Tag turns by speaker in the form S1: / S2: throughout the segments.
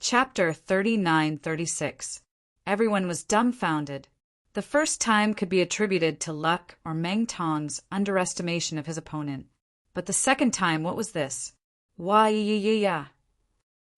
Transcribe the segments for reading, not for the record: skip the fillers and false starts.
S1: Chapter 39-36. Everyone was dumbfounded. The first time could be attributed to luck or Meng Tong's underestimation of his opponent. But the second time, what was this? Wah-ya-ya-ya.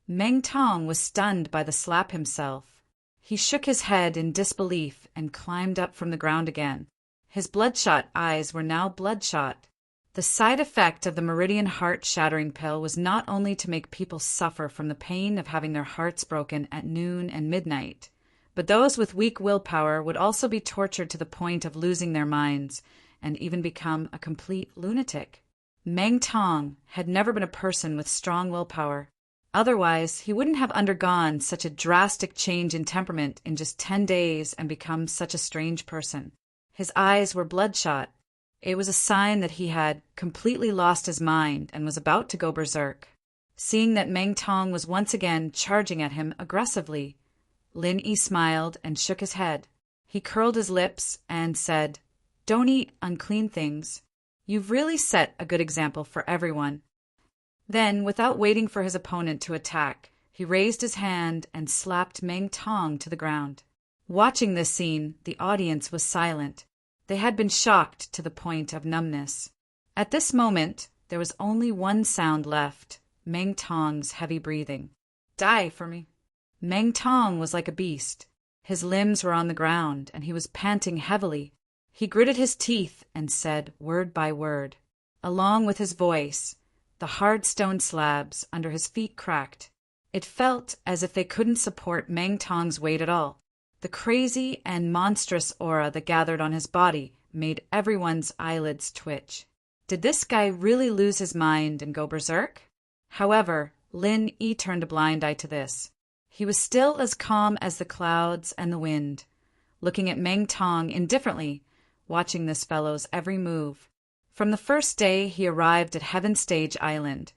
S1: Meng Tong was stunned by the slap himself. He shook his head in disbelief and climbed up from the ground again. His bloodshot eyes were now bloodshot. The side effect of the Meridian heart-shattering pill was not only to make people suffer from the pain of having their hearts broken at noon and midnight, but those with weak willpower would also be tortured to the point of losing their minds and even become a complete lunatic. Meng Tong had never been a person with strong willpower. Otherwise, he wouldn't have undergone such a drastic change in temperament in just 10 days and become such a strange person. His eyes were bloodshot. It was a sign that he had completely lost his mind and was about to go berserk. Seeing that Meng Tong was once again charging at him aggressively, Lin Yi smiled and shook his head. He curled his lips and said, "Don't eat unclean things. You've really set a good example for everyone." Then, without waiting for his opponent to attack, he raised his hand and slapped Meng Tong to the ground. Watching this scene, the audience was silent. They had been shocked to the point of numbness. At this moment, there was only one sound left, Meng Tong's heavy breathing. "Die for me." Meng Tong was like a beast. His limbs were on the ground, and he was panting heavily. He gritted his teeth and said word by word. Along with his voice, the hard stone slabs under his feet cracked. It felt as if they couldn't support Meng Tong's weight at all. The crazy and monstrous aura that gathered on his body made everyone's eyelids twitch. Did this guy really lose his mind and go berserk? However, Lin Yi turned a blind eye to this. He was still as calm as the clouds and the wind, looking at Meng Tong indifferently, watching this fellow's every move. From the first day he arrived at Heaven Stage Island,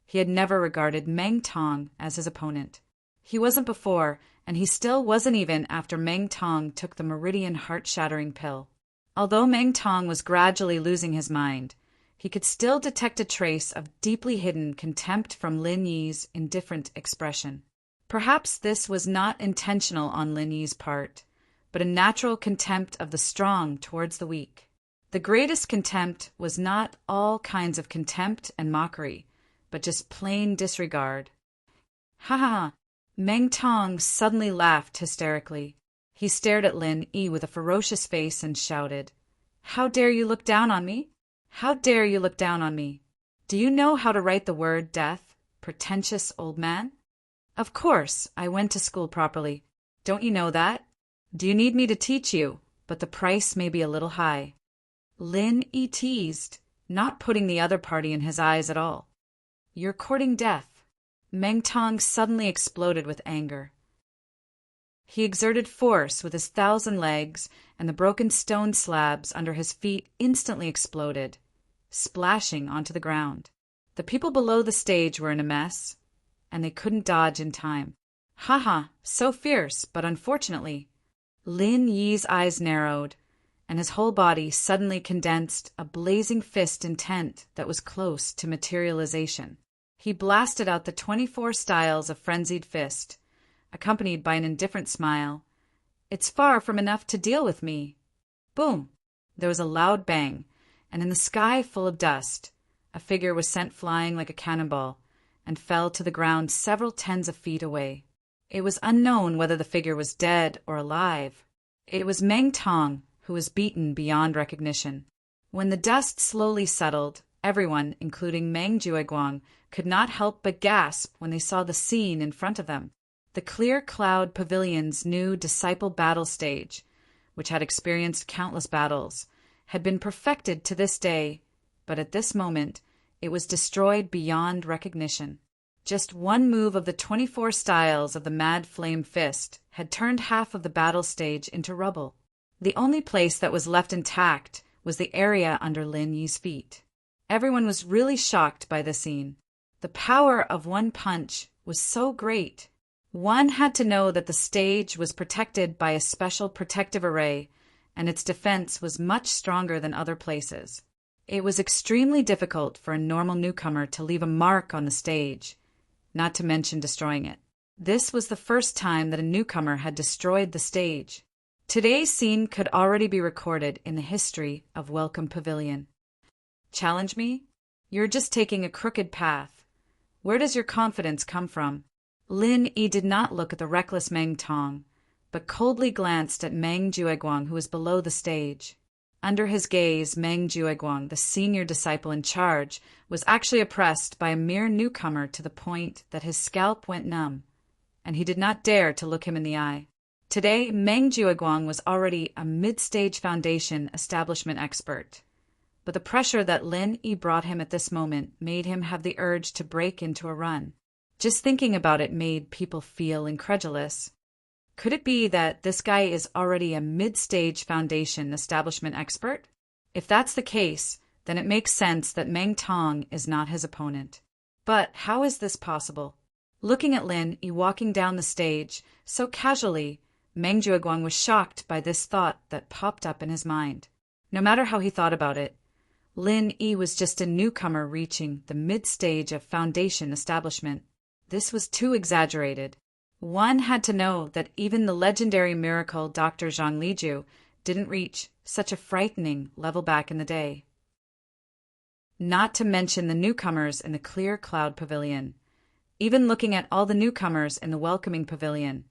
S1: he had never regarded Meng Tong as his opponent. He wasn't before, and he still wasn't even after Meng Tong took the Meridian heart-shattering pill. Although Meng Tong was gradually losing his mind, he could still detect a trace of deeply hidden contempt from Lin Yi's indifferent expression. Perhaps this was not intentional on Lin Yi's part, but a natural contempt of the strong towards the weak. The greatest contempt was not all kinds of contempt and mockery, but just plain disregard. "Ha ha!" Meng Tong suddenly laughed hysterically. He stared at Lin Yi with a ferocious face and shouted, "How dare you look down on me? How dare you look down on me? Do you know how to write the word death, pretentious old man? Of course, I went to school properly. Don't you know that? Do you need me to teach you? But the price may be a little high." Lin Yi teased, not putting the other party in his eyes at all. "You're courting death." Meng Tong suddenly exploded with anger. He exerted force with his 1,000 legs, and the broken stone slabs under his feet instantly exploded, splashing onto the ground. The people below the stage were in a mess, and they couldn't dodge in time. "Ha, so fierce, but unfortunately." Lin Yi's eyes narrowed, and his whole body suddenly condensed a blazing fist intent that was close to materialization. He blasted out the 24 styles of frenzied fist, accompanied by an indifferent smile. "It's far from enough to deal with me." Boom! There was a loud bang, and in the sky full of dust, a figure was sent flying like a cannonball and fell to the ground several tens of feet away. It was unknown whether the figure was dead or alive. It was Meng Tong, who was beaten beyond recognition. When the dust slowly settled, everyone, including Meng Jueguang, could not help but gasp when they saw the scene in front of them. The Clear Cloud Pavilion's new disciple battle stage, which had experienced countless battles, had been perfected to this day, but at this moment it was destroyed beyond recognition. Just one move of the 24 styles of the Mad Flame Fist had turned half of the battle stage into rubble. The only place that was left intact was the area under Lin Yi's feet. Everyone was really shocked by the scene. The power of one punch was so great. One had to know that the stage was protected by a special protective array, and its defense was much stronger than other places. It was extremely difficult for a normal newcomer to leave a mark on the stage, not to mention destroying it. This was the first time that a newcomer had destroyed the stage. Today's scene could already be recorded in the history of Welcome Pavilion. Challenge me? You're just taking a crooked path. Where does your confidence come from? Lin Yi did not look at the reckless Meng Tong, but coldly glanced at Meng Jueguang, who was below the stage. Under his gaze, Meng Jueguang, the senior disciple in charge, was actually oppressed by a mere newcomer to the point that his scalp went numb, and he did not dare to look him in the eye. Today, Meng Jueguang was already a mid-stage foundation establishment expert, but the pressure that Lin Yi brought him at this moment made him have the urge to break into a run. Just thinking about it made people feel incredulous. Could it be that this guy is already a mid-stage foundation establishment expert? If that's the case, then it makes sense that Meng Tong is not his opponent. But how is this possible? Looking at Lin Yi walking down the stage so casually, Meng Jueguang was shocked by this thought that popped up in his mind. No matter how he thought about it, Lin Yi was just a newcomer reaching the mid-stage of foundation establishment. This was too exaggerated. One had to know that even the legendary miracle Dr. Zhang Liju didn't reach such a frightening level back in the day. Not to mention the newcomers in the clear cloud pavilion. Even looking at all the newcomers in the welcoming pavilion,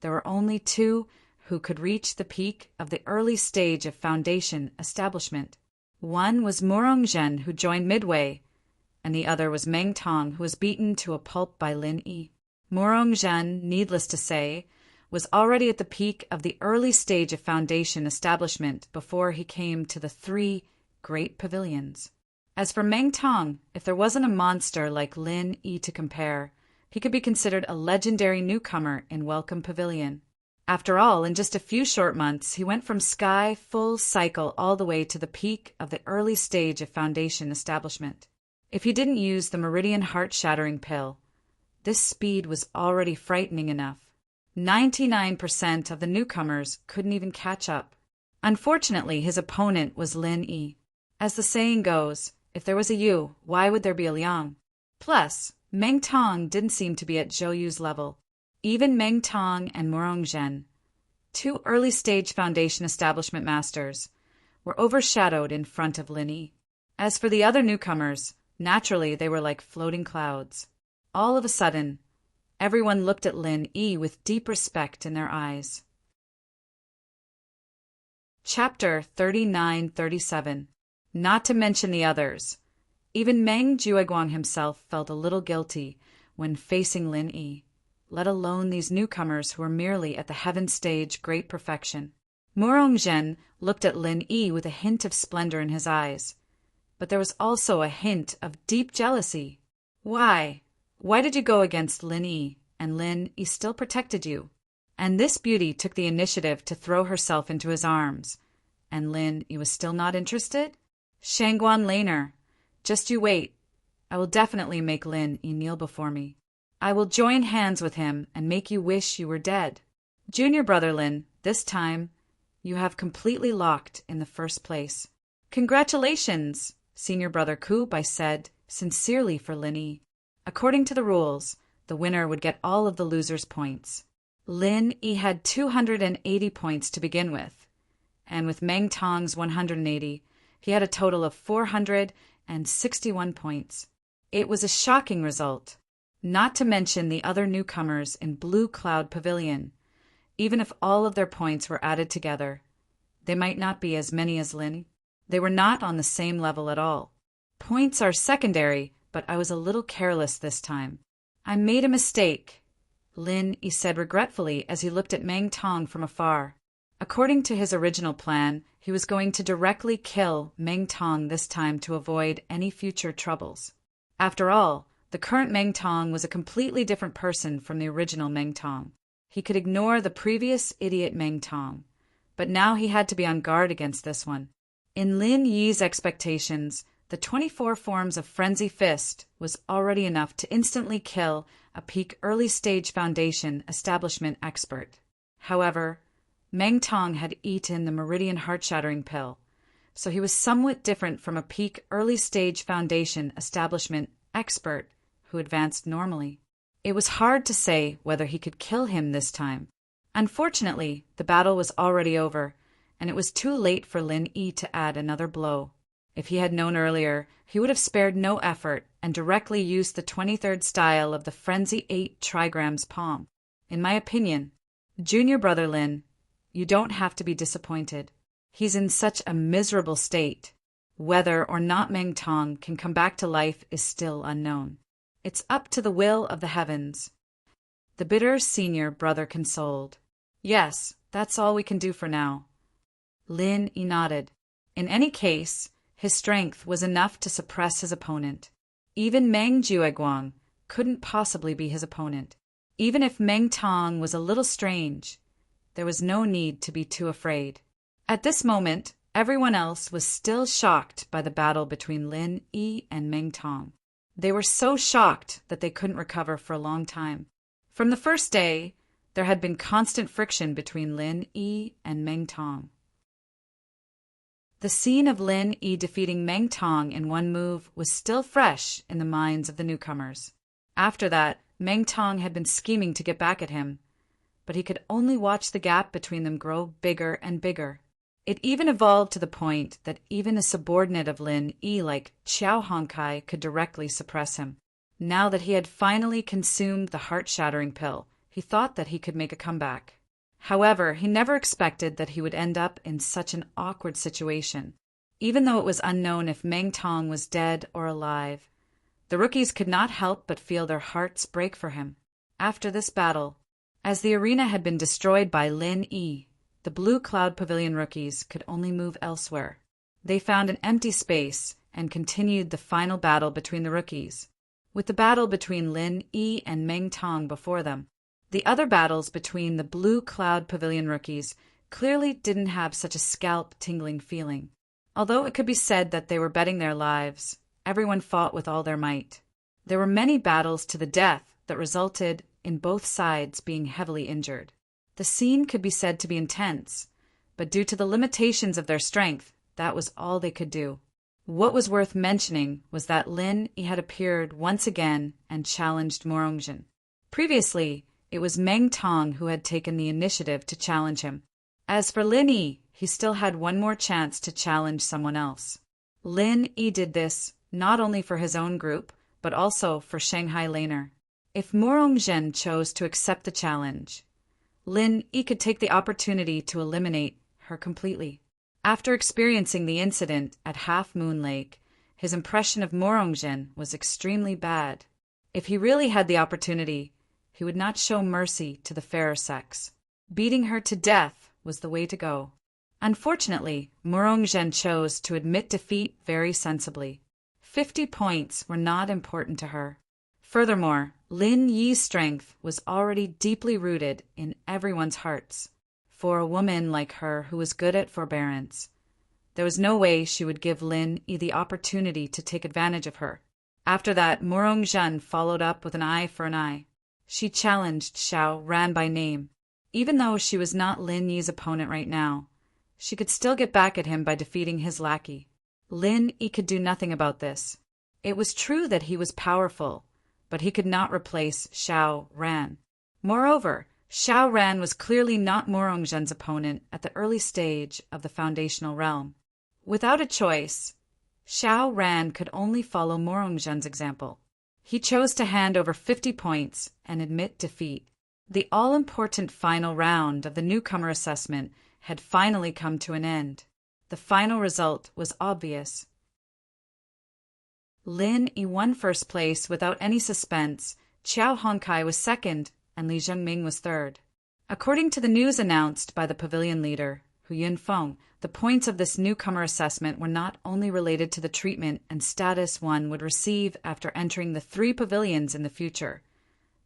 S1: there were only two who could reach the peak of the early stage of foundation establishment. One was Morong Zhen, who joined midway, and the other was Meng Tong, who was beaten to a pulp by Lin Yi. Morong Zhen, needless to say, was already at the peak of the early stage of foundation establishment before he came to the three great pavilions. As for Meng Tong, if there wasn't a monster like Lin Yi to compare, he could be considered a legendary newcomer in Welcome Pavilion. After all, in just a few short months, he went from sky full cycle all the way to the peak of the early stage of foundation establishment. If he didn't use the Meridian Heart-Shattering Pill, this speed was already frightening enough. 99% of the newcomers couldn't even catch up. Unfortunately, his opponent was Lin Yi. As the saying goes, if there was a Yu, why would there be a Liang? Plus, Meng Tong didn't seem to be at Zhou Yu's level. Even Meng Tong and Morong Zhen, two early-stage foundation establishment masters, were overshadowed in front of Lin Yi. As for the other newcomers, naturally they were like floating clouds. All of a sudden, everyone looked at Lin Yi with deep respect in their eyes. Chapter 39-37. Not to mention the others. Even Meng Jueguang himself felt a little guilty when facing Lin Yi, let alone these newcomers who were merely at the heaven stage great perfection. Morong Zhen looked at Lin Yi with a hint of splendor in his eyes, but there was also a hint of deep jealousy. Why? Why did you go against Lin Yi, and Lin Yi still protected you? And this beauty took the initiative to throw herself into his arms, and Lin Yi was still not interested? Shangguan Laner, just you wait. I will definitely make Lin Yi kneel before me. I will join hands with him and make you wish you were dead. Junior brother Lin, this time, you have completely locked in the first place. Congratulations, senior brother Ku, I said, sincerely for Lin Yi. According to the rules, the winner would get all of the losers' points. Lin Yi had 280 points to begin with, and with Meng Tong's 180, he had a total of 461 points. It was a shocking result, not to mention the other newcomers in Blue Cloud Pavilion. Even if all of their points were added together, they might not be as many as Lin Yi. They were not on the same level at all. Points are secondary, but I was a little careless this time. I made a mistake, Lin Yi said regretfully as he looked at Meng Tong from afar. According to his original plan, he was going to directly kill Meng Tong this time to avoid any future troubles. After all, the current Meng Tong was a completely different person from the original Meng Tong. He could ignore the previous idiot Meng Tong, but now he had to be on guard against this one. In Lin Yi's expectations, the 24 forms of Frenzy Fist was already enough to instantly kill a peak early-stage foundation establishment expert. However, Meng Tong had eaten the Meridian Heart-Shattering Pill, so he was somewhat different from a peak early-stage foundation establishment expert who advanced normally. It was hard to say whether he could kill him this time. Unfortunately, the battle was already over, and it was too late for Lin Yi to add another blow. If he had known earlier, he would have spared no effort and directly used the 23rd style of the Frenzy 8 trigrams palm. In my opinion, junior brother Lin, you don't have to be disappointed. He's in such a miserable state. Whether or not Meng Tong can come back to life is still unknown. It's up to the will of the heavens. The bitter senior brother consoled. Yes, that's all we can do for now. Lin Yi nodded. In any case, his strength was enough to suppress his opponent. Even Meng Jueguang couldn't possibly be his opponent. Even if Meng Tong was a little strange, there was no need to be too afraid. At this moment, everyone else was still shocked by the battle between Lin Yi and Meng Tong. They were so shocked that they couldn't recover for a long time. From the first day, there had been constant friction between Lin Yi and Meng Tong. The scene of Lin Yi defeating Meng Tong in one move was still fresh in the minds of the newcomers. After that, Meng Tong had been scheming to get back at him, but he could only watch the gap between them grow bigger and bigger. It even evolved to the point that even a subordinate of Lin Yi like Xiao Hongkai could directly suppress him. Now that he had finally consumed the heart-shattering pill, he thought that he could make a comeback. However, he never expected that he would end up in such an awkward situation. Even though it was unknown if Meng Tong was dead or alive, the rookies could not help but feel their hearts break for him. After this battle, as the arena had been destroyed by Lin Yi, the Blue Cloud Pavilion rookies could only move elsewhere. They found an empty space and continued the final battle between the rookies, with the battle between Lin Yi and Meng Tong before them. The other battles between the Blue Cloud Pavilion rookies clearly didn't have such a scalp-tingling feeling. Although it could be said that they were betting their lives, everyone fought with all their might. There were many battles to the death that resulted in both sides being heavily injured. The scene could be said to be intense, but due to the limitations of their strength, that was all they could do. What was worth mentioning was that Lin Yi had appeared once again and challenged Morongjin. Previously, it was Meng Tong who had taken the initiative to challenge him. As for Lin Yi, he still had one more chance to challenge someone else. Lin Yi did this not only for his own group, but also for Shanghai Laner. If Morongjin chose to accept the challenge, Lin Yi could take the opportunity to eliminate her completely. After experiencing the incident at Half Moon Lake, his impression of Morongjin was extremely bad. If he really had the opportunity, he would not show mercy to the fairer sex. Beating her to death was the way to go. Unfortunately, Morongjin chose to admit defeat very sensibly. 50 points were not important to her. Furthermore, Lin Yi's strength was already deeply rooted in everyone's hearts. For a woman like her who was good at forbearance, there was no way she would give Lin Yi the opportunity to take advantage of her. After that, Morongjin followed up with an eye for an eye. She challenged Xiao Ran by name. Even though she was not Lin Yi's opponent right now, she could still get back at him by defeating his lackey. Lin Yi could do nothing about this. It was true that he was powerful, but he could not replace Xiao Ran. Moreover, Xiao Ran was clearly not Morongjin's opponent at the early stage of the foundational realm. Without a choice, Xiao Ran could only follow Morongjin's example. He chose to hand over 50 points and admit defeat. The all-important final round of the newcomer assessment had finally come to an end. The final result was obvious. Lin Yi won first place without any suspense, Xiao Hongkai was second, and Li Zhengming was third. According to the news announced by the pavilion leader, Hu Yunfeng, the points of this newcomer assessment were not only related to the treatment and status one would receive after entering the 3 pavilions in the future,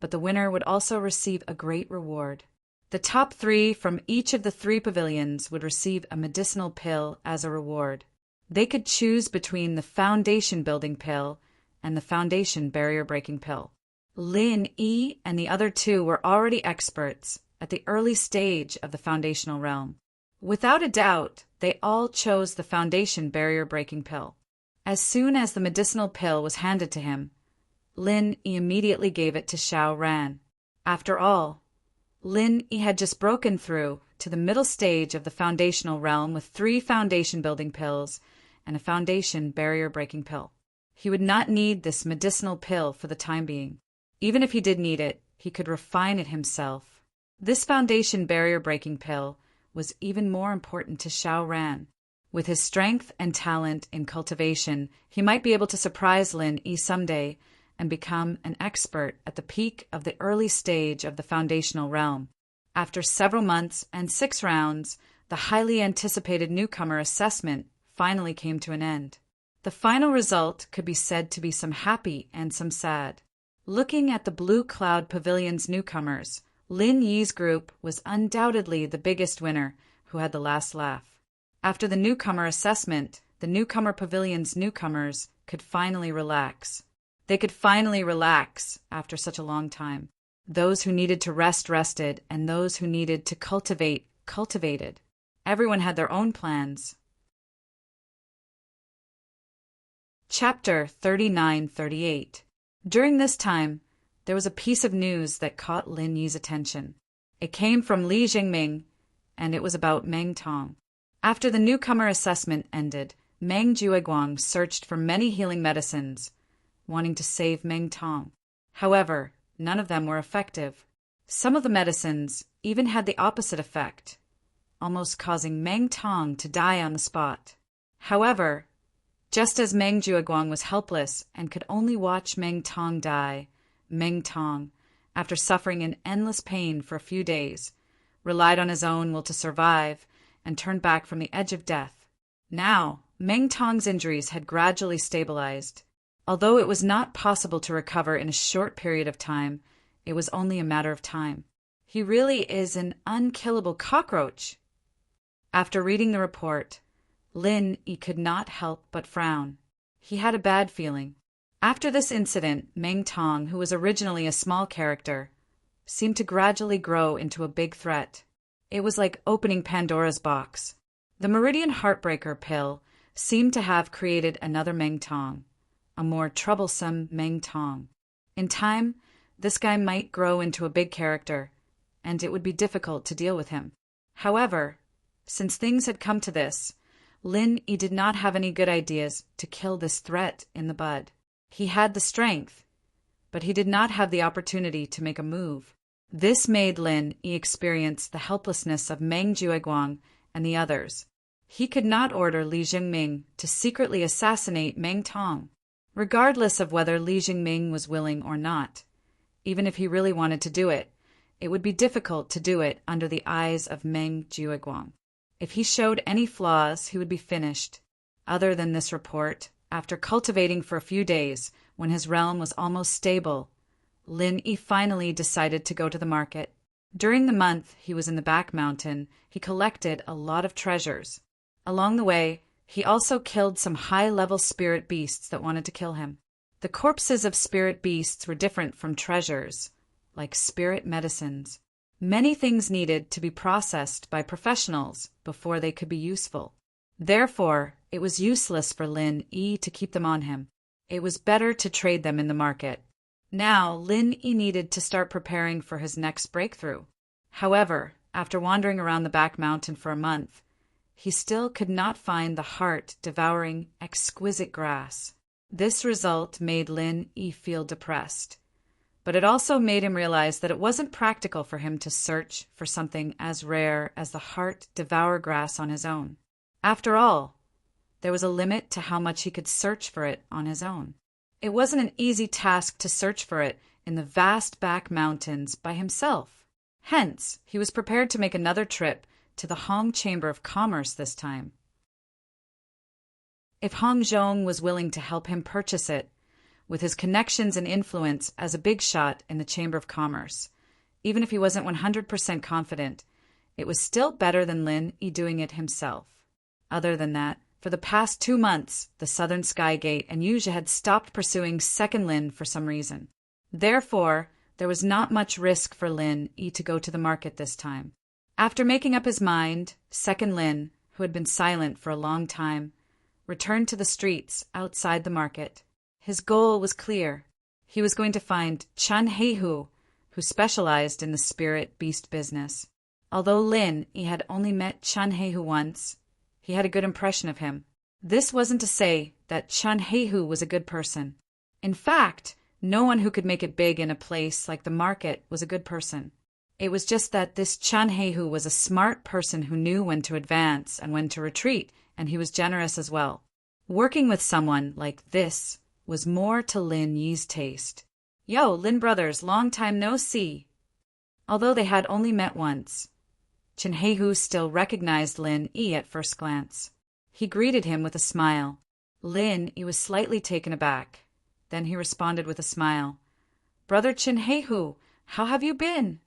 S1: but the winner would also receive a great reward. The top 3 from each of the 3 pavilions would receive a medicinal pill as a reward. They could choose between the foundation building pill and the foundation barrier breaking pill. Lin Yi and the other 2 were already experts at the early stage of the foundational realm. Without a doubt, they all chose the foundation barrier breaking pill. As soon as the medicinal pill was handed to him, Lin Yi immediately gave it to Xiao Ran. After all, Lin Yi had just broken through to the middle stage of the foundational realm with 3 foundation-building pills and a foundation barrier-breaking pill. He would not need this medicinal pill for the time being. Even if he did need it, he could refine it himself. This foundation barrier-breaking pill was even more important to Xiao Ran. With his strength and talent in cultivation, he might be able to surprise Lin Yi someday and become an expert at the peak of the early stage of the foundational realm. After several months and 6 rounds, the highly anticipated newcomer assessment finally came to an end. The final result could be said to be some happy and some sad. Looking at the Blue Cloud Pavilion's newcomers, Lin Yi's group was undoubtedly the biggest winner, who had the last laugh. After the newcomer assessment, the Newcomer Pavilion's newcomers could finally relax. They could finally relax after such a long time. Those who needed to rest rested, and those who needed to cultivate cultivated. Everyone had their own plans. Chapter 39-38. During this time, there was a piece of news that caught Lin Yi's attention. It came from Li Jingming, and it was about Meng Tong. After the newcomer assessment ended, Meng Jueguang searched for many healing medicines, wanting to save Meng Tong. However, none of them were effective. Some of the medicines even had the opposite effect, almost causing Meng Tong to die on the spot. However, just as Meng Jueguang was helpless and could only watch Meng Tong die, Meng Tong, after suffering in endless pain for a few days, relied on his own will to survive and turned back from the edge of death. Now, Meng Tong's injuries had gradually stabilized. Although it was not possible to recover in a short period of time, it was only a matter of time. He really is an unkillable cockroach. After reading the report, Lin Yi could not help but frown. He had a bad feeling. After this incident, Meng Tong, who was originally a small character, seemed to gradually grow into a big threat. It was like opening Pandora's box. The Meridian Heartbreaker pill seemed to have created another Meng Tong, a more troublesome Meng Tong. In time, this guy might grow into a big character, and it would be difficult to deal with him. However, since things had come to this, Lin Yi did not have any good ideas to kill this threat in the bud. He had the strength, but he did not have the opportunity to make a move. This made Lin Yi experience the helplessness of Meng Jueguang and the others. He could not order Li Jingming to secretly assassinate Meng Tong, regardless of whether Li Jingming was willing or not. Even if he really wanted to do it, it would be difficult to do it under the eyes of Meng Jueguang. If he showed any flaws, he would be finished. Other than this report, after cultivating for a few days, when his realm was almost stable, Lin Yi finally decided to go to the market. During the month he was in the back mountain, he collected a lot of treasures. Along the way, he also killed some high-level spirit beasts that wanted to kill him. The corpses of spirit beasts were different from treasures, like spirit medicines. Many things needed to be processed by professionals before they could be useful. Therefore, it was useless for Lin Yi to keep them on him. It was better to trade them in the market. Now, Lin Yi needed to start preparing for his next breakthrough. However, after wandering around the back mountain for a month, he still could not find the heart-devouring, exquisite grass. This result made Lin Yi feel depressed, but it also made him realize that it wasn't practical for him to search for something as rare as the heart-devour grass on his own. After all, there was a limit to how much he could search for it on his own. It wasn't an easy task to search for it in the vast back mountains by himself. Hence, he was prepared to make another trip to the Hong Chamber of Commerce this time. If Hong Zhong was willing to help him purchase it, with his connections and influence as a big shot in the Chamber of Commerce, even if he wasn't 100% confident, it was still better than Lin Yi doing it himself. Other than that, for the past 2 months, the Southern Sky Gate and Yuja had stopped pursuing Second Lin for some reason. Therefore, there was not much risk for Lin Yi to go to the market this time. After making up his mind, Second Lin, who had been silent for a long time, returned to the streets outside the market. His goal was clear. He was going to find Chun Heihu, who specialized in the spirit beast business. Although Lin Yi had only met Chun Heihu once, he had a good impression of him. This wasn't to say that Chun Heihu was a good person. In fact, no one who could make it big in a place like the market was a good person. It was just that this Chun Heihu was a smart person who knew when to advance and when to retreat, and he was generous as well. Working with someone like this was more to Lin Yi's taste. "Yo, Lin brothers, long time no see." Although they had only met once, Chun Heihu still recognized Lin Yi at first glance. He greeted him with a smile. Lin Yi was slightly taken aback. Then he responded with a smile. "Brother Chun Heihu, how have you been?"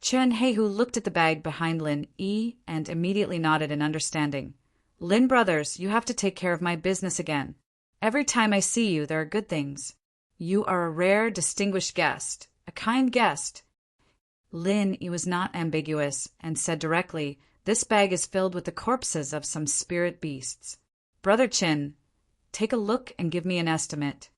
S1: Chun Heihu looked at the bag behind Lin Yi and immediately nodded in understanding. "Lin brothers, you have to take care of my business again. Every time I see you, there are good things. You are a rare, distinguished guest, a kind guest." Lin Yi was not ambiguous and said directly, "This bag is filled with the corpses of some spirit beasts. Brother Chin, take a look and give me an estimate."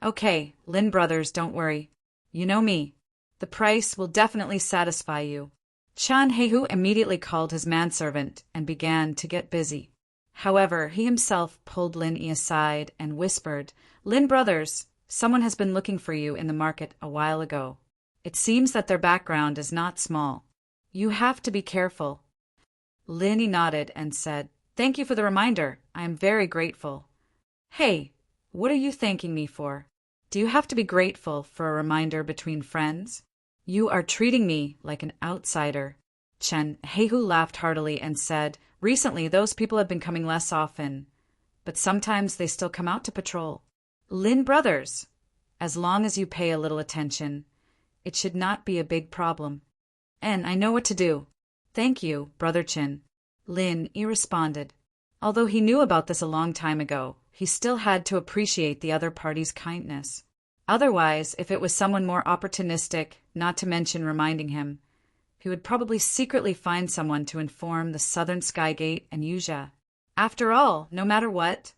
S1: "Okay, Lin brothers, don't worry. You know me. The price will definitely satisfy you." Chun Heihu immediately called his manservant and began to get busy. However, he himself pulled Lin Yi aside and whispered, "Lin brothers, someone has been looking for you in the market a while ago. It seems that their background is not small. You have to be careful." Lin Yi nodded and said, "Thank you for the reminder. I am very grateful." "Hey, what are you thanking me for? Do you have to be grateful for a reminder between friends? You are treating me like an outsider." Chun Heihu laughed heartily and said, "Recently, those people have been coming less often, but sometimes they still come out to patrol. Lin brothers, as long as you pay a little attention, it should not be a big problem. And I know what to do." "Thank you, Brother Chin," Lin Yi responded. Although he knew about this a long time ago, he still had to appreciate the other party's kindness. Otherwise, if it was someone more opportunistic, not to mention reminding him, he would probably secretly find someone to inform the Southern Skygate and Yuja. After all, no matter what,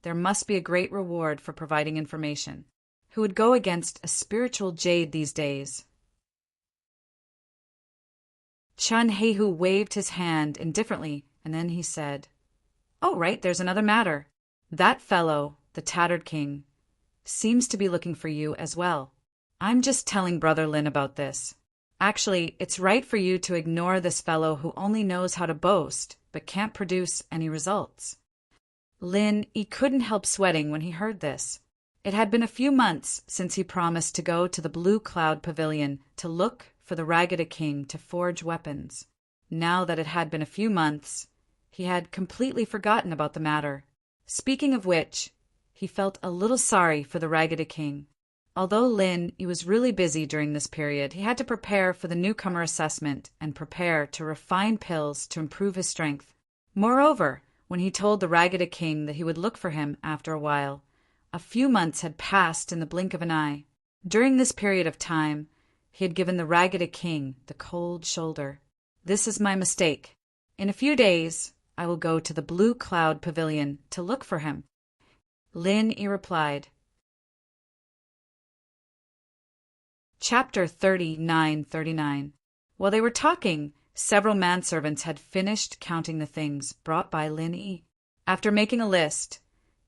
S1: there must be a great reward for providing information. Who would go against a spiritual jade these days? Chun Heihu waved his hand indifferently, and then he said, "Oh, right, there's another matter. That fellow, the Tattered King, seems to be looking for you as well. I'm just telling Brother Lin about this. Actually, it's right for you to ignore this fellow who only knows how to boast, but can't produce any results." Lin Yi couldn't help sweating when he heard this. It had been a few months since he promised to go to the Blue Cloud Pavilion to look for the Ragged King to forge weapons. Now that it had been a few months, he had completely forgotten about the matter. Speaking of which, he felt a little sorry for the Ragged King. Although Lin Yi was really busy during this period, he had to prepare for the newcomer assessment and prepare to refine pills to improve his strength. Moreover, when he told the Ragged King that he would look for him after a while, a few months had passed in the blink of an eye. During this period of time, he had given the Ragged King the cold shoulder. "This is my mistake. In a few days, I will go to the Blue Cloud Pavilion to look for him." Lin Yi replied. Chapter 39-39. While they were talking, several manservants had finished counting the things brought by Lin Yi. After making a list,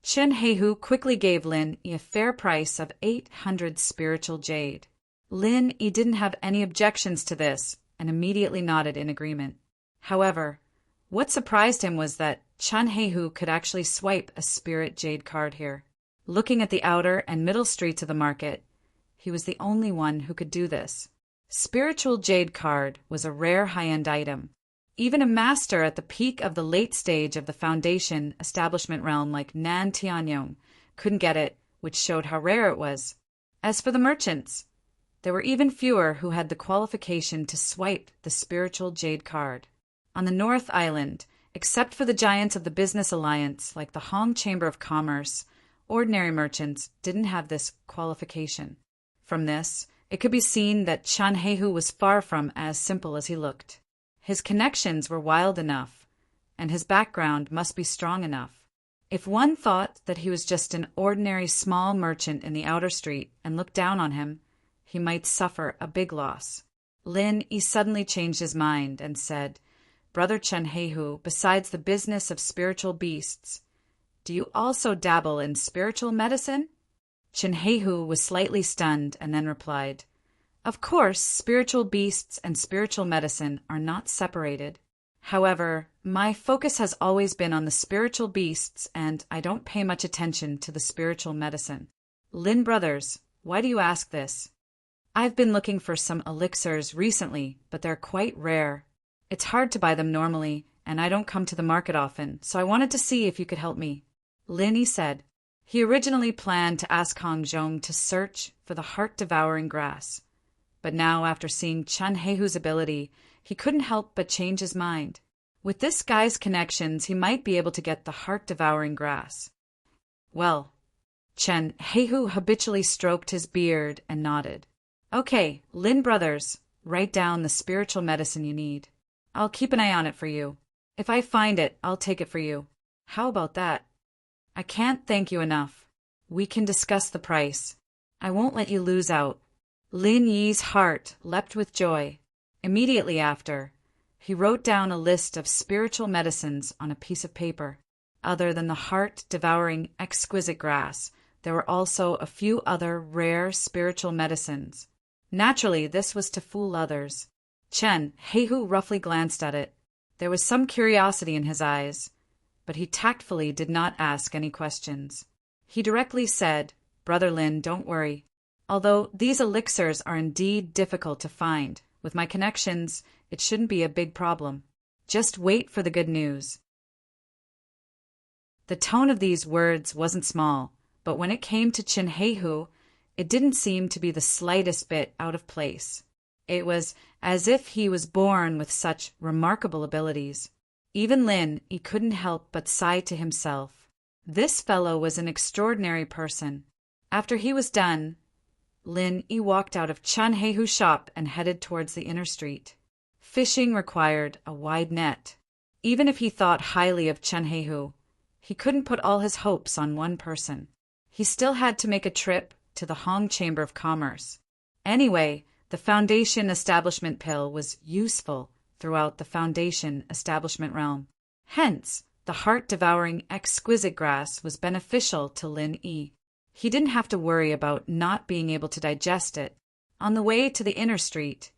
S1: Chun Heihu quickly gave Lin Yi a fair price of 800 spiritual jade. Lin Yi didn't have any objections to this and immediately nodded in agreement. However, what surprised him was that Chun Heihu could actually swipe a spirit jade card here. Looking at the outer and middle streets of the market, he was the only one who could do this. Spiritual jade card was a rare high-end item. Even a master at the peak of the late stage of the foundation establishment realm like Nan Tianyong couldn't get it, which showed how rare it was. As for the merchants, there were even fewer who had the qualification to swipe the spiritual jade card. On the North Island, except for the giants of the business alliance like the Hong Chamber of Commerce, ordinary merchants didn't have this qualification. From this, it could be seen that Chun Heihu was far from as simple as he looked. His connections were wild enough, and his background must be strong enough. If one thought that he was just an ordinary small merchant in the outer street and looked down on him, he might suffer a big loss. Lin Yi suddenly changed his mind and said, "Brother Chen Heihu, besides the business of spiritual beasts, do you also dabble in spiritual medicine?" Chen Heihu was slightly stunned and then replied, "Of course, spiritual beasts and spiritual medicine are not separated. However, my focus has always been on the spiritual beasts and I don't pay much attention to the spiritual medicine." "Lin brothers, why do you ask this?" "I've been looking for some elixirs recently, but they're quite rare. It's hard to buy them normally, and I don't come to the market often, so I wanted to see if you could help me," Lin Yi said. He originally planned to ask Hong Zhong to search for the heart-devouring grass, but now after seeing Chen Heihu's ability, he couldn't help but change his mind. With this guy's connections, he might be able to get the heart-devouring grass. "Well," Chen Heihu habitually stroked his beard and nodded. "Okay, Lin brothers, write down the spiritual medicine you need. I'll keep an eye on it for you. If I find it, I'll take it for you. How about that?" "I can't thank you enough. We can discuss the price. I won't let you lose out." Lin Yi's heart leapt with joy. Immediately after, he wrote down a list of spiritual medicines on a piece of paper. Other than the heart-devouring exquisite grass, there were also a few other rare spiritual medicines. Naturally, this was to fool others. Chen Heihu roughly glanced at it. There was some curiosity in his eyes, but he tactfully did not ask any questions. He directly said, "Brother Lin, don't worry. Although these elixirs are indeed difficult to find, with my connections, it shouldn't be a big problem. Just wait for the good news." The tone of these words wasn't small, but when it came to Chen Heihu, it didn't seem to be the slightest bit out of place. It was as if he was born with such remarkable abilities. Even Lin, he couldn't help but sigh to himself. This fellow was an extraordinary person. After he was done, Lin Yi walked out of Chen Heihu's shop and headed towards the inner street. Fishing required a wide net. Even if he thought highly of Chen Heihu, he couldn't put all his hopes on one person. He still had to make a trip to the Hong Chamber of Commerce. Anyway, the Foundation Establishment Pill was useful throughout the Foundation Establishment realm. Hence, the heart-devouring exquisite grass was beneficial to Lin Yi. He didn't have to worry about not being able to digest it. On the way to the inner street,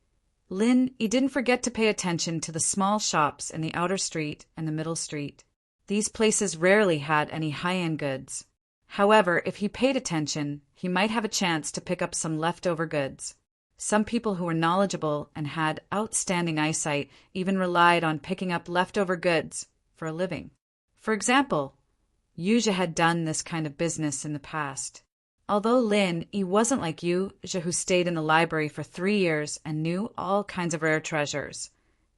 S1: Lin Yi didn't forget to pay attention to the small shops in the outer street and the middle street. These places rarely had any high-end goods. However, if he paid attention, he might have a chance to pick up some leftover goods. Some people who were knowledgeable and had outstanding eyesight even relied on picking up leftover goods for a living. For example, Yuja had done this kind of business in the past. Although Lin Yi wasn't like Yuja, who stayed in the library for 3 years and knew all kinds of rare treasures,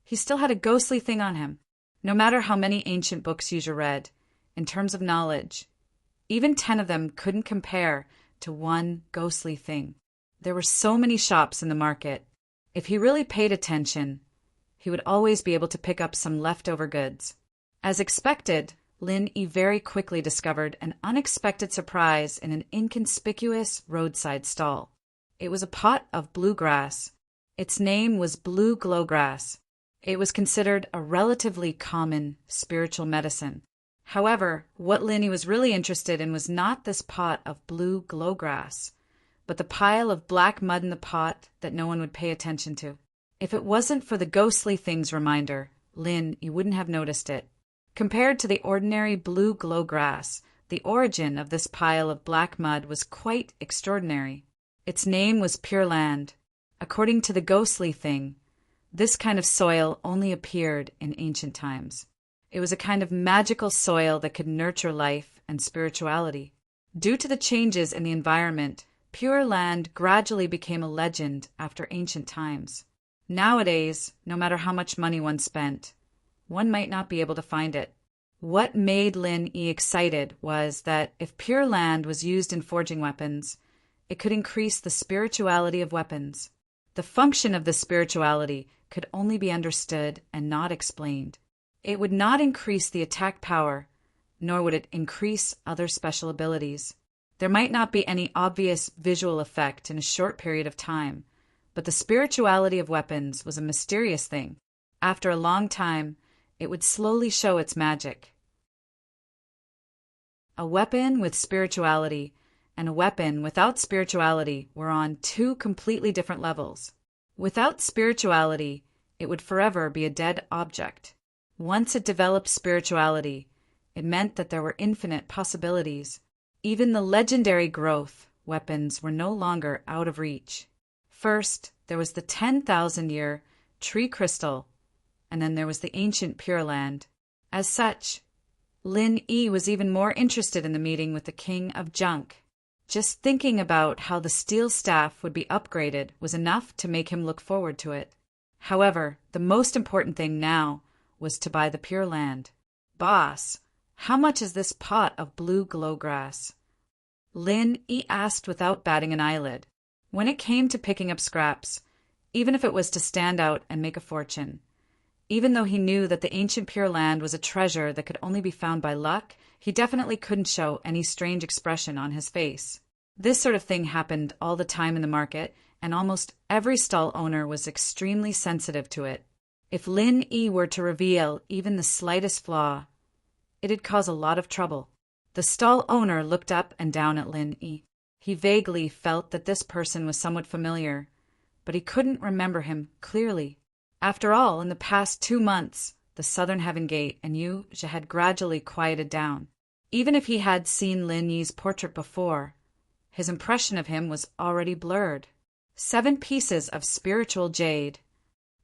S1: he still had a ghostly thing on him. No matter how many ancient books Yuja read, in terms of knowledge, even 10 of them couldn't compare to one ghostly thing. There were so many shops in the market. If he really paid attention, he would always be able to pick up some leftover goods. As expected, Lin Yi very quickly discovered an unexpected surprise in an inconspicuous roadside stall. It was a pot of bluegrass. Its name was blue glowgrass. It was considered a relatively common spiritual medicine. However, what Lin Yi was really interested in was not this pot of blue glowgrass, but the pile of black mud in the pot that no one would pay attention to. If it wasn't for the ghostly things reminder, Lin Yi wouldn't have noticed it. Compared to the ordinary blue glowgrass, the origin of this pile of black mud was quite extraordinary. Its name was Pure Land. According to the ghostly thing, this kind of soil only appeared in ancient times. It was a kind of magical soil that could nurture life and spirituality. Due to the changes in the environment, Pure Land gradually became a legend after ancient times. Nowadays, no matter how much money one spent, one might not be able to find it. What made Lin Yi excited was that if Pure Land was used in forging weapons, it could increase the spirituality of weapons. The function of the spirituality could only be understood and not explained. It would not increase the attack power, nor would it increase other special abilities. There might not be any obvious visual effect in a short period of time, but the spirituality of weapons was a mysterious thing. After a long time, it would slowly show its magic. A weapon with spirituality and a weapon without spirituality were on two completely different levels. Without spirituality, it would forever be a dead object. Once it developed spirituality, it meant that there were infinite possibilities. Even the legendary growth weapons were no longer out of reach. First, there was the 10,000-year tree crystal, and then there was the ancient Pure Land. As such, Lin Yi was even more interested in the meeting with the King of Junk. Just thinking about how the steel staff would be upgraded was enough to make him look forward to it. However, the most important thing now was to buy the Pure Land. "Boss, how much is this pot of blue glowgrass?" Lin Yi asked without batting an eyelid. When it came to picking up scraps, even if it was to stand out and make a fortune, even though he knew that the ancient Pure Land was a treasure that could only be found by luck, he definitely couldn't show any strange expression on his face. This sort of thing happened all the time in the market, and almost every stall owner was extremely sensitive to it. If Lin Yi were to reveal even the slightest flaw, it'd cause a lot of trouble. The stall owner looked up and down at Lin Yi. He vaguely felt that this person was somewhat familiar, but he couldn't remember him clearly. After all, in the past 2 months, the Southern Heaven Gate and Yu Zhe had gradually quieted down. Even if he had seen Lin Yi's portrait before, his impression of him was already blurred. 7 pieces of spiritual jade.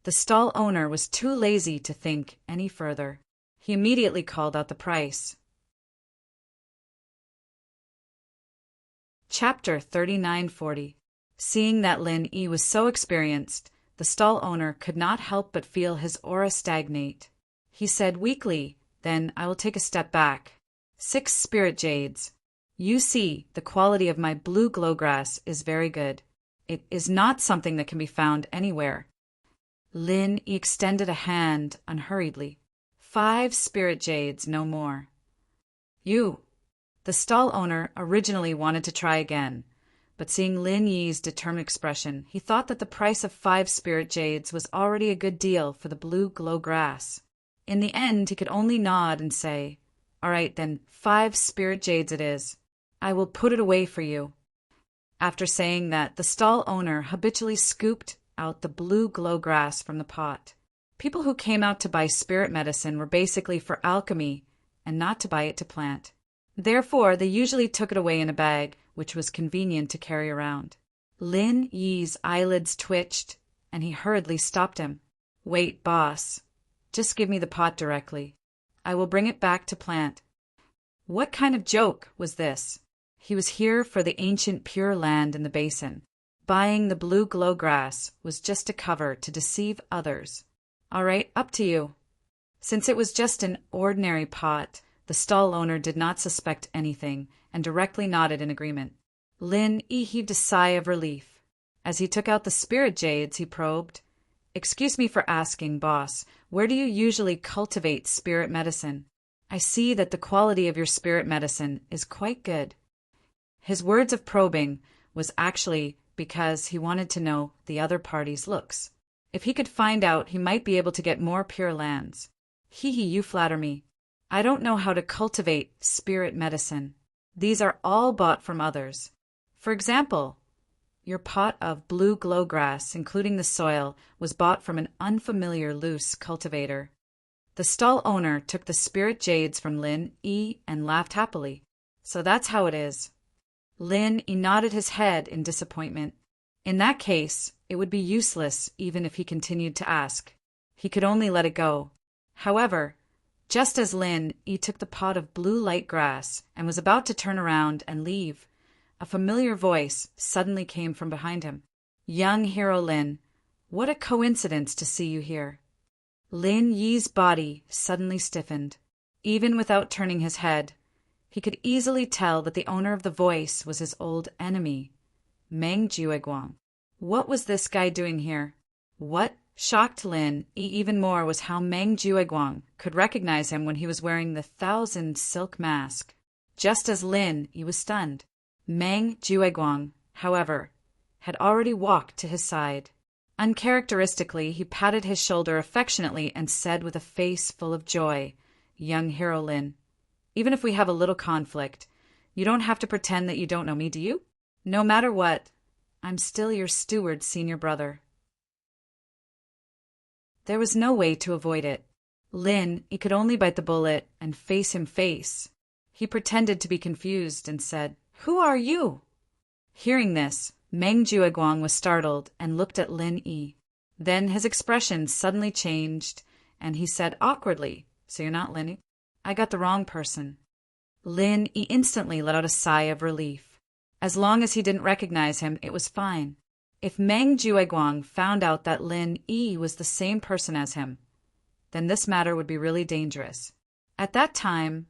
S1: The stall owner was too lazy to think any further. He immediately called out the price. Chapter 3940. Seeing that Lin Yi was so experienced, the stall owner could not help but feel his aura stagnate. He said weakly, "Then I will take a step back. 6 spirit jades. You see, the quality of my blue glowgrass is very good. It is not something that can be found anywhere." Lin Yi extended a hand unhurriedly. 5 spirit jades, no more. "You." The stall owner originally wanted to try again, but seeing Lin Yi's determined expression, he thought that the price of 5 spirit jades was already a good deal for the blue glowgrass. In the end, he could only nod and say, "All right, then, 5 spirit jades it is. I will put it away for you." After saying that, the stall owner habitually scooped out the blue glowgrass from the pot. People who came out to buy spirit medicine were basically for alchemy and not to buy it to plant. Therefore, they usually took it away in a bag, which was convenient to carry around. Lin Yi's eyelids twitched, and he hurriedly stopped him. "Wait, boss. Just give me the pot directly. I will bring it back to plant." What kind of joke was this? He was here for the ancient Pure Land in the basin. Buying the blue glowgrass was just a cover to deceive others. "All right, up to you." Since it was just an ordinary pot, the stall owner did not suspect anything and directly nodded in agreement. Lin Yi heaved a sigh of relief. As he took out the spirit jades, he probed, "Excuse me for asking, boss, where do you usually cultivate spirit medicine? I see that the quality of your spirit medicine is quite good." His words of probing was actually because he wanted to know the other party's looks. If he could find out, he might be able to get more Pure Lands. "Hee, you flatter me. I don't know how to cultivate spirit medicine. These are all bought from others. For example, your pot of blue glowgrass, including the soil, was bought from an unfamiliar loose cultivator." The stall owner took the spirit jades from Lin Yi and laughed happily. "So that's how it is." Lin Yi nodded his head in disappointment. In that case, it would be useless even if he continued to ask. He could only let it go. However, just as Lin Yi took the pot of blue light grass and was about to turn around and leave, a familiar voice suddenly came from behind him. "Young hero Lin, what a coincidence to see you here." Lin Yi's body suddenly stiffened. Even without turning his head, he could easily tell that the owner of the voice was his old enemy, Meng Jueguang. What was this guy doing here? What shocked Lin Yi even more was how Meng Jueguang could recognize him when he was wearing the 1,000 silk mask. Just as Lin Yi was stunned, Meng Jueguang, however, had already walked to his side. Uncharacteristically, he patted his shoulder affectionately and said with a face full of joy, "Young hero Lin, even if we have a little conflict, you don't have to pretend that you don't know me, do you? No matter what, I'm still your steward senior brother." There was no way to avoid it. Lin, he could only bite the bullet and face him face. He pretended to be confused and said, "Who are you?" Hearing this, Meng Jueguang was startled and looked at Lin Yi. Then his expression suddenly changed, and he said awkwardly, "So you're not Lin Yi? I got the wrong person." Lin Yi instantly let out a sigh of relief. As long as he didn't recognize him, it was fine. If Meng Jueguang found out that Lin Yi was the same person as him, then this matter would be really dangerous. At that time,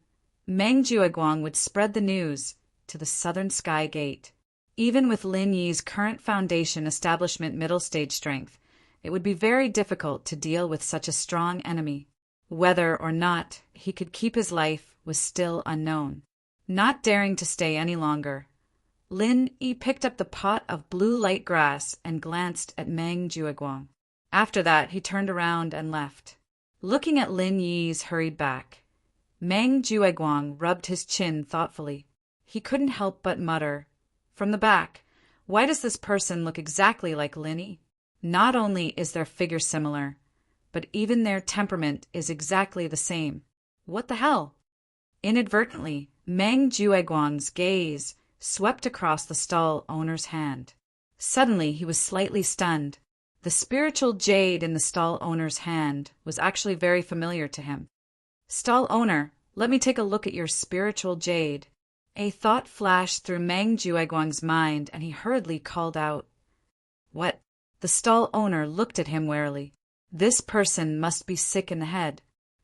S1: Meng Jueguang would spread the news to the Southern Sky Gate. Even with Lin Yi's current foundation establishment middle stage strength, it would be very difficult to deal with such a strong enemy. Whether or not he could keep his life was still unknown. Not daring to stay any longer, Lin Yi picked up the pot of blue light grass and glanced at Meng Jueguang. After that, he turned around and left. Looking at Lin Yi's hurried back, Meng Jueguang rubbed his chin thoughtfully. He couldn't help but mutter, "From the back, why does this person look exactly like Lin Yi? Not only is their figure similar, but even their temperament is exactly the same. What the hell?" Inadvertently, Meng Jueguang's gaze swept across the stall owner's hand. Suddenly, he was slightly stunned. The spiritual jade in the stall owner's hand was actually very familiar to him. "Stall owner, let me take a look at your spiritual jade." A thought flashed through Meng Jueguang's mind, and he hurriedly called out, "What?" The stall owner looked at him warily. This person must be sick in the head.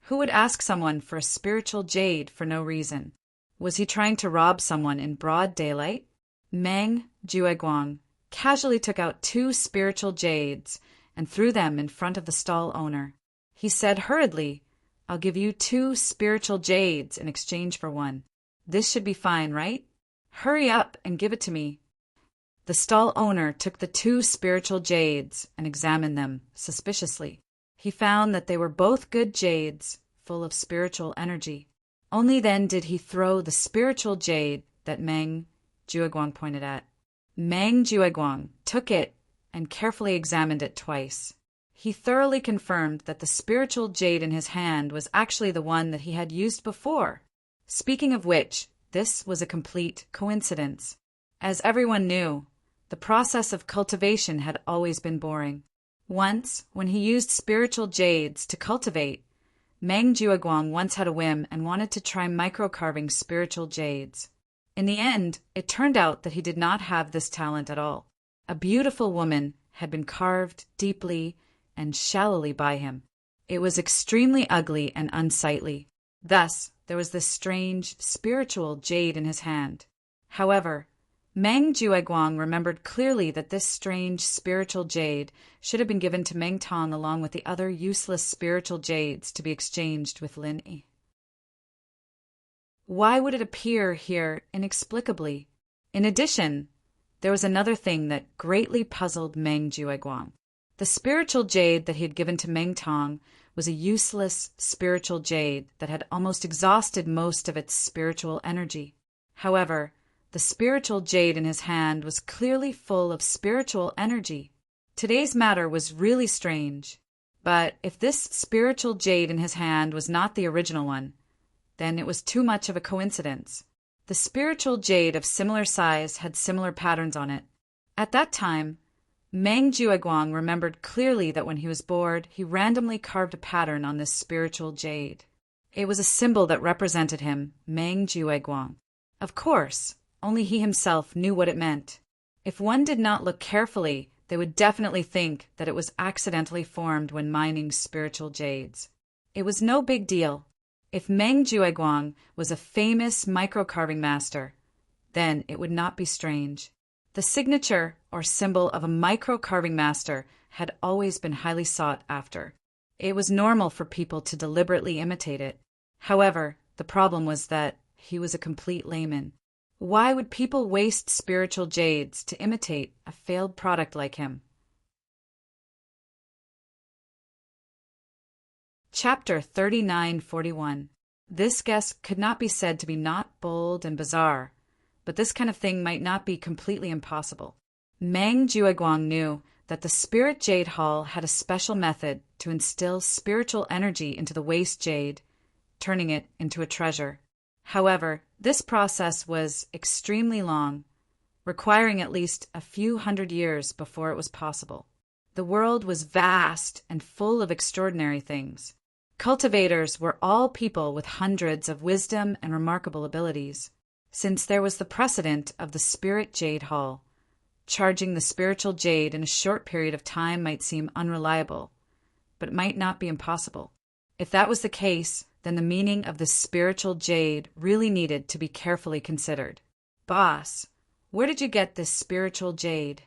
S1: Who would ask someone for a spiritual jade for no reason? Was he trying to rob someone in broad daylight? Meng Jueguang casually took out 2 spiritual jades and threw them in front of the stall owner. He said hurriedly, "I'll give you 2 spiritual jades in exchange for 1. This should be fine, right? Hurry up and give it to me." The stall owner took the 2 spiritual jades and examined them suspiciously. He found that they were both good jades, full of spiritual energy. Only then did he throw the spiritual jade that Meng Jueguang pointed at. Meng Jueguang took it and carefully examined it twice. He thoroughly confirmed that the spiritual jade in his hand was actually the one that he had used before. Speaking of which, this was a complete coincidence. As everyone knew, the process of cultivation had always been boring. Once, when he used spiritual jades to cultivate, Meng Jueguang once had a whim and wanted to try microcarving spiritual jades. In the end, it turned out that he did not have this talent at all. A beautiful woman had been carved deeply and shallowly by him. It was extremely ugly and unsightly. Thus, there was this strange spiritual jade in his hand. However, Meng Jueguang remembered clearly that this strange spiritual jade should have been given to Meng Tong along with the other useless spiritual jades to be exchanged with Lin Yi. Why would it appear here inexplicably? In addition, there was another thing that greatly puzzled Meng Jueguang. The spiritual jade that he had given to Meng Tong was a useless spiritual jade that had almost exhausted most of its spiritual energy. However, the spiritual jade in his hand was clearly full of spiritual energy. Today's matter was really strange. But if this spiritual jade in his hand was not the original one, then it was too much of a coincidence. The spiritual jade of similar size had similar patterns on it. At that time, Meng Jueguang remembered clearly that when he was bored, he randomly carved a pattern on this spiritual jade. It was a symbol that represented him, Meng Jueguang. Of course, only he himself knew what it meant. If one did not look carefully, they would definitely think that it was accidentally formed when mining spiritual jades. It was no big deal. If Meng Jueguang was a famous microcarving master, then it would not be strange. The signature or symbol of a micro-carving master had always been highly sought after. It was normal for people to deliberately imitate it. However, the problem was that he was a complete layman. Why would people waste spiritual jades to imitate a failed product like him? Chapter 3941. This guess could not be said to be not bold and bizarre, but this kind of thing might not be completely impossible. Meng Jueguang knew that the Spirit Jade Hall had a special method to instill spiritual energy into the waste jade, turning it into a treasure. However, this process was extremely long, requiring at least a few hundred years before it was possible. The world was vast and full of extraordinary things. Cultivators were all people with hundreds of wisdom and remarkable abilities. Since there was the precedent of the Spirit Jade Hall, charging the spiritual jade in a short period of time might seem unreliable, but it might not be impossible. If that was the case, then the meaning of the spiritual jade really needed to be carefully considered. Boss, where did you get this spiritual jade?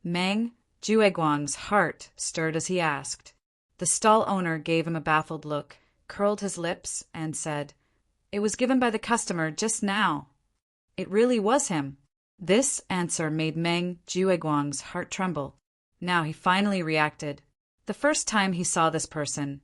S1: Meng Jueguang's heart stirred as he asked. The stall owner gave him a baffled look, curled his lips, and said, "It was given by the customer just now." It really was him. This answer made Meng Jueguang's heart tremble. Now he finally reacted. The first time he saw this person,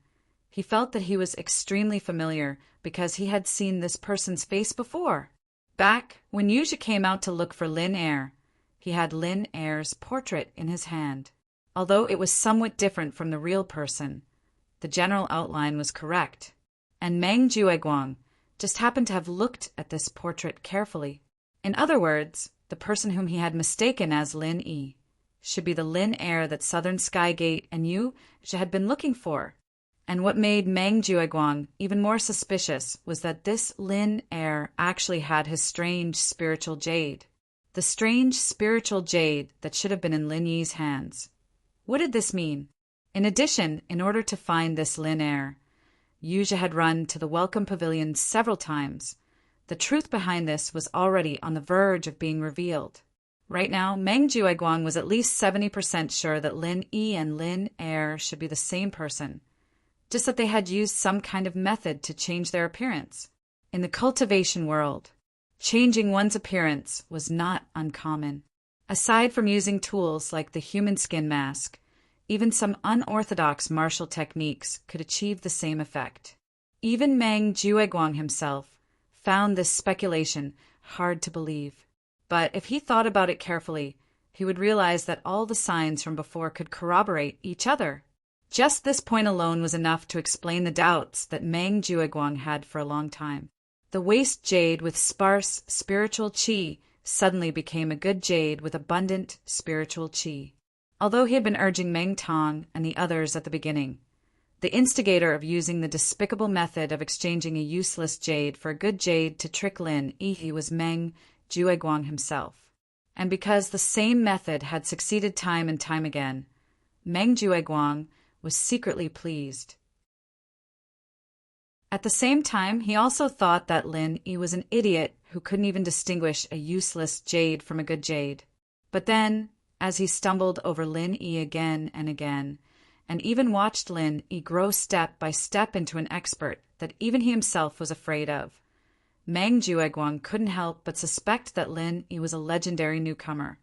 S1: he felt that he was extremely familiar because he had seen this person's face before. Back when Yuja came out to look for Lin Air, he had Lin Air's portrait in his hand. Although it was somewhat different from the real person, the general outline was correct, and Meng Jueguang just happened to have looked at this portrait carefully. In other words, the person whom he had mistaken as Lin Yi should be the Lin Air that Southern Skygate and Yuja had been looking for. And what made Meng Jueguang even more suspicious was that this Lin Air actually had his strange spiritual jade. The strange spiritual jade that should have been in Lin Yi's hands. What did this mean? In addition, in order to find this Lin Air, Yuja had run to the Welcome Pavilion several times. The truth behind this was already on the verge of being revealed. Right now, Meng Jueguang was at least 70% sure that Lin Yi and Lin Air should be the same person, just that they had used some kind of method to change their appearance. In the cultivation world, changing one's appearance was not uncommon. Aside from using tools like the human skin mask, even some unorthodox martial techniques could achieve the same effect. Even Meng Jueguang himself found this speculation hard to believe. But if he thought about it carefully, he would realize that all the signs from before could corroborate each other. Just this point alone was enough to explain the doubts that Meng Jueguang had for a long time. The waste jade with sparse spiritual qi suddenly became a good jade with abundant spiritual qi. Although he had been urging Meng Tong and the others at the beginning, the instigator of using the despicable method of exchanging a useless jade for a good jade to trick Lin Yi was Meng Jueguang himself. And because the same method had succeeded time and time again, Meng Jueguang was secretly pleased. At the same time, he also thought that Lin Yi was an idiot who couldn't even distinguish a useless jade from a good jade. But then, as he stumbled over Lin Yi again and again, and even watched Lin Yi grow step by step into an expert that even he himself was afraid of, Meng Jueguang couldn't help but suspect that Lin Yi was a legendary newcomer.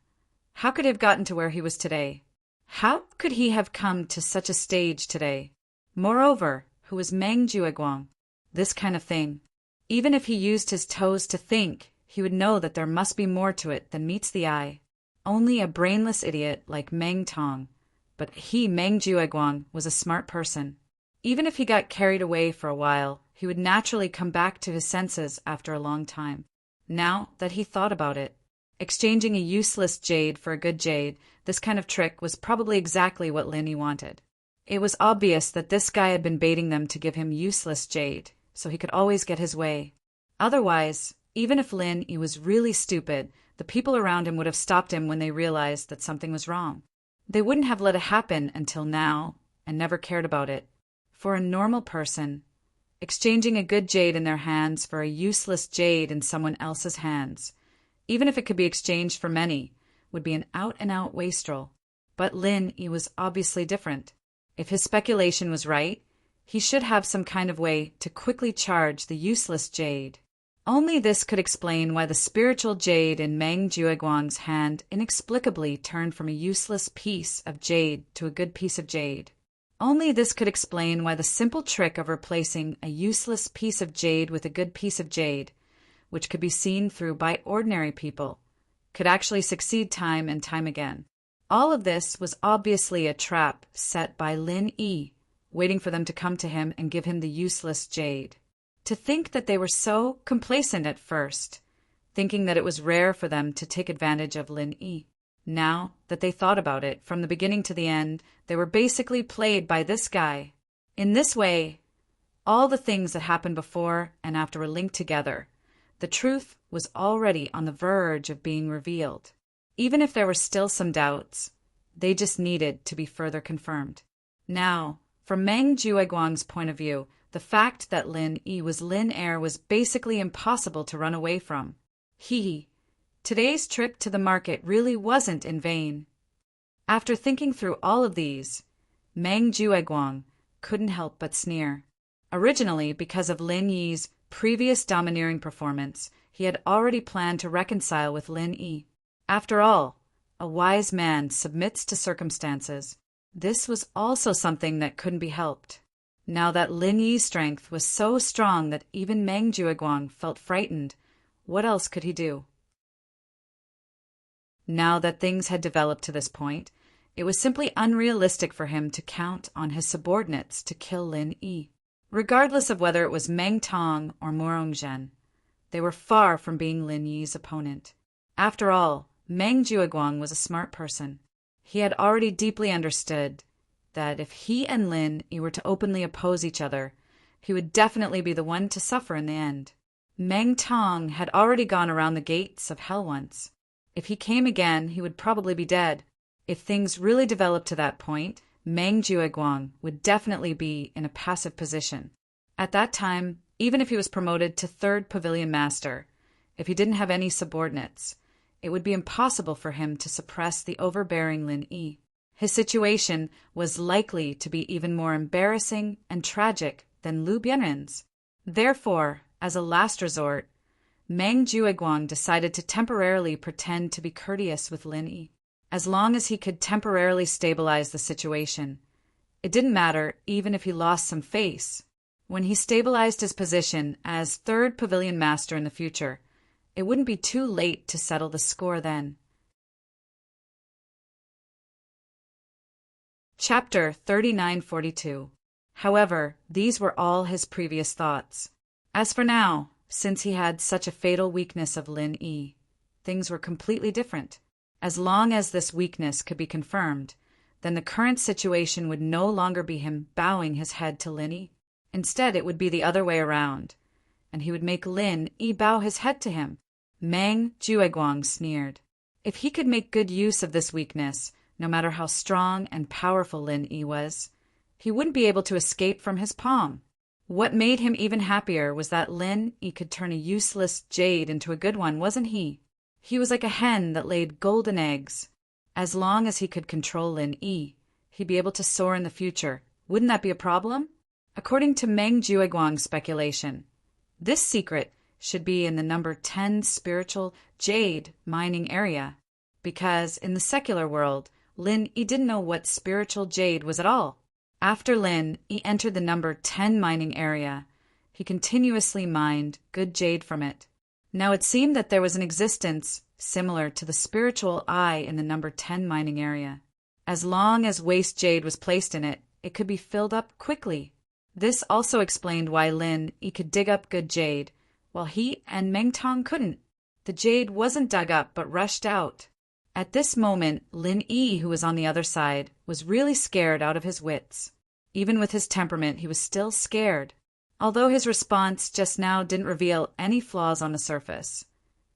S1: How could he have gotten to where he was today? How could he have come to such a stage today? Moreover, who was Meng Jueguang? This kind of thing. Even if he used his toes to think, he would know that there must be more to it than meets the eye. Only a brainless idiot like Meng Tong. But he, Meng Jueguang, was a smart person. Even if he got carried away for a while, he would naturally come back to his senses after a long time. Now that he thought about it, exchanging a useless jade for a good jade, this kind of trick was probably exactly what Lin Yi wanted. It was obvious that this guy had been baiting them to give him useless jade, so he could always get his way. Otherwise, even if Lin Yi was really stupid, the people around him would have stopped him when they realized that something was wrong. They wouldn't have let it happen until now, and never cared about it. For a normal person, exchanging a good jade in their hands for a useless jade in someone else's hands even if it could be exchanged for many, would be an out-and-out wastrel. But Lin Yi was obviously different. If his speculation was right, he should have some kind of way to quickly charge the useless jade. Only this could explain why the spiritual jade in Meng Jueguang's hand inexplicably turned from a useless piece of jade to a good piece of jade. Only this could explain why the simple trick of replacing a useless piece of jade with a good piece of jade, which could be seen through by ordinary people, could actually succeed time and time again. All of this was obviously a trap set by Lin Yi, waiting for them to come to him and give him the useless jade. To think that they were so complacent at first, thinking that it was rare for them to take advantage of Lin Yi. Now that they thought about it, from the beginning to the end, they were basically played by this guy. In this way, all the things that happened before and after were linked together. The truth was already on the verge of being revealed. Even if there were still some doubts, they just needed to be further confirmed. Now, from Meng Jueguang's point of view, the fact that Lin Yi was Lin Heir was basically impossible to run away from. Today's trip to the market really wasn't in vain. After thinking through all of these, Meng Jueguang couldn't help but sneer. Originally, because of Lin Yi's previous domineering performance, he had already planned to reconcile with Lin Yi. After all, a wise man submits to circumstances. This was also something that couldn't be helped. Now that Lin Yi's strength was so strong that even Meng Jueguang felt frightened, what else could he do? Now that things had developed to this point, it was simply unrealistic for him to count on his subordinates to kill Lin Yi. Regardless of whether it was Meng Tong or Morongzhen, they were far from being Lin Yi's opponent. After all, Meng Jueguang was a smart person. He had already deeply understood that if he and Lin Yi were to openly oppose each other, he would definitely be the one to suffer in the end. Meng Tong had already gone around the gates of hell once. If he came again, he would probably be dead. If things really developed to that point, Meng Jueguang would definitely be in a passive position. At that time, even if he was promoted to 3rd Pavilion Master, if he didn't have any subordinates, it would be impossible for him to suppress the overbearing Lin Yi. His situation was likely to be even more embarrassing and tragic than Lu Bianren's. Therefore, as a last resort, Meng Jueguang decided to temporarily pretend to be courteous with Lin Yi. As long as he could temporarily stabilize the situation, it didn't matter even if he lost some face. When he stabilized his position as 3rd Pavilion Master in the future, it wouldn't be too late to settle the score then. Chapter 3942. However, these were all his previous thoughts. As for now, since he had such a fatal weakness of Lin Yi, things were completely different. As long as this weakness could be confirmed, then the current situation would no longer be him bowing his head to Lin Yi. Instead, it would be the other way around, and he would make Lin Yi bow his head to him. Meng Jueguang sneered. If he could make good use of this weakness, no matter how strong and powerful Lin Yi was, he wouldn't be able to escape from his palm. What made him even happier was that Lin Yi could turn a useless jade into a good one, wasn't he? He was like a hen that laid golden eggs. As long as he could control Lin Yi, he'd be able to soar in the future. Wouldn't that be a problem? According to Meng Jueguang's speculation, this secret should be in the number 10 spiritual jade mining area, because in the secular world, Lin Yi didn't know what spiritual jade was at all. After Lin Yi entered the number 10 mining area, he continuously mined good jade from it. Now it seemed that there was an existence similar to the spiritual eye in the number 10 mining area. As long as waste jade was placed in it, it could be filled up quickly. This also explained why Lin Yi could dig up good jade, while he and Meng Tong couldn't. The jade wasn't dug up but rushed out. At this moment, Lin Yi, who was on the other side, was really scared out of his wits. Even with his temperament, he was still scared. Although his response just now didn't reveal any flaws on the surface,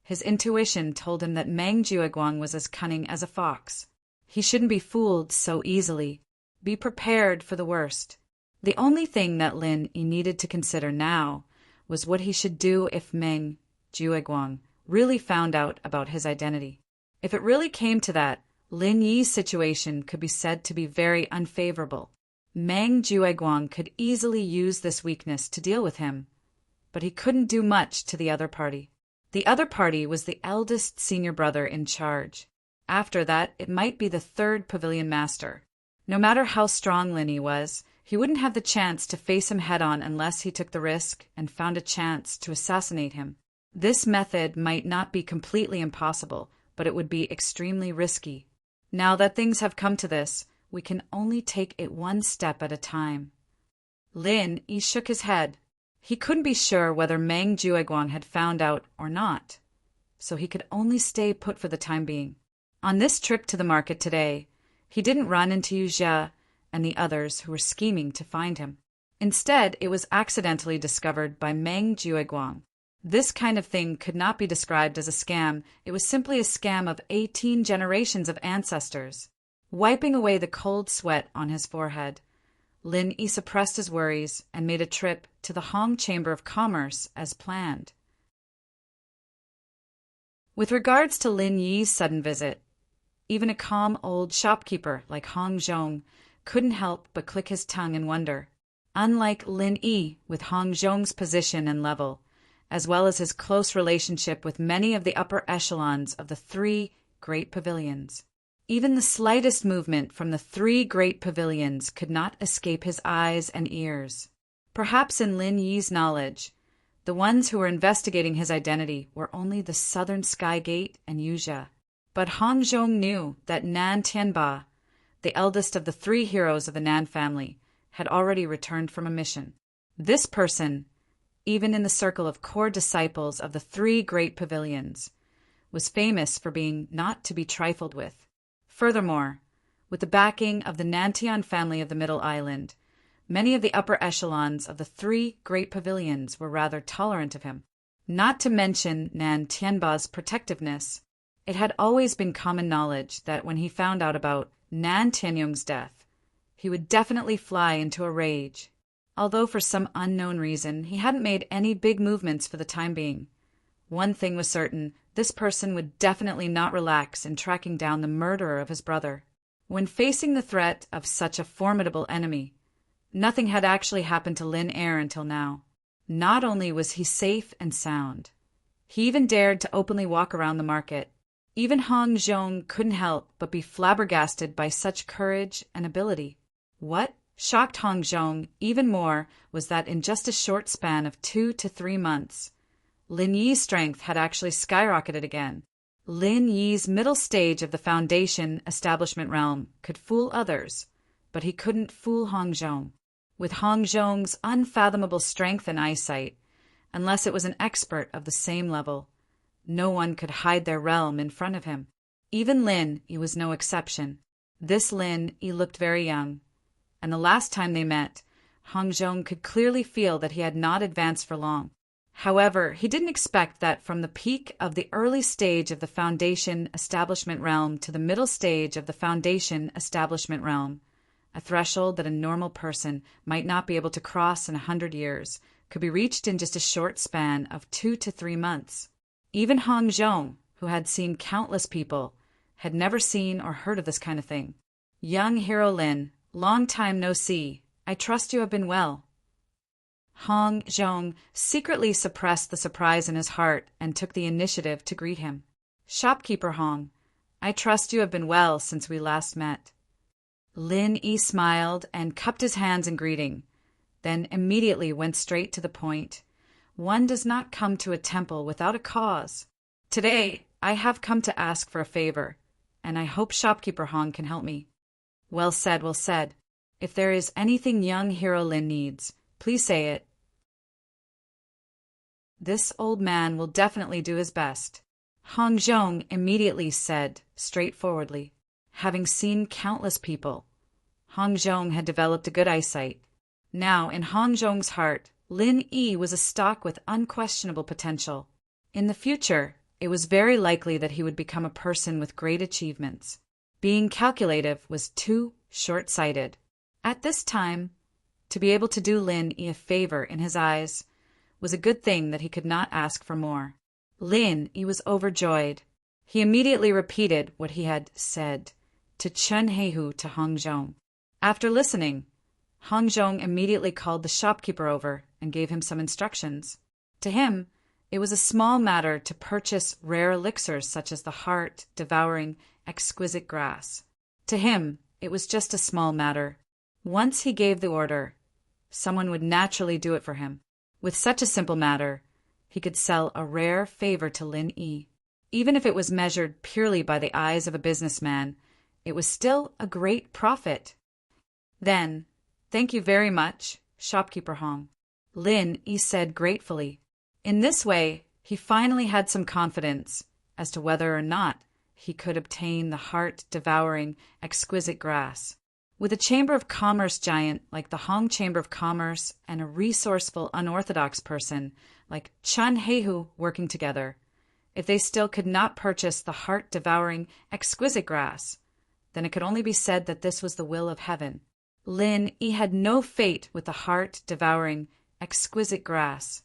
S1: his intuition told him that Meng Jueguang was as cunning as a fox. He shouldn't be fooled so easily. Be prepared for the worst. The only thing that Lin Yi needed to consider now was what he should do if Meng Jueguang really found out about his identity. If it really came to that, Lin Yi's situation could be said to be very unfavorable. Meng Jueguang could easily use this weakness to deal with him, but he couldn't do much to the other party. The other party was the eldest senior brother in charge. After that, it might be the third pavilion master. No matter how strong Lin Yi was, he wouldn't have the chance to face him head-on unless he took the risk and found a chance to assassinate him. This method might not be completely impossible, but it would be extremely risky. Now that things have come to this, we can only take it one step at a time. Lin Yi shook his head. He couldn't be sure whether Meng Jueguang had found out or not, so he could only stay put for the time being. On this trip to the market today, he didn't run into Yu Jia and the others who were scheming to find him. Instead, it was accidentally discovered by Meng Jueguang. This kind of thing could not be described as a scam. It was simply a scam of 18 generations of ancestors. Wiping away the cold sweat on his forehead, Lin Yi suppressed his worries and made a trip to the Hong Chamber of Commerce as planned. With regards to Lin Yi's sudden visit, even a calm old shopkeeper like Hong Zhong couldn't help but click his tongue in wonder. Unlike Lin Yi, with Hong Zhong's position and level, as well as his close relationship with many of the upper echelons of the three great pavilions, even the slightest movement from the three great pavilions could not escape his eyes and ears. Perhaps in Lin Yi's knowledge, the ones who were investigating his identity were only the Southern Sky Gate and Yu Jia. But Hong Zhong knew that Nan Tianba, the eldest of the three heroes of the Nan family, had already returned from a mission. This person, even in the circle of core disciples of the three great pavilions, was famous for being not to be trifled with. Furthermore, with the backing of the Nantian family of the Middle Island, many of the upper echelons of the three great pavilions were rather tolerant of him. Not to mention Nan Tianba's protectiveness, it had always been common knowledge that when he found out about Nan Tianyong's death, he would definitely fly into a rage. Although for some unknown reason he hadn't made any big movements for the time being, one thing was certain: this person would definitely not relax in tracking down the murderer of his brother. When facing the threat of such a formidable enemy, nothing had actually happened to Lin Air until now. Not only was he safe and sound, he even dared to openly walk around the market. Even Hong Zhong couldn't help but be flabbergasted by such courage and ability. What shocked Hong Zhong even more was that in just a short span of 2 to 3 months, Lin Yi's strength had actually skyrocketed again. Lin Yi's middle stage of the foundation establishment realm could fool others, but he couldn't fool Hong Zhong. With Hong Zhong's unfathomable strength and eyesight, unless it was an expert of the same level, no one could hide their realm in front of him. Even Lin Yi was no exception. This Lin Yi looked very young, and the last time they met, Hong Zhong could clearly feel that he had not advanced for long. However, he didn't expect that from the peak of the early stage of the foundation establishment realm to the middle stage of the foundation establishment realm, a threshold that a normal person might not be able to cross in 100 years, could be reached in just a short span of 2 to 3 months. Even Hong Zhong, who had seen countless people, had never seen or heard of this kind of thing. Young hero Lin, long time no see. I trust you have been well. Hong Zhong secretly suppressed the surprise in his heart and took the initiative to greet him. Shopkeeper Hong, I trust you have been well since we last met. Lin Yi smiled and cupped his hands in greeting, then immediately went straight to the point. One does not come to a temple without a cause. Today, I have come to ask for a favor, and I hope Shopkeeper Hong can help me. Well said, well said. If there is anything young hero Lin needs, please say it. This old man will definitely do his best. Hong Zhong immediately said, straightforwardly. Having seen countless people, Hong Zhong had developed a good eyesight. Now, in Hong Zhong's heart, Lin Yi was a stock with unquestionable potential. In the future, it was very likely that he would become a person with great achievements. Being calculative was too short-sighted. At this time, to be able to do Lin Yi a favor in his eyes was a good thing that he could not ask for more. Lin Yi was overjoyed. He immediately repeated what he had said to Chen Heihu to Hong Zhong. After listening, Hong Zhong immediately called the shopkeeper over and gave him some instructions. To him, it was a small matter to purchase rare elixirs such as the heart-devouring, exquisite grass. To him, it was just a small matter. Once he gave the order, someone would naturally do it for him. With such a simple matter, he could sell a rare favor to Lin Yi. Even if it was measured purely by the eyes of a businessman, it was still a great profit. Then, "Thank you very much, shopkeeper Hong," Lin Yi said gratefully. In this way, he finally had some confidence as to whether or not he could obtain the heart-devouring, exquisite grass. With a Chamber of Commerce giant like the Hong Chamber of Commerce and a resourceful, unorthodox person like Chen Heihu working together, if they still could not purchase the heart-devouring, exquisite grass, then it could only be said that this was the will of heaven. Lin Yi had no fate with the heart-devouring, exquisite grass.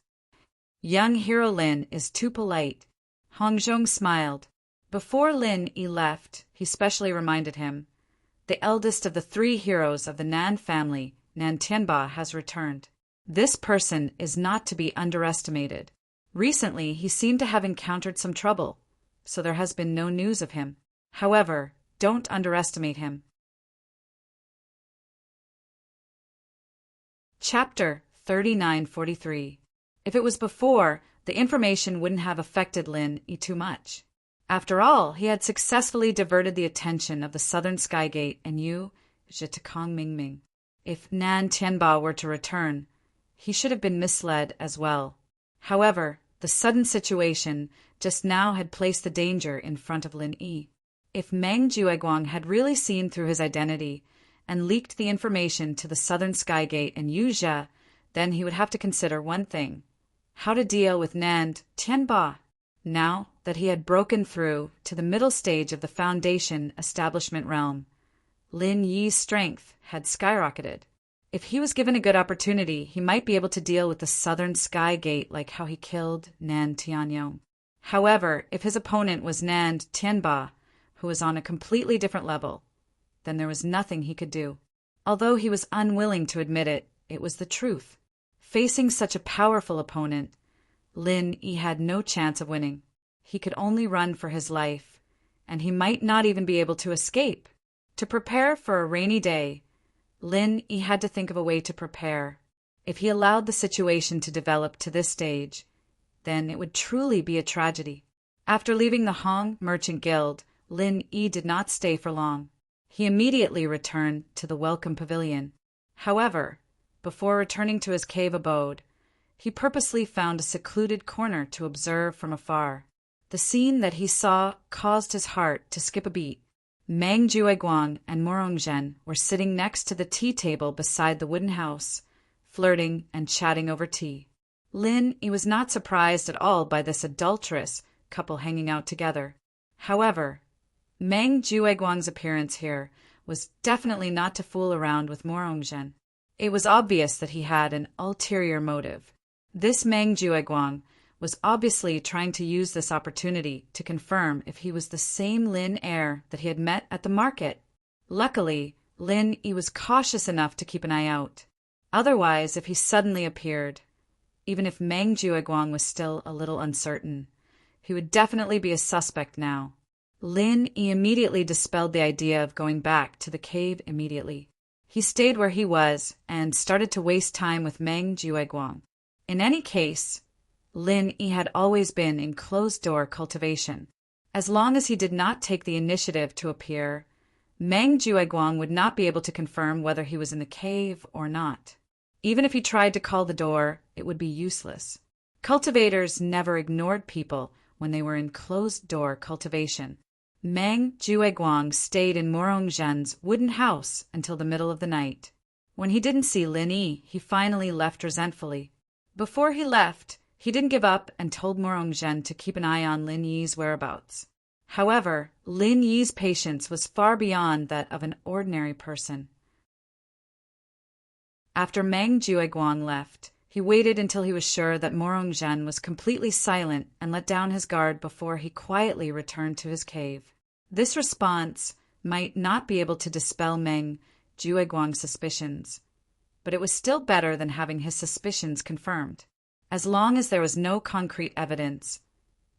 S1: Young hero Lin is too polite. Hong Zhong smiled. Before Lin Yi left, he specially reminded him, "The eldest of the 3 heroes of the Nan family, Nan Tianba, has returned. This person is not to be underestimated. Recently, he seemed to have encountered some trouble, so there has been no news of him. However, don't underestimate him." Chapter 3943. If it was before, the information wouldn't have affected Lin Yi too much. After all, he had successfully diverted the attention of the Southern Sky Gate and Yu Zhitakong Mingming. If Nan Tianba were to return, he should have been misled as well. However, the sudden situation just now had placed the danger in front of Lin Yi. If Meng Jueguang had really seen through his identity and leaked the information to the Southern Sky Gate and Yu Zhe, then he would have to consider one thing: how to deal with Nan Tianba. Now that he had broken through to the middle stage of the Foundation establishment realm, Lin Yi's strength had skyrocketed. If he was given a good opportunity, he might be able to deal with the Southern Sky Gate like how he killed Nan Tianyong. However, if his opponent was Nan Tianba, who was on a completely different level, then there was nothing he could do. Although he was unwilling to admit it, it was the truth. Facing such a powerful opponent, Lin Yi had no chance of winning. He could only run for his life, and he might not even be able to escape. To prepare for a rainy day, Lin Yi had to think of a way to prepare. If he allowed the situation to develop to this stage, then it would truly be a tragedy. After leaving the Hong Merchant Guild, Lin Yi did not stay for long. He immediately returned to the Welcome Pavilion. However, before returning to his cave abode, he purposely found a secluded corner to observe from afar. The scene that he saw caused his heart to skip a beat. Meng Jueguang and Morongzhen were sitting next to the tea table beside the wooden house, flirting and chatting over tea. Lin Yi was not surprised at all by this adulterous couple hanging out together. However, Meng Jueguang's appearance here was definitely not to fool around with Morongzhen. It was obvious that he had an ulterior motive. This Meng Jueguang was obviously trying to use this opportunity to confirm if he was the same Lin heir that he had met at the market. Luckily, Lin Yi was cautious enough to keep an eye out. Otherwise, if he suddenly appeared, even if Meng Jueguang was still a little uncertain, he would definitely be a suspect now. Lin Yi immediately dispelled the idea of going back to the cave immediately. He stayed where he was and started to waste time with Meng Jueguang. In any case, Lin Yi had always been in closed-door cultivation. As long as he did not take the initiative to appear, Meng Jueguang would not be able to confirm whether he was in the cave or not. Even if he tried to call the door, it would be useless. Cultivators never ignored people when they were in closed-door cultivation. Meng Jueguang stayed in Morongzhen's wooden house until the middle of the night. When he didn't see Lin Yi, he finally left resentfully. Before he left, he didn't give up and told Morongzhen to keep an eye on Lin Yi's whereabouts. However, Lin Yi's patience was far beyond that of an ordinary person. After Meng Jueguang left, He waited until he was sure that Morongzhen was completely silent and let down his guard before he quietly returned to his cave. This response might not be able to dispel Meng Jueguang's suspicions, but it was still better than having his suspicions confirmed. As long as there was no concrete evidence,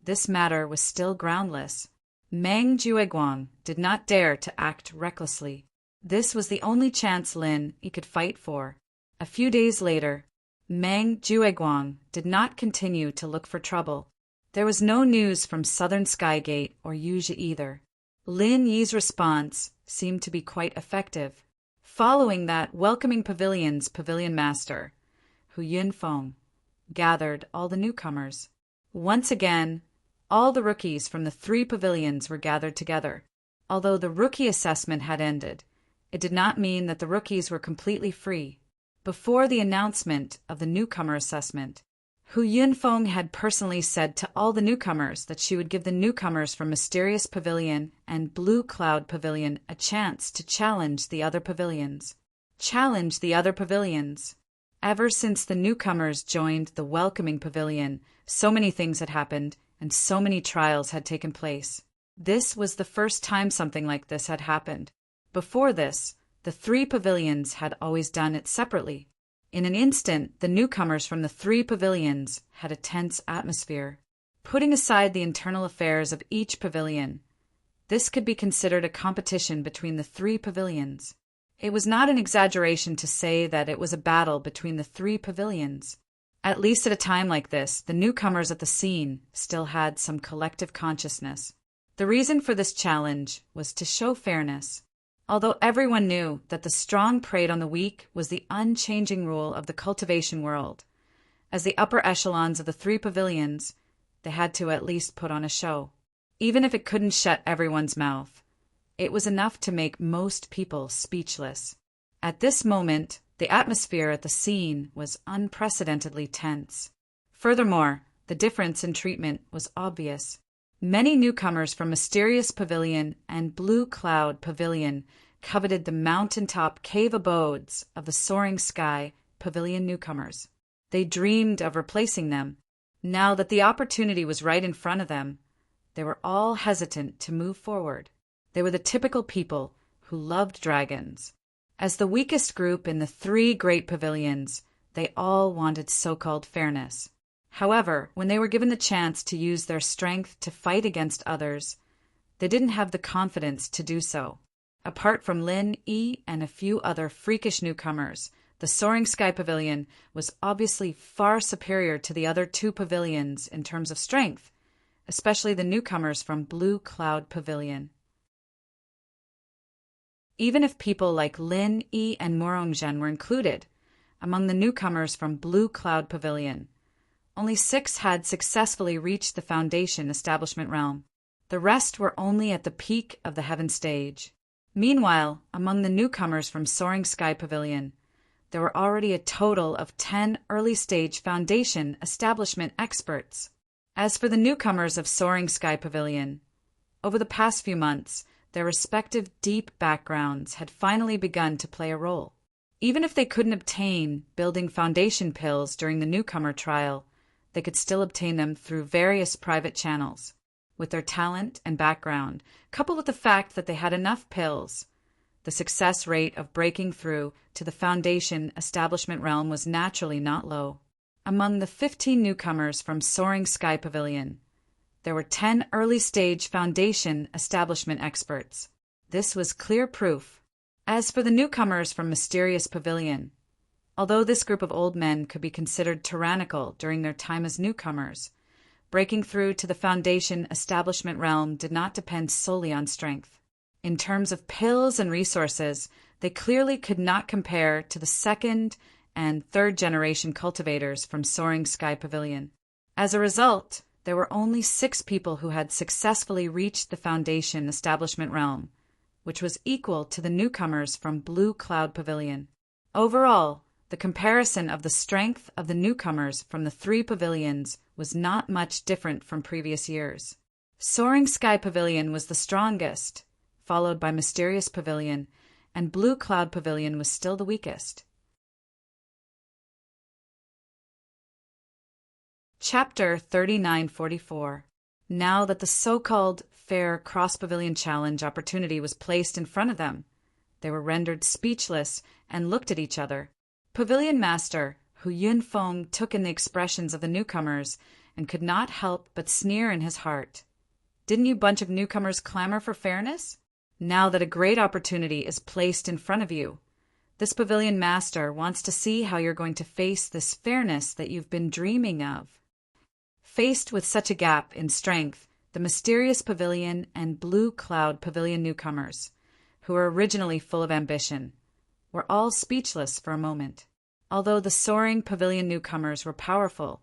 S1: this matter was still groundless. Meng Jueguang did not dare to act recklessly. This was the only chance Lin Yi could fight for. A few days later, Meng Jueguang did not continue to look for trouble. There was no news from Southern Skygate or Yuzhi either. Lin Yi's response seemed to be quite effective. Following that, welcoming pavilion's pavilion master, Hu Yunfeng, gathered all the newcomers. Once again, all the rookies from the 3 pavilions were gathered together. Although the rookie assessment had ended, it did not mean that the rookies were completely free. Before the announcement of the newcomer assessment, Hu Yunfeng had personally said to all the newcomers that she would give the newcomers from Mysterious Pavilion and Blue Cloud Pavilion a chance to challenge the other pavilions. Challenge the other pavilions. Ever since the newcomers joined the welcoming pavilion, so many things had happened and so many trials had taken place. This was the first time something like this had happened. Before this, the 3 pavilions had always done it separately. In an instant, the newcomers from the 3 pavilions had a tense atmosphere. Putting aside the internal affairs of each pavilion, this could be considered a competition between the 3 pavilions. It was not an exaggeration to say that it was a battle between the 3 pavilions. At least at a time like this, the newcomers at the scene still had some collective consciousness. The reason for this challenge was to show fairness. Although everyone knew that the strong preyed on the weak was the unchanging rule of the cultivation world, as the upper echelons of the 3 pavilions, they had to at least put on a show. Even if it couldn't shut everyone's mouth, it was enough to make most people speechless. At this moment, the atmosphere at the scene was unprecedentedly tense. Furthermore, the difference in treatment was obvious. Many newcomers from Mysterious Pavilion and Blue Cloud Pavilion coveted the mountaintop cave abodes of the Soaring Sky Pavilion newcomers. They dreamed of replacing them. Now that the opportunity was right in front of them, they were all hesitant to move forward. They were the typical people who loved dragons. As the weakest group in the 3 great pavilions, they all wanted so-called fairness. However, when they were given the chance to use their strength to fight against others, they didn't have the confidence to do so. Apart from Lin Yi and a few other freakish newcomers, the Soaring Sky Pavilion was obviously far superior to the other 2 pavilions in terms of strength, especially the newcomers from Blue Cloud Pavilion. Even if people like Lin Yi and Morongzhen were included among the newcomers from Blue Cloud Pavilion, only 6 had successfully reached the Foundation Establishment realm. The rest were only at the peak of the Heaven stage. Meanwhile, among the newcomers from Soaring Sky Pavilion, there were already a total of 10 early-stage Foundation Establishment experts. As for the newcomers of Soaring Sky Pavilion, over the past few months, their respective deep backgrounds had finally begun to play a role. Even if they couldn't obtain building foundation pills during the newcomer trial, they could still obtain them through various private channels. With their talent and background, coupled with the fact that they had enough pills, the success rate of breaking through to the Foundation Establishment realm was naturally not low. Among the 15 newcomers from Soaring Sky Pavilion, there were 10 early-stage Foundation Establishment experts. This was clear proof. As for the newcomers from Mysterious Pavilion, although this group of old men could be considered tyrannical during their time as newcomers, breaking through to the Foundation Establishment realm did not depend solely on strength. In terms of pills and resources, they clearly could not compare to the 2nd and 3rd generation cultivators from Soaring Sky Pavilion. As a result, there were only 6 people who had successfully reached the Foundation Establishment realm, which was equal to the newcomers from Blue Cloud Pavilion. Overall, the comparison of the strength of the newcomers from the 3 pavilions was not much different from previous years. Soaring Sky Pavilion was the strongest, followed by Mysterious Pavilion, and Blue Cloud Pavilion was still the weakest. Chapter 3944. Now that the so-called fair cross-pavilion challenge opportunity was placed in front of them, they were rendered speechless and looked at each other. Pavilion Master Hu Yunfeng took in the expressions of the newcomers and could not help but sneer in his heart. Didn't you bunch of newcomers clamor for fairness? Now that a great opportunity is placed in front of you, this Pavilion Master wants to see how you're going to face this fairness that you've been dreaming of. Faced with such a gap in strength, the Mysterious Pavilion and Blue Cloud Pavilion newcomers, who were originally full of ambition, were all speechless for a moment. Although the Soaring Pavilion newcomers were powerful,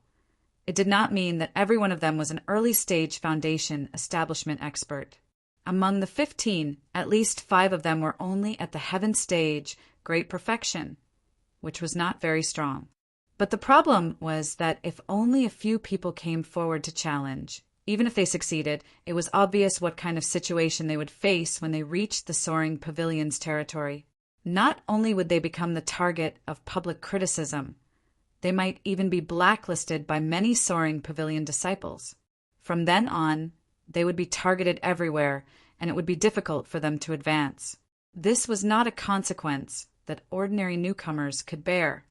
S1: it did not mean that every one of them was an early-stage foundation establishment expert. Among the 15, at least 5 of them were only at the heaven stage, great perfection, which was not very strong. But the problem was that if only a few people came forward to challenge, even if they succeeded, it was obvious what kind of situation they would face when they reached the Soaring Pavilion's territory. Not only would they become the target of public criticism, they might even be blacklisted by many Soaring Pavilion disciples. From then on, they would be targeted everywhere, and it would be difficult for them to advance. This was not a consequence that ordinary newcomers could bear.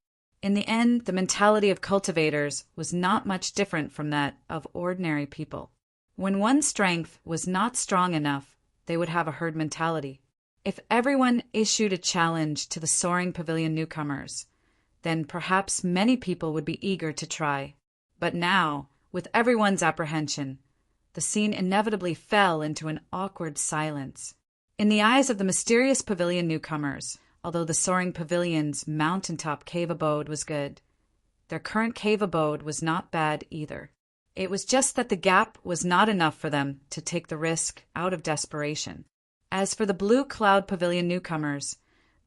S1: In the end, the mentality of cultivators was not much different from that of ordinary people. When one's strength was not strong enough, they would have a herd mentality. If everyone issued a challenge to the Soaring Pavilion newcomers, then perhaps many people would be eager to try. But now, with everyone's apprehension, the scene inevitably fell into an awkward silence. In the eyes of the Mysterious Pavilion newcomers, although the Soaring Pavilion's mountaintop cave abode was good, their current cave abode was not bad either. It was just that the gap was not enough for them to take the risk out of desperation. As for the Blue Cloud Pavilion newcomers,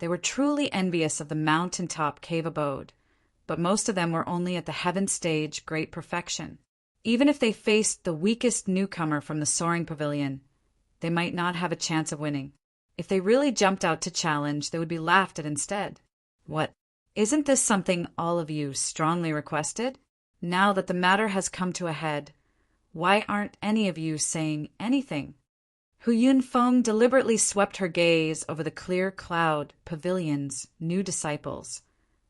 S1: they were truly envious of the mountaintop cave abode, but most of them were only at the heaven stage great perfection. Even if they faced the weakest newcomer from the Soaring Pavilion, they might not have a chance of winning. If they really jumped out to challenge, they would be laughed at instead. What? Isn't this something all of you strongly requested? Now that the matter has come to a head, why aren't any of you saying anything? Hu Yunfeng deliberately swept her gaze over the Clear Cloud Pavilion's new disciples,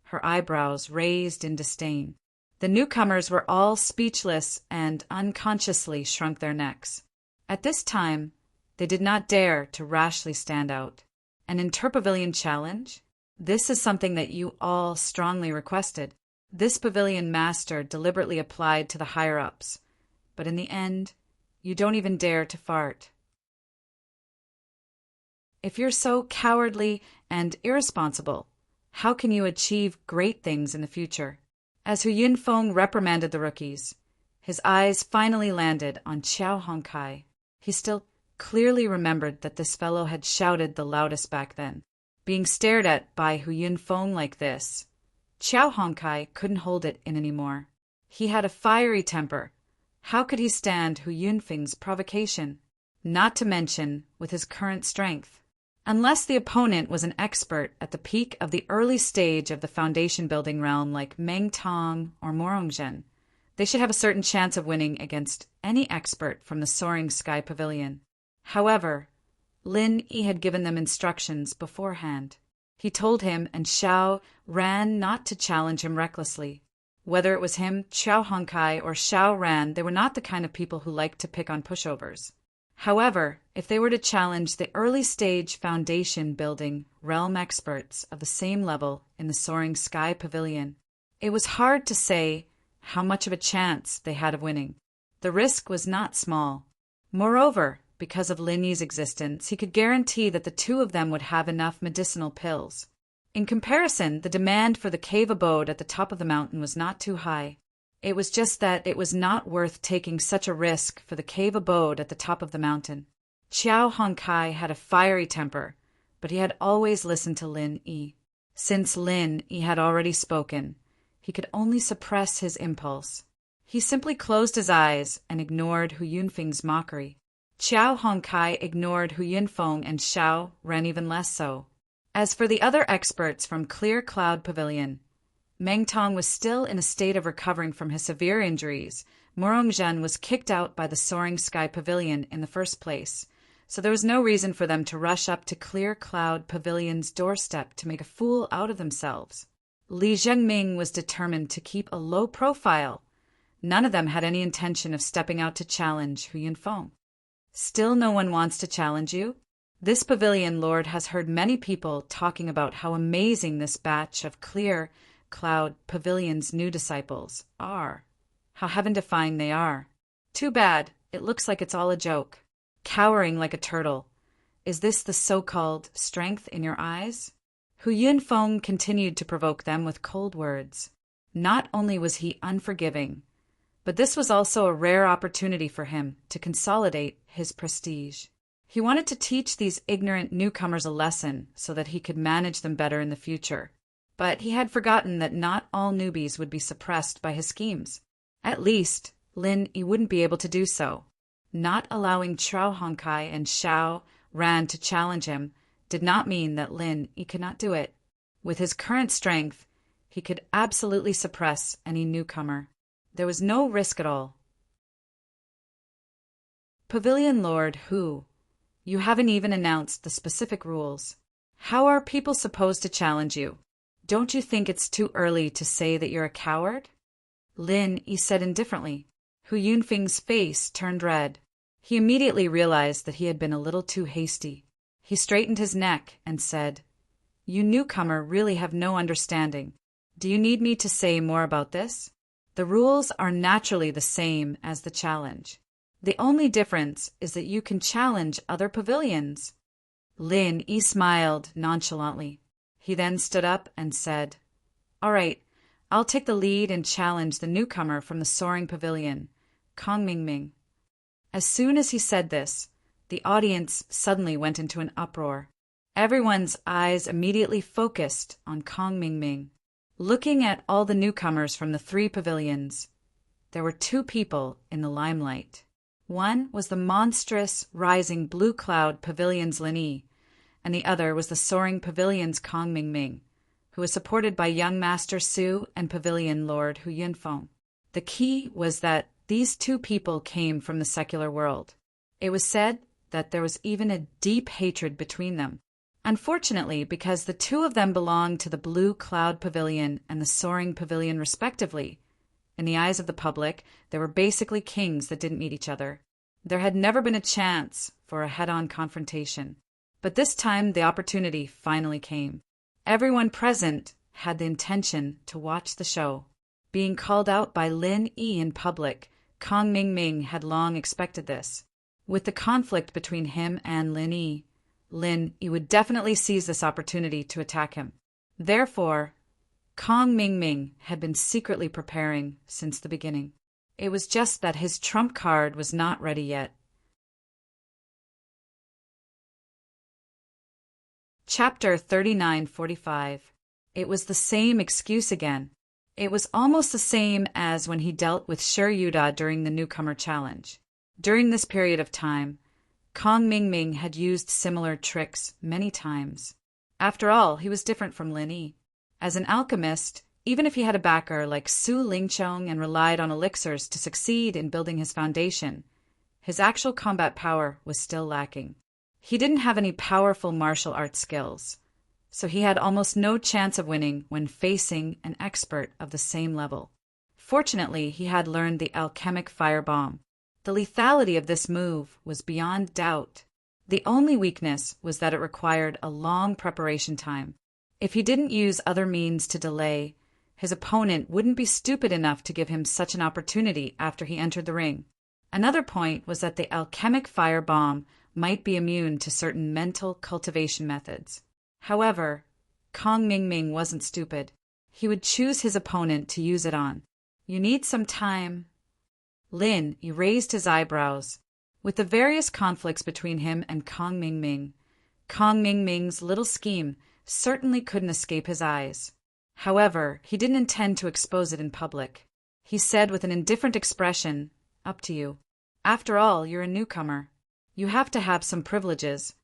S1: her eyebrows raised in disdain. The newcomers were all speechless and unconsciously shrunk their necks. At this time, they did not dare to rashly stand out. An interpavilion challenge? This is something that you all strongly requested. This pavilion master deliberately applied to the higher-ups, but in the end, you don't even dare to fart. If you're so cowardly and irresponsible, how can you achieve great things in the future? As Hu Yunfeng reprimanded the rookies, his eyes finally landed on Qiao Hongkai. He still clearly remembered that this fellow had shouted the loudest back then. Being stared at by Hu Yunfeng like this, Qiao Hongkai couldn't hold it in anymore. He had a fiery temper. How could he stand Hu Yunfeng's provocation? Not to mention with his current strength. Unless the opponent was an expert at the peak of the early stage of the foundation building realm like Meng Tong or Morongzhen, they should have a certain chance of winning against any expert from the Soaring Sky Pavilion. However, Lin Yi had given them instructions beforehand. He told him and Xiao Ran not to challenge him recklessly. Whether it was him, Qiao Hongkai, or Xiao Ran, they were not the kind of people who liked to pick on pushovers. However, if they were to challenge the early-stage foundation-building realm experts of the same level in the Soaring Sky Pavilion, it was hard to say how much of a chance they had of winning. The risk was not small. Moreover, because of Lin Yi's existence, he could guarantee that the two of them would have enough medicinal pills. In comparison, the demand for the cave abode at the top of the mountain was not too high. It was just that it was not worth taking such a risk for the cave abode at the top of the mountain. Qiao Hongkai had a fiery temper, but he had always listened to Lin Yi. Since Lin Yi had already spoken, he could only suppress his impulse. He simply closed his eyes and ignored Hu Yunfeng's mockery. Qiao Hongkai ignored Hu Yunfeng, and Xiao Ran even less so. As for the other experts from Clear Cloud Pavilion, Meng Tong was still in a state of recovering from his severe injuries. Murongzhen was kicked out by the Soaring Sky Pavilion in the first place, so there was no reason for them to rush up to Clear Cloud Pavilion's doorstep to make a fool out of themselves. Li Zhengming was determined to keep a low profile. None of them had any intention of stepping out to challenge Hu Yunfeng. Still no one wants to challenge you? This pavilion lord has heard many people talking about how amazing this batch of Clear Cloud Pavilion's new disciples are. How heaven-defying they are. Too bad, it looks like it's all a joke. Cowering like a turtle. Is this the so-called strength in your eyes? Hu Yunfeng continued to provoke them with cold words. Not only was he unforgiving, but this was also a rare opportunity for him to consolidate his prestige. He wanted to teach these ignorant newcomers a lesson so that he could manage them better in the future. But he had forgotten that not all newbies would be suppressed by his schemes. At least, Lin Yi wouldn't be able to do so. Not allowing Chao Hongkai and Xiao Ran to challenge him did not mean that Lin Yi could not do it. With his current strength, he could absolutely suppress any newcomer. There was no risk at all. Pavilion Lord Hu, you haven't even announced the specific rules. How are people supposed to challenge you? Don't you think it's too early to say that you're a coward? Lin Yi said indifferently. Hu Yunfeng's face turned red. He immediately realized that he had been a little too hasty. He straightened his neck and said, You newcomer really have no understanding. Do you need me to say more about this? The rules are naturally the same as the challenge. The only difference is that you can challenge other pavilions. Lin Yi smiled nonchalantly. He then stood up and said, All right, I'll take the lead and challenge the newcomer from the Soaring Pavilion, Kong Mingming. As soon as he said this, the audience suddenly went into an uproar. Everyone's eyes immediately focused on Kong Mingming. Looking at all the newcomers from the 3 pavilions, there were 2 people in the limelight. One was the monstrous, rising Blue Cloud Pavilion's Lin Yi, and the other was the Soaring Pavilion's Kong Mingming, who was supported by young Master Su and Pavilion Lord Hu Yunfeng. The key was that these 2 people came from the secular world. It was said that there was even a deep hatred between them. Unfortunately, because the 2 of them belonged to the Blue Cloud Pavilion and the Soaring Pavilion respectively, in the eyes of the public, they were basically kings that didn't meet each other. There had never been a chance for a head-on confrontation. But this time the opportunity finally came. Everyone present had the intention to watch the show. Being called out by Lin Yi in public, Kong Mingming had long expected this. With the conflict between him and Lin Yi would definitely seize this opportunity to attack him. Therefore, Kong Mingming had been secretly preparing since the beginning. It was just that his trump card was not ready yet. Chapter 3945. It was the same excuse again. It was almost the same as when he dealt with Shi Yuda during the newcomer challenge. During this period of time, Kong Mingming had used similar tricks many times. After all, he was different from Lin Yi. As an alchemist, even if he had a backer like Su Lingchong and relied on elixirs to succeed in building his foundation, his actual combat power was still lacking. He didn't have any powerful martial arts skills, so he had almost no chance of winning when facing an expert of the same level. Fortunately, he had learned the alchemic firebomb. The lethality of this move was beyond doubt. The only weakness was that it required a long preparation time. If he didn't use other means to delay, his opponent wouldn't be stupid enough to give him such an opportunity after he entered the ring. Another point was that the alchemic firebomb might be immune to certain mental cultivation methods. However, Kong Mingming wasn't stupid. He would choose his opponent to use it on. You need some time. Lin raised his eyebrows. With the various conflicts between him and Kong Mingming's little scheme certainly couldn't escape his eyes. However, he didn't intend to expose it in public. He said with an indifferent expression, Up to you. After all, you're a newcomer. You have to have some privileges.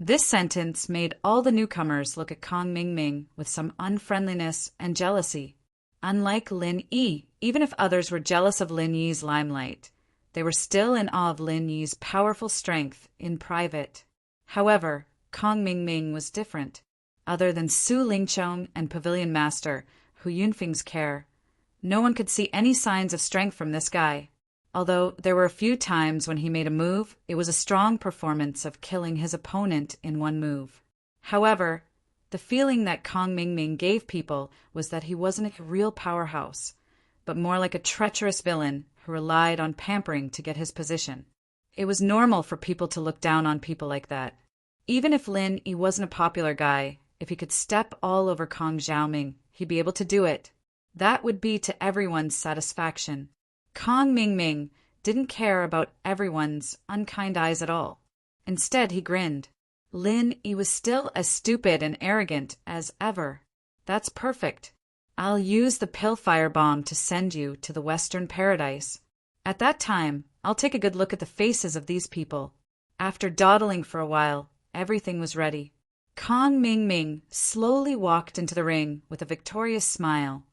S1: This sentence made all the newcomers look at Kong Ming Ming with some unfriendliness and jealousy. Unlike Lin Yi, even if others were jealous of Lin Yi's limelight, they were still in awe of Lin Yi's powerful strength in private. However, Kong Ming Ming was different. Other than Su Lingchong and Pavilion Master, Hu Yunfeng's care, no one could see any signs of strength from this guy. Although there were a few times when he made a move, it was a strong performance of killing his opponent in one move. However, the feeling that Kong Ming Ming gave people was that he wasn't a real powerhouse, but more like a treacherous villain who relied on pampering to get his position. It was normal for people to look down on people like that. Even if Lin Yi wasn't a popular guy, if he could step all over Kong Xiaoming, he'd be able to do it. That would be to everyone's satisfaction. Kong Ming Ming didn't care about everyone's unkind eyes at all. Instead, he grinned. Lin Yi was still as stupid and arrogant as ever. That's perfect. I'll use the pill firebomb to send you to the Western Paradise. At that time, I'll take a good look at the faces of these people. After dawdling for a while, everything was ready. Kong Ming Ming slowly walked into the ring with a victorious smile.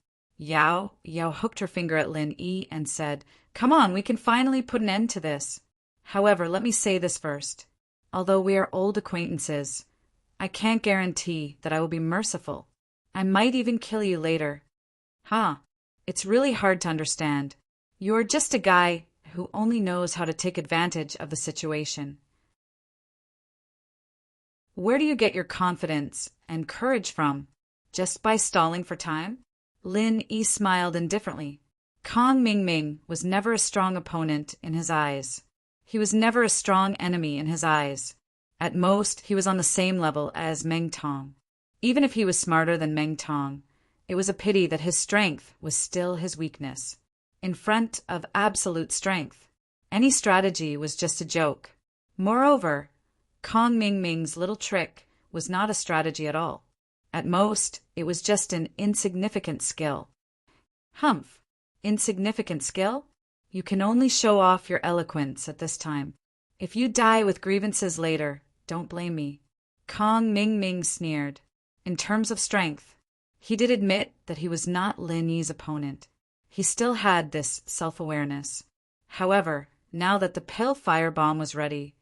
S1: Yao hooked her finger at Lin Yi and said, "Come on, we can finally put an end to this. However, let me say this first. Although we are old acquaintances, I can't guarantee that I will be merciful. I might even kill you later." It's really hard to understand. You're just a guy who only knows how to take advantage of the situation. Where do you get your confidence and courage from? Just by stalling for time? Lin Yi smiled indifferently. Kong Ming Ming was never a strong opponent in his eyes. He was never a strong enemy in his eyes. At most, he was on the same level as Meng Tong. Even if he was smarter than Meng Tong, it was a pity that his strength was still his weakness. In front of absolute strength, any strategy was just a joke. Moreover, Kong Ming Ming's little trick was not a strategy at all. At most, it was just an insignificant skill. Humph! Insignificant skill? You can only show off your eloquence at this time. If you die with grievances later, don't blame me. Kong Ming Ming sneered. In terms of strength, he did admit that he was not Lin Yi's opponent. He still had this self-awareness. However, now that the pill firebomb was ready,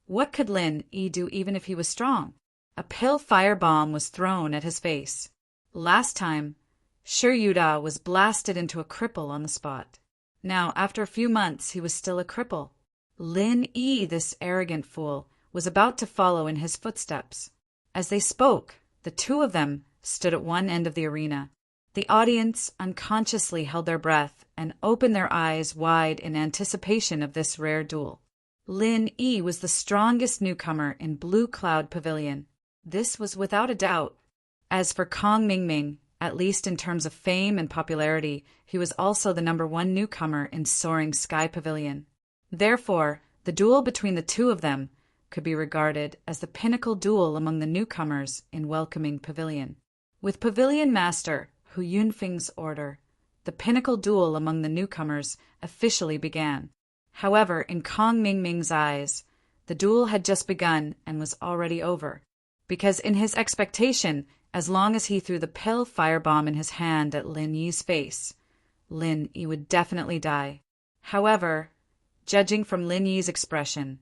S1: what could Lin Yi do even if he was strong? A pill firebomb was thrown at his face. Last time, Shi Yuda was blasted into a cripple on the spot. Now, after a few months, he was still a cripple. Lin Yi, this arrogant fool, was about to follow in his footsteps. As they spoke, the two of them stood at one end of the arena. The audience unconsciously held their breath and opened their eyes wide in anticipation of this rare duel. Lin Yi was the strongest newcomer in Blue Cloud Pavilion. This was without a doubt. As for Kong Ming Ming, at least in terms of fame and popularity, he was also the #1 newcomer in Soaring Sky Pavilion. Therefore, the duel between the two of them could be regarded as the pinnacle duel among the newcomers in Welcoming Pavilion. With Pavilion Master Hu Yunfeng's order, the pinnacle duel among the newcomers officially began. However, in Kong Ming Ming's eyes, the duel had just begun and was already over, because in his expectation, as long as he threw the pill firebomb in his hand at Lin Yi's face, Lin Yi would definitely die. However, judging from Lin Yi's expression,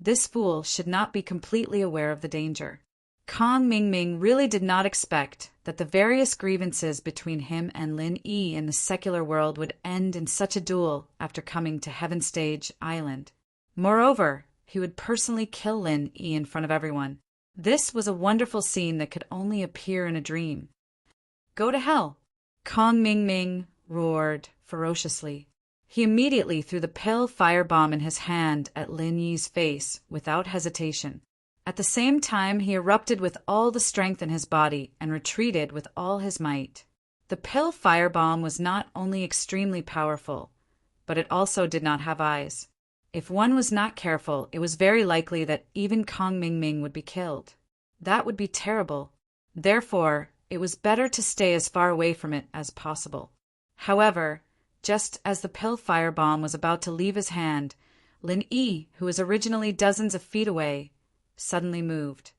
S1: this fool should not be completely aware of the danger. Kong Ming Ming really did not expect that the various grievances between him and Lin Yi in the secular world would end in such a duel after coming to Heaven Stage Island. Moreover, he would personally kill Lin Yi in front of everyone. This was a wonderful scene that could only appear in a dream. "Go to hell!" Kong Ming Ming roared ferociously. He immediately threw the pill firebomb in his hand at Lin Yi's face without hesitation. At the same time, he erupted with all the strength in his body and retreated with all his might. The pill firebomb was not only extremely powerful, but it also did not have eyes. If one was not careful, it was very likely that even Kong Ming Ming would be killed. That would be terrible. Therefore, it was better to stay as far away from it as possible. However, just as the pill firebomb was about to leave his hand, Lin Yi, who was originally dozens of feet away, suddenly moved.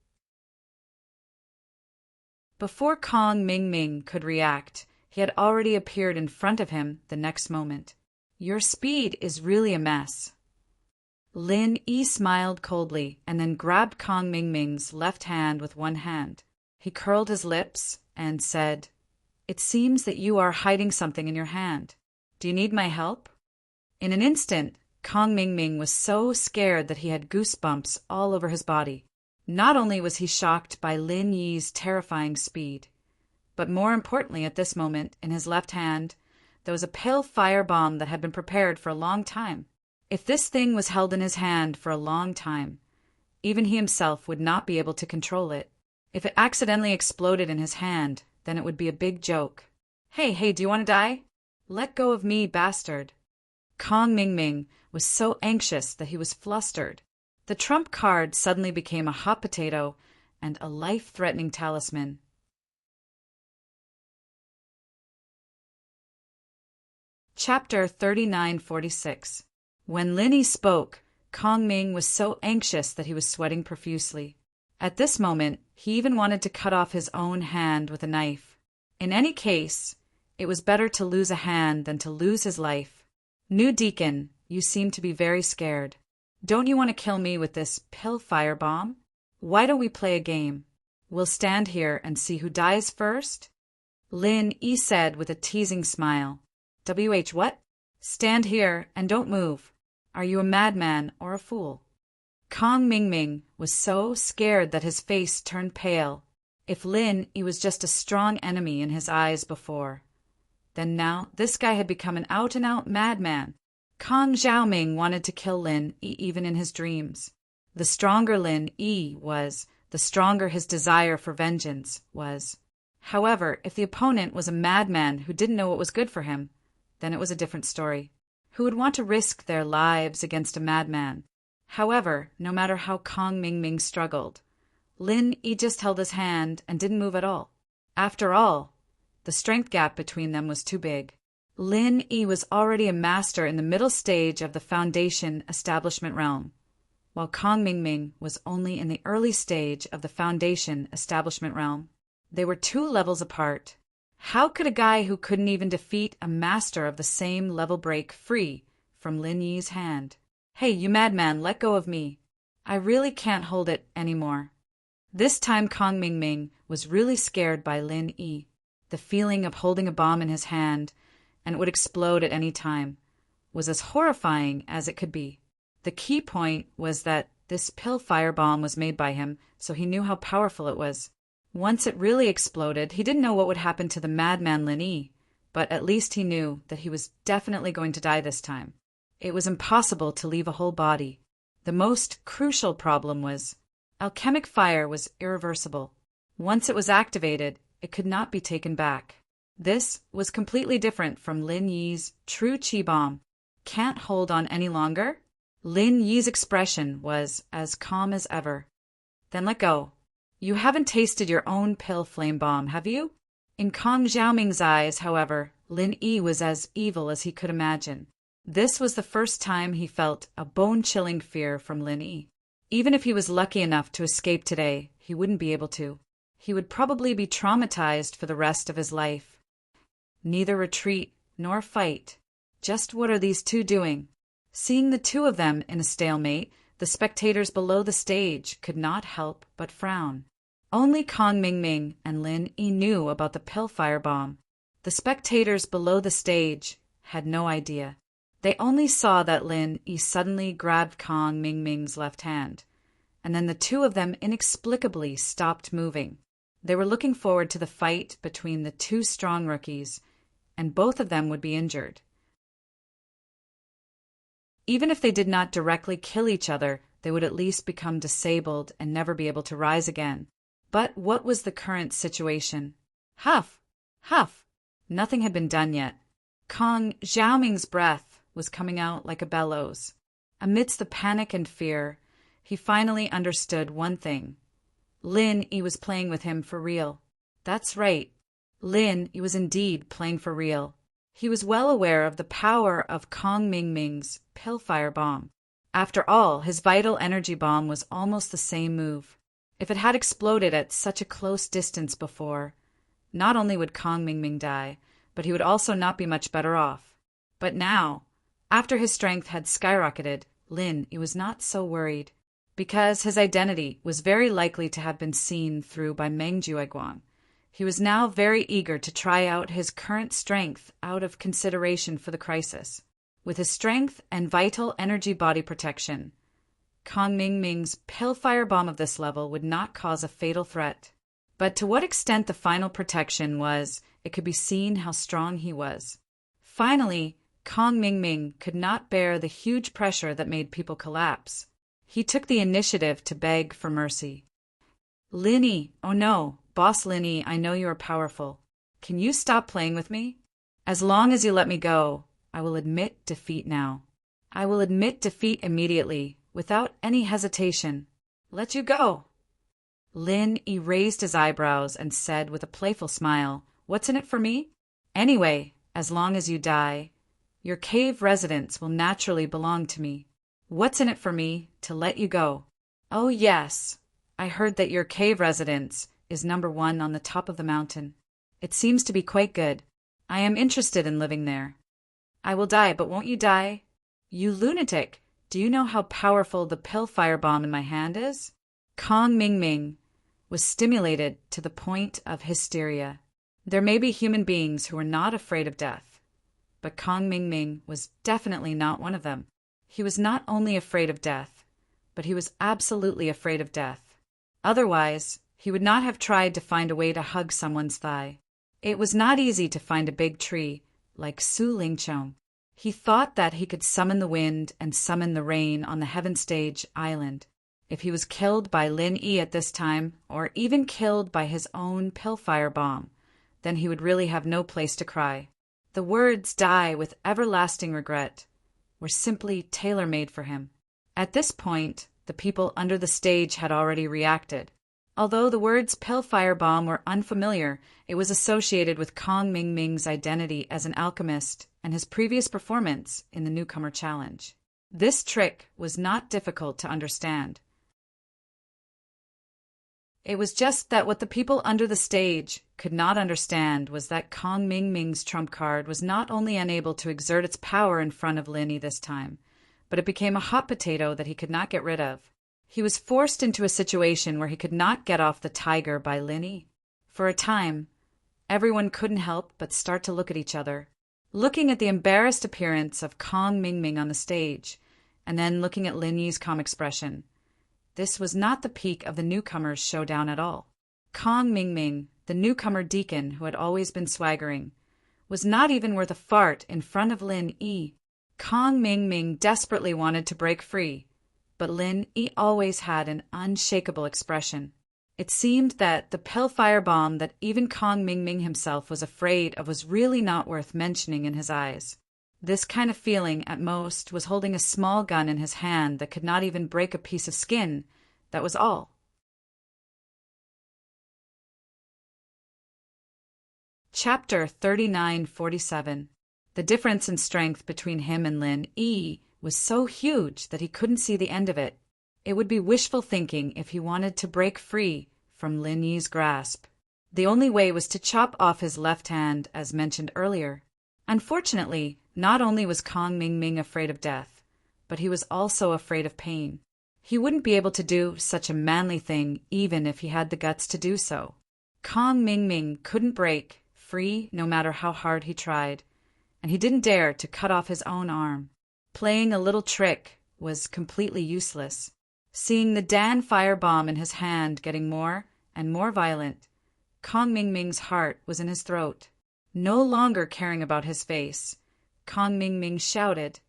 S1: Before Kong Ming Ming could react, he had already appeared in front of him the next moment. Your speed is really a mess. Lin Yi smiled coldly and then grabbed Kong Ming Ming's left hand with one hand. He curled his lips and said, It seems that you are hiding something in your hand. Do you need my help? In an instant, Kong Ming Ming was so scared that he had goosebumps all over his body. Not only was he shocked by Lin Yi's terrifying speed, but more importantly at this moment, in his left hand, there was a pale fire bomb that had been prepared for a long time. If this thing was held in his hand for a long time, even he himself would not be able to control it. If it accidentally exploded in his hand, then it would be a big joke. Hey, do you want to die? Let go of me, bastard. Kong Ming Ming was so anxious that he was flustered. The trump card suddenly became a hot potato and a life-threatening talisman. Chapter 3946. When Lin Yi spoke, Kong Ming was so anxious that he was sweating profusely. At this moment, he even wanted to cut off his own hand with a knife. In any case, it was better to lose a hand than to lose his life. New Deacon, you seem to be very scared. Don't you want to kill me with this pill fire bomb? Why don't we play a game? We'll stand here and see who dies first? Lin Yi said with a teasing smile. What? Stand here and don't move. Are you a madman or a fool? Kong Ming Ming was so scared that his face turned pale. If Lin Yi was just a strong enemy in his eyes before, then now this guy had become an out-and-out madman. Kong Xiaoming wanted to kill Lin Yi even in his dreams. The stronger Lin Yi was, the stronger his desire for vengeance was. However, if the opponent was a madman who didn't know what was good for him, then it was a different story. Who would want to risk their lives against a madman? However, no matter how Kong Ming Ming struggled, Lin Yi just held his hand and didn't move at all. After all, the strength gap between them was too big. Lin Yi was already a master in the middle stage of the Foundation Establishment realm, while Kong Ming Ming was only in the early stage of the Foundation Establishment realm. They were 2 levels apart. How could a guy who couldn't even defeat a master of the same level break free from Lin Yi's hand? Hey, you madman, let go of me. I really can't hold it anymore. This time Kong Ming Ming was really scared by Lin Yi. The feeling of holding a bomb in his hand, and it would explode at any time, was as horrifying as it could be. The key point was that this pill fire bomb was made by him, so he knew how powerful it was. Once it really exploded, he didn't know what would happen to the madman Lin Yi, but at least he knew that he was definitely going to die this time. It was impossible to leave a whole body. The most crucial problem was alchemic fire was irreversible. Once it was activated, it could not be taken back. This was completely different from Lin Yi's true qi bomb. Can't hold on any longer? Lin Yi's expression was as calm as ever. Then let go. You haven't tasted your own pill flame bomb, have you? In Kong Xiaoming's eyes, however, Lin Yi was as evil as he could imagine. This was the first time he felt a bone-chilling fear from Lin Yi. Even if he was lucky enough to escape today, he wouldn't be able to. He would probably be traumatized for the rest of his life. Neither retreat nor fight. Just what are these 2 doing? Seeing the 2 of them in a stalemate, the spectators below the stage could not help but frown. Only Kong Ming Ming and Lin Yi knew about the pill fire bomb. The spectators below the stage had no idea. They only saw that Lin Yi suddenly grabbed Kong Ming Ming's left hand, and then the 2 of them inexplicably stopped moving. They were looking forward to the fight between the 2 strong rookies, and both of them would be injured. Even if they did not directly kill each other, they would at least become disabled and never be able to rise again. But what was the current situation? Huff! Huff! Nothing had been done yet. Kong Xiaoming's breath was coming out like a bellows. Amidst the panic and fear, he finally understood one thing. Lin Yi was playing with him for real. That's right. Lin Yi was indeed playing for real. He was well aware of the power of Kong Ming Ming's pill fire bomb. After all, his vital energy bomb was almost the same move. If it had exploded at such a close distance before, not only would Kong Mingming die, but he would also not be much better off. But now, after his strength had skyrocketed, Lin Yi was not so worried, because his identity was very likely to have been seen through by Meng Jueguan. He was now very eager to try out his current strength out of consideration for the crisis. With his strength and vital energy body protection, Kong Mingming's Pillfire Bomb of this level would not cause a fatal threat. But to what extent the final protection was, it could be seen how strong he was. Finally, Kong Mingming could not bear the huge pressure that made people collapse. He took the initiative to beg for mercy. Lin Yi, oh no, Boss Lin Yi, I know you are powerful. Can you stop playing with me? As long as you let me go, I will admit defeat now. I will admit defeat immediately, without any hesitation. Let you go. Lin Yi raised his eyebrows and said with a playful smile, What's in it for me? Anyway, as long as you die, your cave residence will naturally belong to me. What's in it for me to let you go? Oh yes, I heard that your cave residence is number 1 on the top of the mountain. It seems to be quite good. I am interested in living there. I will die, but won't you die? You lunatic! Do you know how powerful the Pillfire Bomb in my hand is? Kong Mingming was stimulated to the point of hysteria. There may be human beings who are not afraid of death, but Kong Mingming was definitely not one of them. He was not only afraid of death, but he was absolutely afraid of death. Otherwise, he would not have tried to find a way to hug someone's thigh. It was not easy to find a big tree like Su Lingchong. He thought that he could summon the wind and summon the rain on the Heaven Stage Island. If he was killed by Lin Yi at this time, or even killed by his own Pillfire Bomb, then he would really have no place to cry. The words "die with everlasting regret" were simply tailor-made for him. At this point, the people under the stage had already reacted. Although the words Pillfire Bomb were unfamiliar, it was associated with Kong Mingming's identity as an alchemist and his previous performance in the Newcomer Challenge. This trick was not difficult to understand. It was just that what the people under the stage could not understand was that Kong Mingming's trump card was not only unable to exert its power in front of Lin Yi this time, but it became a hot potato that he could not get rid of. He was forced into a situation where he could not get off the tiger by Lin Yi. For a time, everyone couldn't help but start to look at each other, looking at the embarrassed appearance of Kong Mingming on the stage, and then looking at Lin Yi's calm expression. This was not the peak of the newcomers' showdown at all. Kong Mingming, the newcomer deacon who had always been swaggering, was not even worth a fart in front of Lin Yi. Kong Mingming desperately wanted to break free, but Lin Yi always had an unshakable expression. It seemed that the Pillfire Bomb that even Kong Mingming himself was afraid of was really not worth mentioning in his eyes. This kind of feeling, at most, was holding a small gun in his hand that could not even break a piece of skin. That was all. Chapter 3947. The difference in strength between him and Lin Yi was so huge that he couldn't see the end of it. It would be wishful thinking if he wanted to break free from Lin Yi's grasp. The only way was to chop off his left hand, as mentioned earlier. Unfortunately, not only was Kong Mingming afraid of death, but he was also afraid of pain. He wouldn't be able to do such a manly thing even if he had the guts to do so. Kong Mingming couldn't break free no matter how hard he tried, and he didn't dare to cut off his own arm. Playing a little trick was completely useless. Seeing the Dan Fire Bomb in his hand getting more and more violent, Kong Mingming's heart was in his throat. No longer caring about his face, Kong Mingming shouted,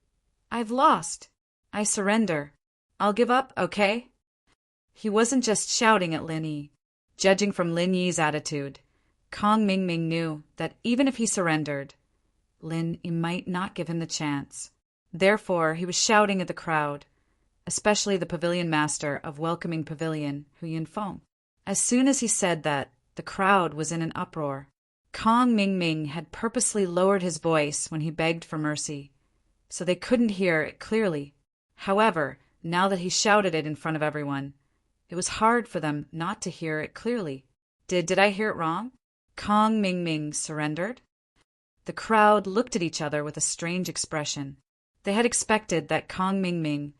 S1: "I've lost. I surrender. I'll give up, okay?" He wasn't just shouting at Lin Yi. Judging from Lin Yi's attitude, Kong Mingming knew that even if he surrendered, Lin Yi might not give him the chance. Therefore, he was shouting at the crowd, especially the pavilion master of Welcoming Pavilion, Hu Yunfeng. As soon as he said that, the crowd was in an uproar. Kong Mingming had purposely lowered his voice when he begged for mercy, so they couldn't hear it clearly. However, now that he shouted it in front of everyone, it was hard for them not to hear it clearly. Did I hear it wrong? Kong Ming Ming surrendered? The crowd looked at each other with a strange expression. They had expected that Kong Ming Ming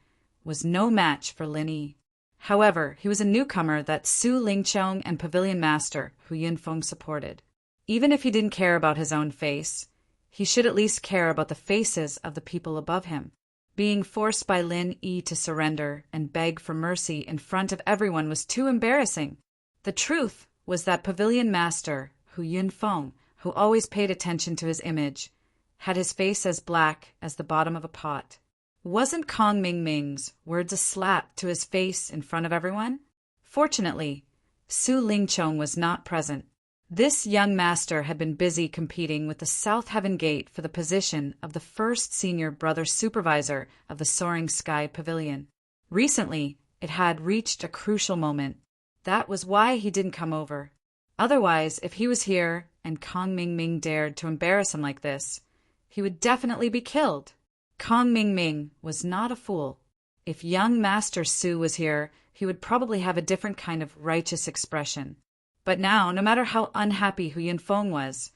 S1: was no match for Lin Yi. However, he was a newcomer that Su Lingqiong and Pavilion Master Hu Yunfeng supported. Even if he didn't care about his own face, he should at least care about the faces of the people above him. Being forced by Lin Yi to surrender and beg for mercy in front of everyone was too embarrassing. The truth was that Pavilion Master Hu Yunfeng, who always paid attention to his image, had his face as black as the bottom of a pot. Wasn't Kong Ming Ming's words a slap to his face in front of everyone? Fortunately, Su Lingqiong was not present. This young master had been busy competing with the South Heaven Gate for the position of the first senior brother supervisor of the Soaring Sky Pavilion. Recently, it had reached a crucial moment. That was why he didn't come over. Otherwise, if he was here and Kong Ming Ming dared to embarrass him like this, he would definitely be killed. Kong Ming Ming was not a fool. If young Master Su was here, he would probably have a different kind of righteous expression. But now, no matter how unhappy Hu Yunfeng was,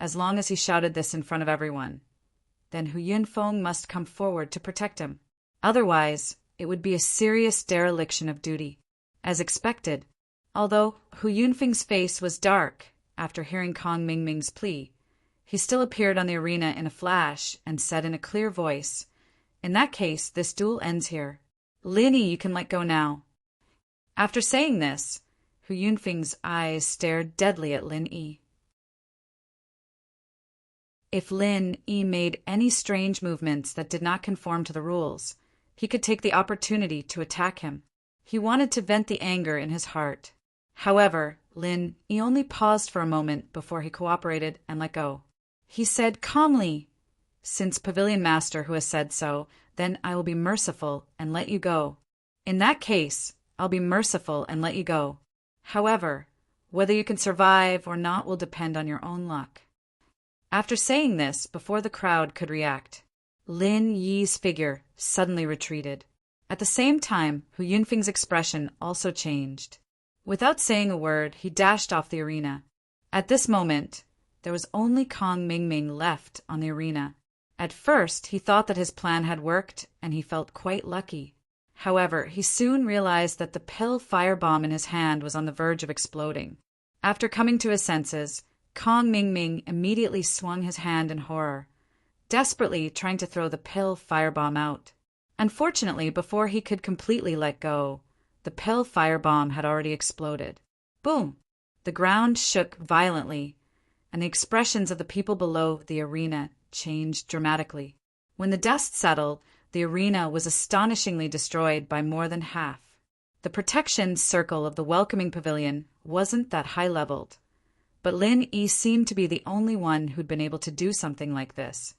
S1: as long as he shouted this in front of everyone, then Hu Yunfeng must come forward to protect him. Otherwise, it would be a serious dereliction of duty. As expected, although Hu Yunfeng's face was dark after hearing Kong Ming Ming's plea, he still appeared on the arena in a flash and said in a clear voice, "In that case, this duel ends here. Lin Yi, you can let go now." After saying this, Hu Yunfeng's eyes stared deadly at Lin Yi. If Lin Yi made any strange movements that did not conform to the rules, he could take the opportunity to attack him. He wanted to vent the anger in his heart. However, Lin Yi only paused for a moment before he cooperated and let go. He said calmly, "Since Pavilion Master who has said so, then I will be merciful and let you go. In that case, I'll be merciful and let you go. However, whether you can survive or not will depend on your own luck." After saying this, before the crowd could react, Lin Yi's figure suddenly retreated. At the same time, Hu Yunfeng's expression also changed. Without saying a word, he dashed off the arena. At this moment, there was only Kong Ming Ming left on the arena. At first, he thought that his plan had worked, and he felt quite lucky. However, he soon realized that the pill firebomb in his hand was on the verge of exploding. After coming to his senses, Kong Ming Ming immediately swung his hand in horror, desperately trying to throw the pill firebomb out. Unfortunately, before he could completely let go, the pill firebomb had already exploded. Boom! The ground shook violently, and the expressions of the people below the arena changed dramatically. When the dust settled, the arena was astonishingly destroyed by more than half. The protection circle of the welcoming pavilion wasn't that high-leveled, but Lin Yi seemed to be the only one who'd been able to do something like this.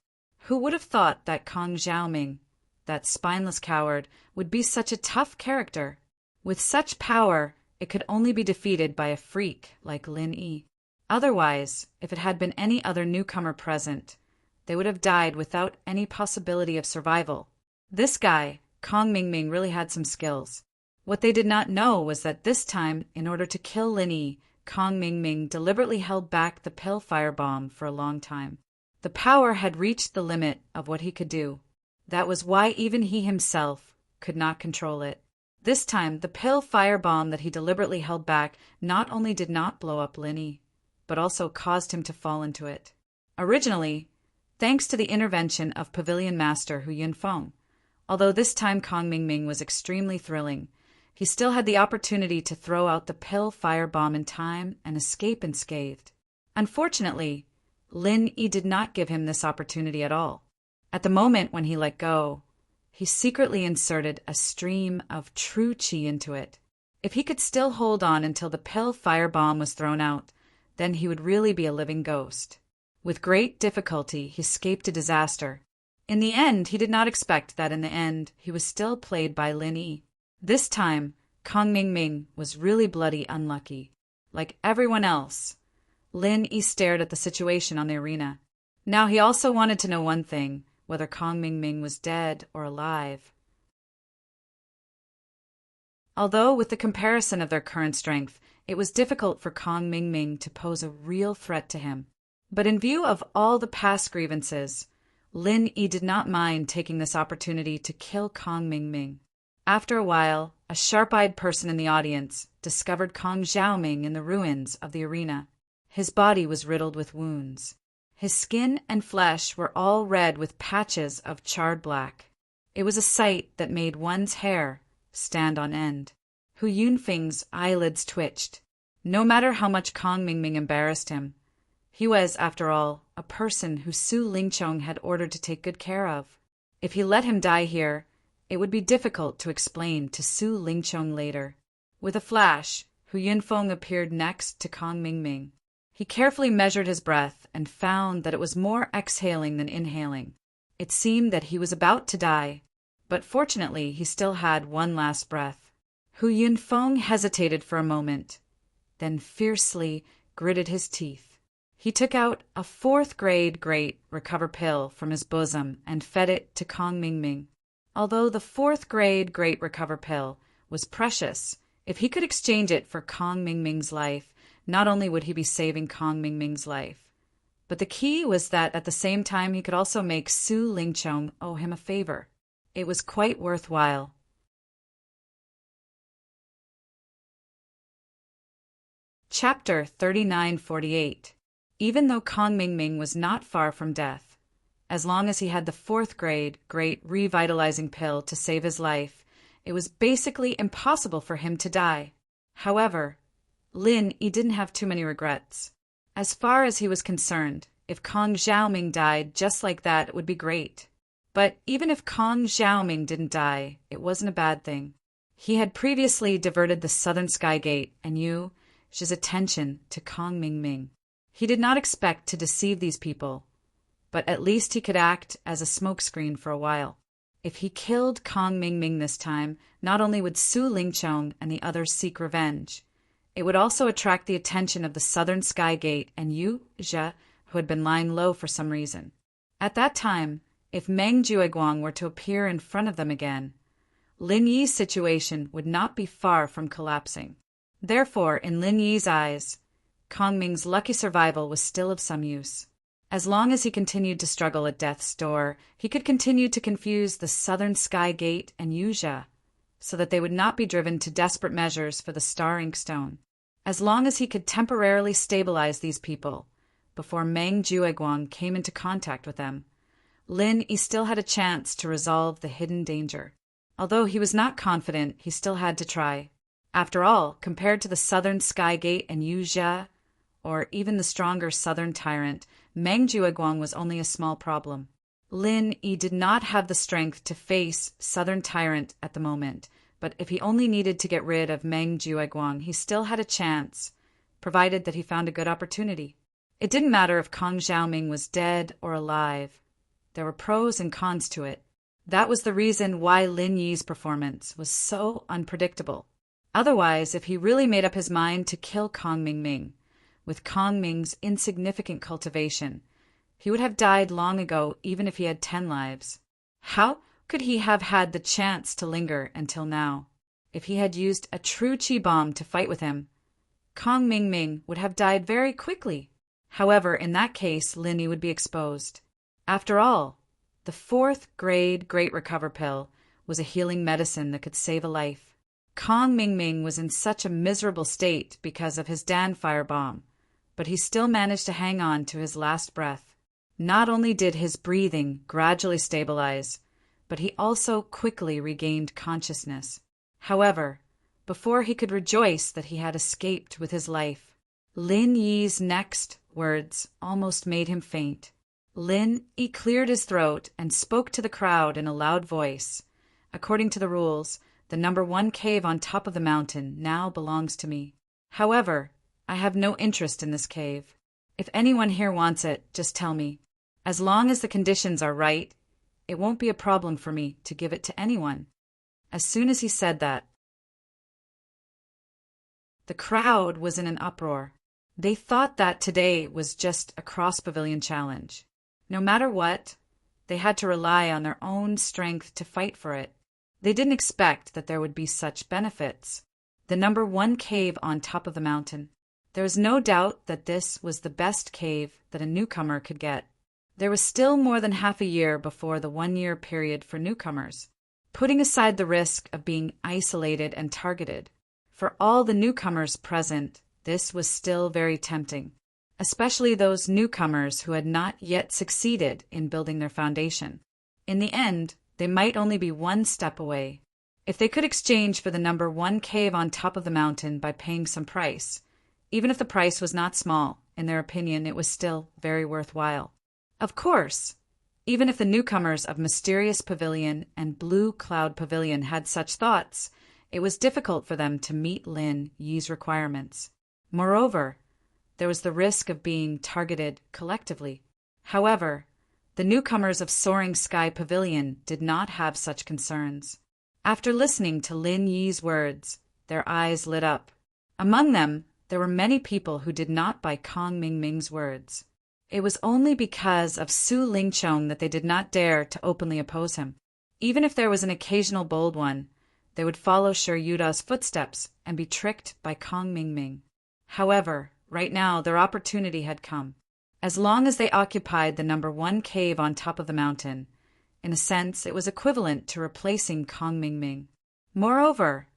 S1: Who would have thought that Kong Xiaoming, that spineless coward, would be such a tough character? With such power, it could only be defeated by a freak like Lin Yi. Otherwise, if it had been any other newcomer present, they would have died without any possibility of survival. This guy, Kong Ming Ming, really had some skills. What they did not know was that this time, in order to kill Lin Yi, Kong Ming Ming deliberately held back the pill firebomb for a long time. The power had reached the limit of what he could do. That was why even he himself could not control it. This time, the pill firebomb that he deliberately held back not only did not blow up Lin Yi, but also caused him to fall into it. Originally, thanks to the intervention of Pavilion Master Hu Yunfeng, although this time Kong Ming Ming was extremely thrilling, he still had the opportunity to throw out the pill firebomb in time and escape unscathed. Unfortunately, Lin Yi did not give him this opportunity at all. At the moment when he let go, he secretly inserted a stream of true qi into it. If he could still hold on until the pill firebomb was thrown out, then he would really be a living ghost. With great difficulty, he escaped a disaster. In the end, he did not expect that in the end, he was still played by Lin Yi. This time, Kong Ming Ming was really bloody unlucky. Like everyone else, Lin Yi stared at the situation on the arena. Now he also wanted to know one thing, whether Kong Ming Ming was dead or alive. Although, with the comparison of their current strength, it was difficult for Kong Ming Ming to pose a real threat to him. But in view of all the past grievances, Lin Yi did not mind taking this opportunity to kill Kong Ming Ming. After a while, a sharp-eyed person in the audience discovered Kong Xiaoming in the ruins of the arena. His body was riddled with wounds. His skin and flesh were all red with patches of charred black. It was a sight that made one's hair stand on end. Hu Yunfeng's eyelids twitched. No matter how much Kong Mingming embarrassed him, he was, after all, a person who Su Lingchong had ordered to take good care of. If he let him die here, it would be difficult to explain to Su Lingchong later. With a flash, Hu Yunfeng appeared next to Kong Mingming. He carefully measured his breath and found that it was more exhaling than inhaling. It seemed that he was about to die, but fortunately he still had one last breath. Hu Yunfeng hesitated for a moment, then fiercely gritted his teeth. He took out a 4th-grade Great Recover pill from his bosom and fed it to Kong Mingming. Although the 4th-grade Great Recover pill was precious, if he could exchange it for Kong Mingming's life, not only would he be saving Kong Mingming's life, but the key was that at the same time he could also make Su Lingchong owe him a favor. It was quite worthwhile. Chapter 3948. Even though Kong Mingming was not far from death, as long as he had the 4th-grade Great Revitalizing Pill to save his life, it was basically impossible for him to die. However, Lin Yi didn't have too many regrets. As far as he was concerned, if Kong Xiaoming died just like that, it would be great. But even if Kong Xiaoming didn't die, it wasn't a bad thing. He had previously diverted the Southern Sky Gate and Yu Zhi's attention to Kong Mingming. He did not expect to deceive these people, but at least he could act as a smokescreen for a while. If he killed Kong Mingming this time, not only would Su Lingchong and the others seek revenge, it would also attract the attention of the Southern Sky Gate and Yu Zhi, who had been lying low for some reason. At that time, if Meng Jueguang were to appear in front of them again, Lin Yi's situation would not be far from collapsing. Therefore, in Lin Yi's eyes, Kong Ming's lucky survival was still of some use. As long as he continued to struggle at death's door, he could continue to confuse the Southern Sky Gate and Yu Zhi, so that they would not be driven to desperate measures for the Star Inkstone. As long as he could temporarily stabilize these people, before Meng Jueguang came into contact with them, Lin Yi still had a chance to resolve the hidden danger. Although he was not confident, he still had to try. After all, compared to the Southern Sky Gate and Yu Zhi, or even the stronger Southern Tyrant, Meng Jueguang was only a small problem. Lin Yi did not have the strength to face Southern Tyrant at the moment, but if he only needed to get rid of Meng Jueguang, he still had a chance, provided that he found a good opportunity. It didn't matter if Kong Xiaoming was dead or alive. There were pros and cons to it. That was the reason why Lin Yi's performance was so unpredictable. Otherwise, if he really made up his mind to kill Kong Mingming, with Kong Ming's insignificant cultivation, he would have died long ago even if he had 10 lives. How could he have had the chance to linger until now? If he had used a true Qi bomb to fight with him, Kong Mingming would have died very quickly. However, in that case, Lin Yi would be exposed. After all, the 4th-grade Great Recover pill was a healing medicine that could save a life. Kong Mingming was in such a miserable state because of his Dan firebomb, but he still managed to hang on to his last breath. Not only did his breathing gradually stabilize, but he also quickly regained consciousness. However, before he could rejoice that he had escaped with his life, Lin Yi's next words almost made him faint. Lin Yi cleared his throat and spoke to the crowd in a loud voice. According to the rules, the number 1 cave on top of the mountain now belongs to me. However, I have no interest in this cave. If anyone here wants it, just tell me. As long as the conditions are right, it won't be a problem for me to give it to anyone. As soon as he said that, the crowd was in an uproar. They thought that today was just a cross-pavilion challenge. No matter what, they had to rely on their own strength to fight for it. They didn't expect that there would be such benefits. The number one cave on top of the mountain. There was no doubt that this was the best cave that a newcomer could get. There was still more than half a year before the 1-year period for newcomers. Putting aside the risk of being isolated and targeted, for all the newcomers present, this was still very tempting, especially those newcomers who had not yet succeeded in building their foundation. In the end, they might only be one step away. If they could exchange for the number one cave on top of the mountain by paying some price, even if the price was not small, in their opinion, it was still very worthwhile. Of course, even if the newcomers of Mysterious Pavilion and Blue Cloud Pavilion had such thoughts, it was difficult for them to meet Lin Yi's requirements. Moreover, there was the risk of being targeted collectively. However, the newcomers of Soaring Sky Pavilion did not have such concerns. After listening to Lin Yi's words, their eyes lit up. Among them, there were many people who did not buy Kong Mingming's words. It was only because of Su Lingchong that they did not dare to openly oppose him. Even if there was an occasional bold one, they would follow Shi Yuda's footsteps and be tricked by Kong Mingming. However, right now their opportunity had come. As long as they occupied the number one cave on top of the mountain, in a sense it was equivalent to replacing Kong Mingming. Moreover,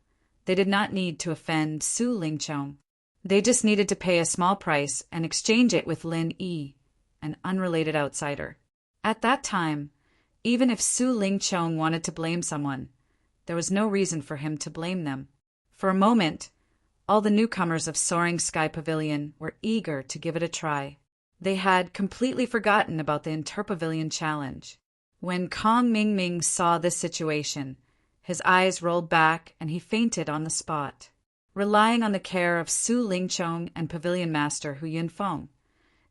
S1: they did not need to offend Su Lingchong. They just needed to pay a small price and exchange it with Lin Yi, an unrelated outsider. At that time, even if Su Lingchong wanted to blame someone, there was no reason for him to blame them. For a moment, all the newcomers of Soaring Sky Pavilion were eager to give it a try. They had completely forgotten about the Interpavilion challenge. When Kong Mingming saw this situation, his eyes rolled back and he fainted on the spot. Relying on the care of Su Lingchong and Pavilion Master Hu Yunfeng,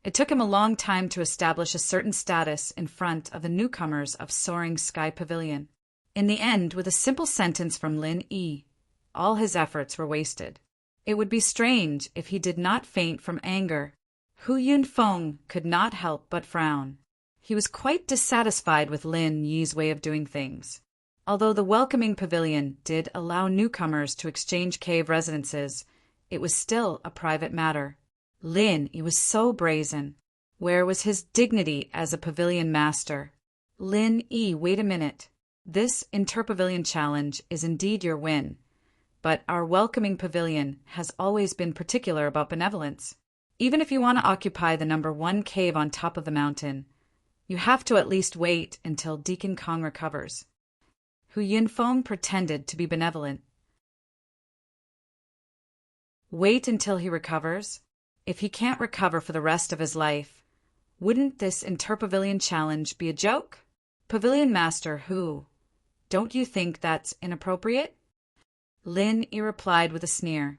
S1: it took him a long time to establish a certain status in front of the newcomers of Soaring Sky Pavilion. In the end, with a simple sentence from Lin Yi, all his efforts were wasted. It would be strange if he did not faint from anger. Hu Yunfeng could not help but frown. He was quite dissatisfied with Lin Yi's way of doing things. Although the welcoming pavilion did allow newcomers to exchange cave residences, it was still a private matter. Lin Yi was so brazen. Where was his dignity as a pavilion master? Lin Yi, wait a minute. This Interpavilion challenge is indeed your win, but our welcoming pavilion has always been particular about benevolence. Even if you want to occupy the number one cave on top of the mountain, you have to at least wait until Deacon Kong recovers. Hu Yunfeng pretended to be benevolent. Wait until he recovers? If he can't recover for the rest of his life, wouldn't this Interpavilion challenge be a joke? Pavilion Master Hu, don't you think that's inappropriate? Lin Yi replied with a sneer.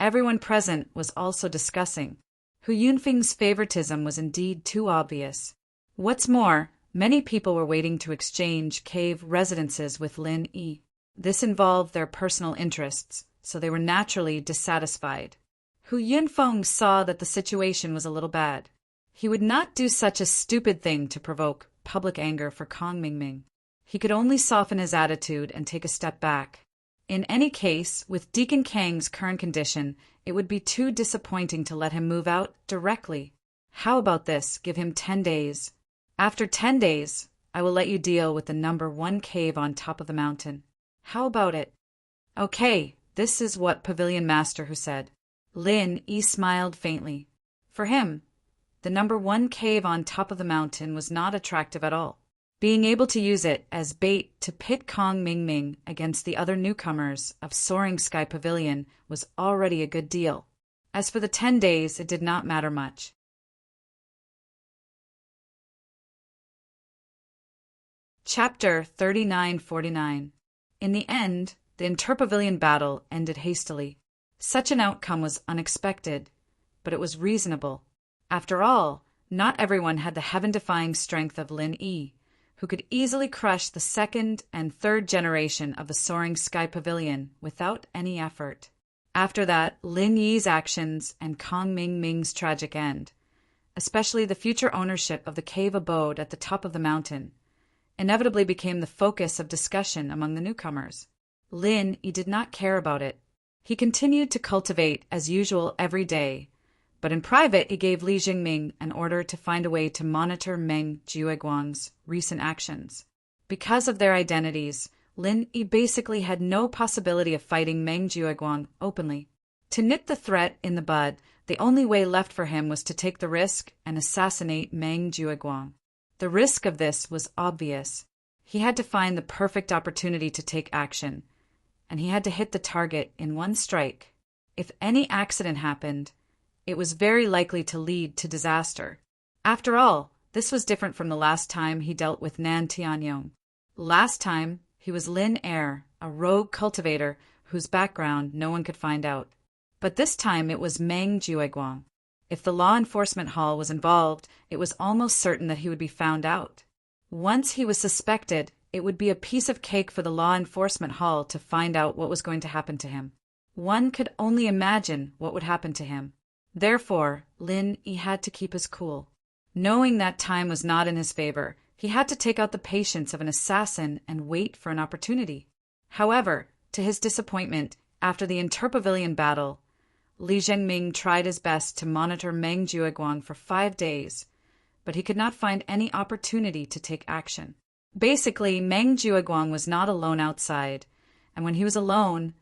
S1: Everyone present was also discussing. Hu Yunfeng's favoritism was indeed too obvious. What's more, many people were waiting to exchange cave residences with Lin Yi. This involved their personal interests, so they were naturally dissatisfied. Hu Yunfeng saw that the situation was a little bad. He would not do such a stupid thing to provoke public anger for Kong Mingming. He could only soften his attitude and take a step back. In any case, with Deacon Kang's current condition, it would be too disappointing to let him move out directly. How about this? Give him 10 days. After 10 days, I will let you deal with the number one cave on top of the mountain. How about it? Okay, this is what Pavilion Master Hu said. Lin Yi smiled faintly. For him, the number one cave on top of the mountain was not attractive at all. Being able to use it as bait to pit Kong Mingming against the other newcomers of Soaring Sky Pavilion was already a good deal. As for the 10 days, it did not matter much. Chapter 3949. In the end, the Interpavilion battle ended hastily. Such an outcome was unexpected, but it was reasonable. After all, not everyone had the heaven-defying strength of Lin Yi, who could easily crush the second and third generation of the Soaring Sky Pavilion without any effort. After that, Lin Yi's actions and Kong Mingming's tragic end, especially the future ownership of the cave abode at the top of the mountain, inevitably became the focus of discussion among the newcomers. Lin Yi did not care about it. He continued to cultivate as usual every day, but in private he gave Li Jingming an order to find a way to monitor Meng Jueguang's recent actions. Because of their identities, Lin Yi basically had no possibility of fighting Meng Jueguang openly. To nip the threat in the bud, the only way left for him was to take the risk and assassinate Meng Jueguang. The risk of this was obvious. He had to find the perfect opportunity to take action, and he had to hit the target in one strike. If any accident happened, it was very likely to lead to disaster. After all, this was different from the last time he dealt with Nan Tianyong. Last time, he was Lin Er, a rogue cultivator whose background no one could find out. But this time it was Meng Jueguang. If the law enforcement hall was involved, it was almost certain that he would be found out. Once he was suspected, it would be a piece of cake for the law enforcement hall to find out what was going to happen to him. One could only imagine what would happen to him. Therefore, Lin Yi had to keep his cool. Knowing that time was not in his favor, he had to take out the patience of an assassin and wait for an opportunity. However, to his disappointment, after the interpavilion battle, Li Zhengming tried his best to monitor Meng Jueguang for 5 days, but he could not find any opportunity to take action. Basically, Meng Jueguang was not alone outside, and when he was alone,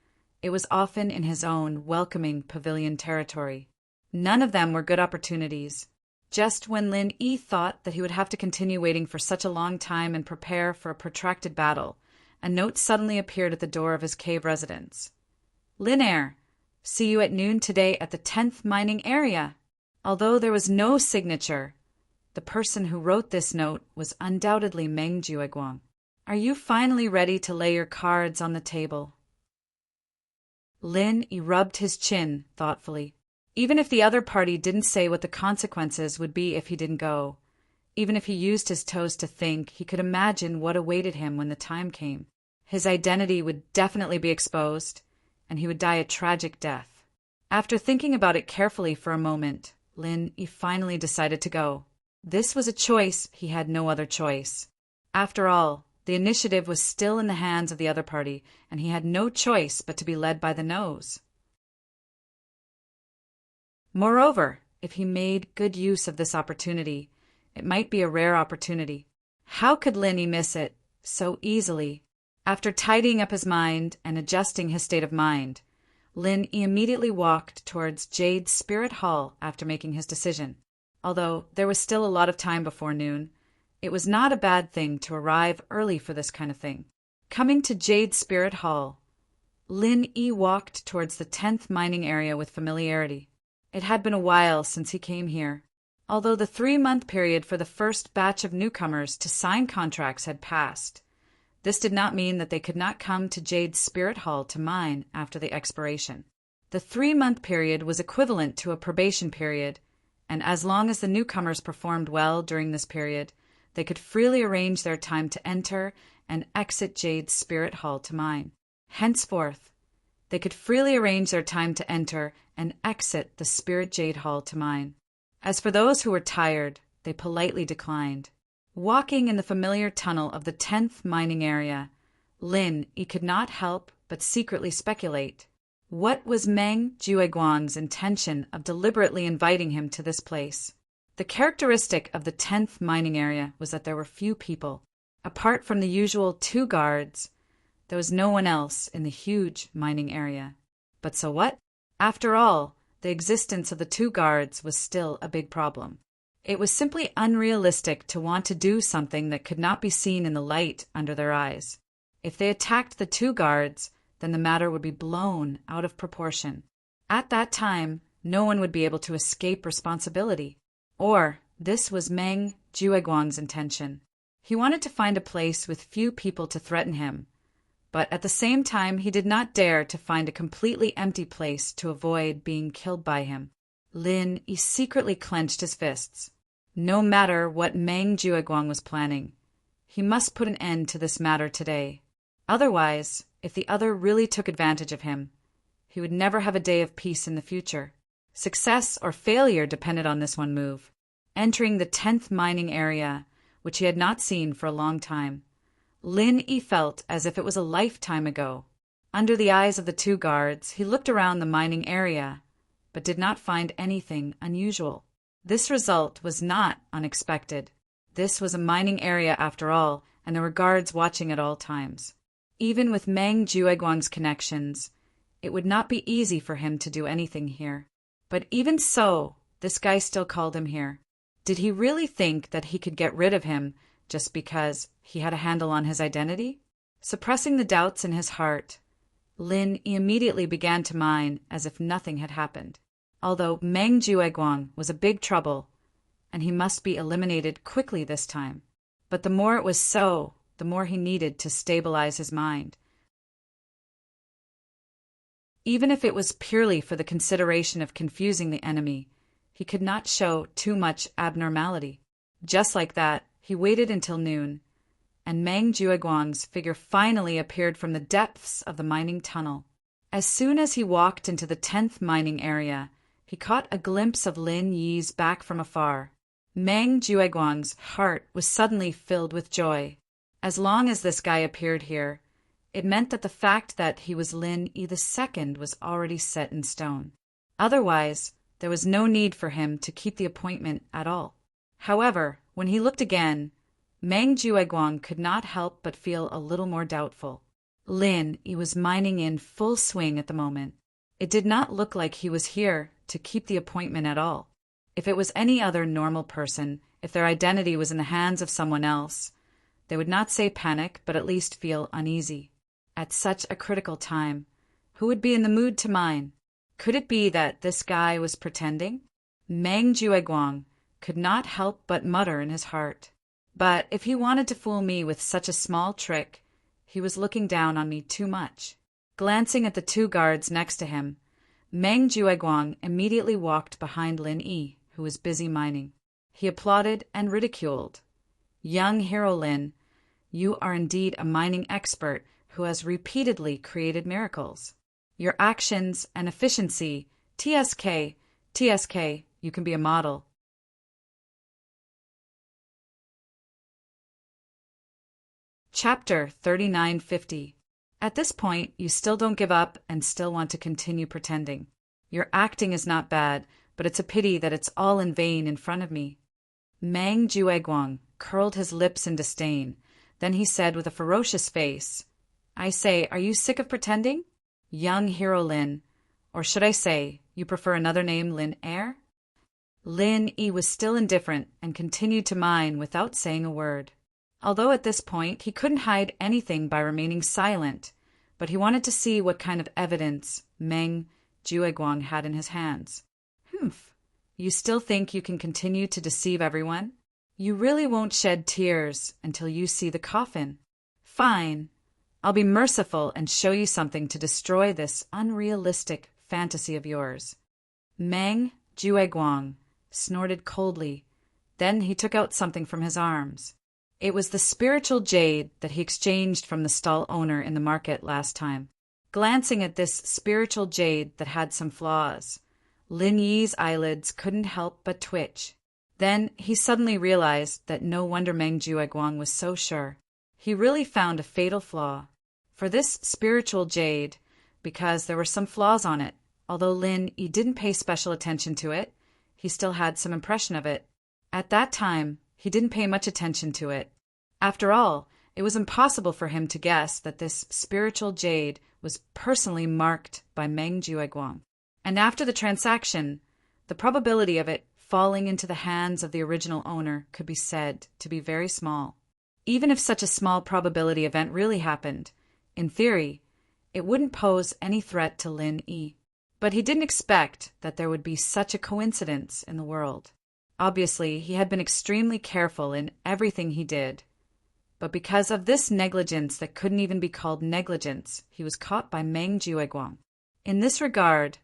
S1: it was often in his own welcoming pavilion territory. None of them were good opportunities. Just when Lin Yi thought that he would have to continue waiting for such a long time and prepare for a protracted battle, a note suddenly appeared at the door of his cave residence. Lin Er, see you at noon today at the 10th mining area. Although there was no signature, the person who wrote this note was undoubtedly Meng Jueguang. Are you finally ready to lay your cards on the table? Lin Yi rubbed his chin thoughtfully. Even if the other party didn't say what the consequences would be if he didn't go, even if he used his toes to think, he could imagine what awaited him when the time came. His identity would definitely be exposed, and he would die a tragic death. After thinking about it carefully for a moment, Lin Yi finally decided to go. This was a choice, he had no other choice. After all, the initiative was still in the hands of the other party, and he had no choice but to be led by the nose. Moreover, if he made good use of this opportunity, it might be a rare opportunity. How could Lin Yi miss it so easily? After tidying up his mind and adjusting his state of mind, Lin Yi immediately walked towards Jade's Spirit Hall after making his decision. Although there was still a lot of time before noon, it was not a bad thing to arrive early for this kind of thing. Coming to Jade's Spirit Hall, Lin Yi walked towards the 10th mining area with familiarity. It had been a while since he came here. Although the 3-month period for the first batch of newcomers to sign contracts had passed, this did not mean that they could not come to Jade's Spirit Hall to mine after the expiration. The 3-month period was equivalent to a probation period, and as long as the newcomers performed well during this period, they could freely arrange their time to enter and exit Jade's Spirit Hall to mine. Henceforth, they could freely arrange their time to enter and exit the Spirit Jade Hall to mine. As for those who were tired, they politely declined. Walking in the familiar tunnel of the 10th mining area, Lin Yi could not help but secretly speculate. What was Meng Jueguang's intention of deliberately inviting him to this place? The characteristic of the 10th mining area was that there were few people. Apart from the usual 2 guards, there was no one else in the huge mining area. But so what? After all, the existence of the 2 guards was still a big problem. It was simply unrealistic to want to do something that could not be seen in the light under their eyes. If they attacked the 2 guards, then the matter would be blown out of proportion. At that time, no one would be able to escape responsibility. Or, this was Meng Jueguang's intention. He wanted to find a place with few people to threaten him, but at the same time he did not dare to find a completely empty place to avoid being killed by him. Lin Yi secretly clenched his fists. No matter what Meng Jueguang was planning, he must put an end to this matter today. Otherwise, if the other really took advantage of him, he would never have a day of peace in the future. Success or failure depended on this one move. Entering the 10th mining area, which he had not seen for a long time. Lin Yi felt as if it was a lifetime ago. Under the eyes of the two guards, he looked around the mining area, but did not find anything unusual. This result was not unexpected. This was a mining area after all, and there were guards watching at all times. Even with Meng Jueguang's connections, it would not be easy for him to do anything here. But even so, this guy still called him here. Did he really think that he could get rid of him just because he had a handle on his identity? Suppressing the doubts in his heart, Lin immediately began to mine as if nothing had happened. Although Meng Jueguang was a big trouble, and he must be eliminated quickly this time. But the more it was so, the more he needed to stabilize his mind. Even if it was purely for the consideration of confusing the enemy, he could not show too much abnormality. Just like that, he waited until noon, and Meng Jueguang's figure finally appeared from the depths of the mining tunnel. As soon as he walked into the 10th mining area, he caught a glimpse of Lin Yi's back from afar. Meng Jueguang's heart was suddenly filled with joy. As long as this guy appeared here, it meant that the fact that he was Lin Yi II was already set in stone. Otherwise, there was no need for him to keep the appointment at all. However, when he looked again, Meng Jueguang could not help but feel a little more doubtful. Lin Yi was mining in full swing at the moment. It did not look like he was here to keep the appointment at all. If it was any other normal person, if their identity was in the hands of someone else, they would not say panic, but at least feel uneasy. At such a critical time, who would be in the mood to mine? Could it be that this guy was pretending? Meng Jueguang could not help but mutter in his heart. But if he wanted to fool me with such a small trick, he was looking down on me too much. Glancing at the two guards next to him, Meng Jueguang immediately walked behind Lin Yi, who was busy mining. He applauded and ridiculed. "Young hero Lin, you are indeed a mining expert who has repeatedly created miracles. Your actions and efficiency, TSK, you can be a model." Chapter 3950. At this point, you still don't give up and still want to continue pretending. Your acting is not bad, but it's a pity that it's all in vain in front of me. Meng Jueguang curled his lips in disdain. Then he said with a ferocious face, "I say, are you sick of pretending? Young hero Lin, or should I say, you prefer another name, Lin Air?" Lin Yi was still indifferent and continued to mine without saying a word. Although at this point he couldn't hide anything by remaining silent, but he wanted to see what kind of evidence Meng Jueguang had in his hands. "Humph, you still think you can continue to deceive everyone? You really won't shed tears until you see the coffin. Fine, I'll be merciful and show you something to destroy this unrealistic fantasy of yours." Meng Jueguang snorted coldly. Then he took out something from his arms. It was the spiritual jade that he exchanged from the stall owner in the market last time. Glancing at this spiritual jade that had some flaws, Lin Yi's eyelids couldn't help but twitch. Then he suddenly realized that no wonder Meng Jueguang was so sure. He really found a fatal flaw. For this spiritual jade, because there were some flaws on it, although Lin Yi didn't pay special attention to it, he still had some impression of it. At that time, he didn't pay much attention to it. After all, it was impossible for him to guess that this spiritual jade was personally marked by Meng Jueguang. And after the transaction, the probability of it falling into the hands of the original owner could be said to be very small. Even if such a small probability event really happened, in theory, it wouldn't pose any threat to Lin Yi. But he didn't expect that there would be such a coincidence in the world. Obviously, he had been extremely careful in everything he did. But because of this negligence that couldn't even be called negligence, he was caught by Meng Jueguang. In this regard,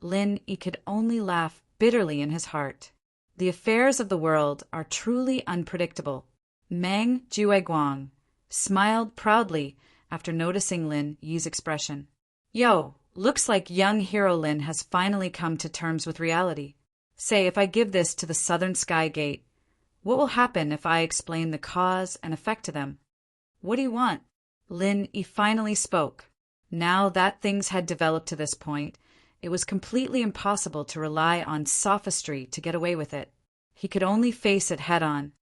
S1: Lin Yi could only laugh bitterly in his heart. The affairs of the world are truly unpredictable. Meng Jueguang smiled proudly after noticing Lin Yi's expression. "Yo, looks like young hero Lin has finally come to terms with reality. Say, if I give this to the Southern Sky Gate, What will happen if I explain the cause and effect to them? What do you want? Lin Yi finally spoke. Now that things had developed to this point, it was completely impossible to rely on sophistry to get away with it. He could only face it head-on.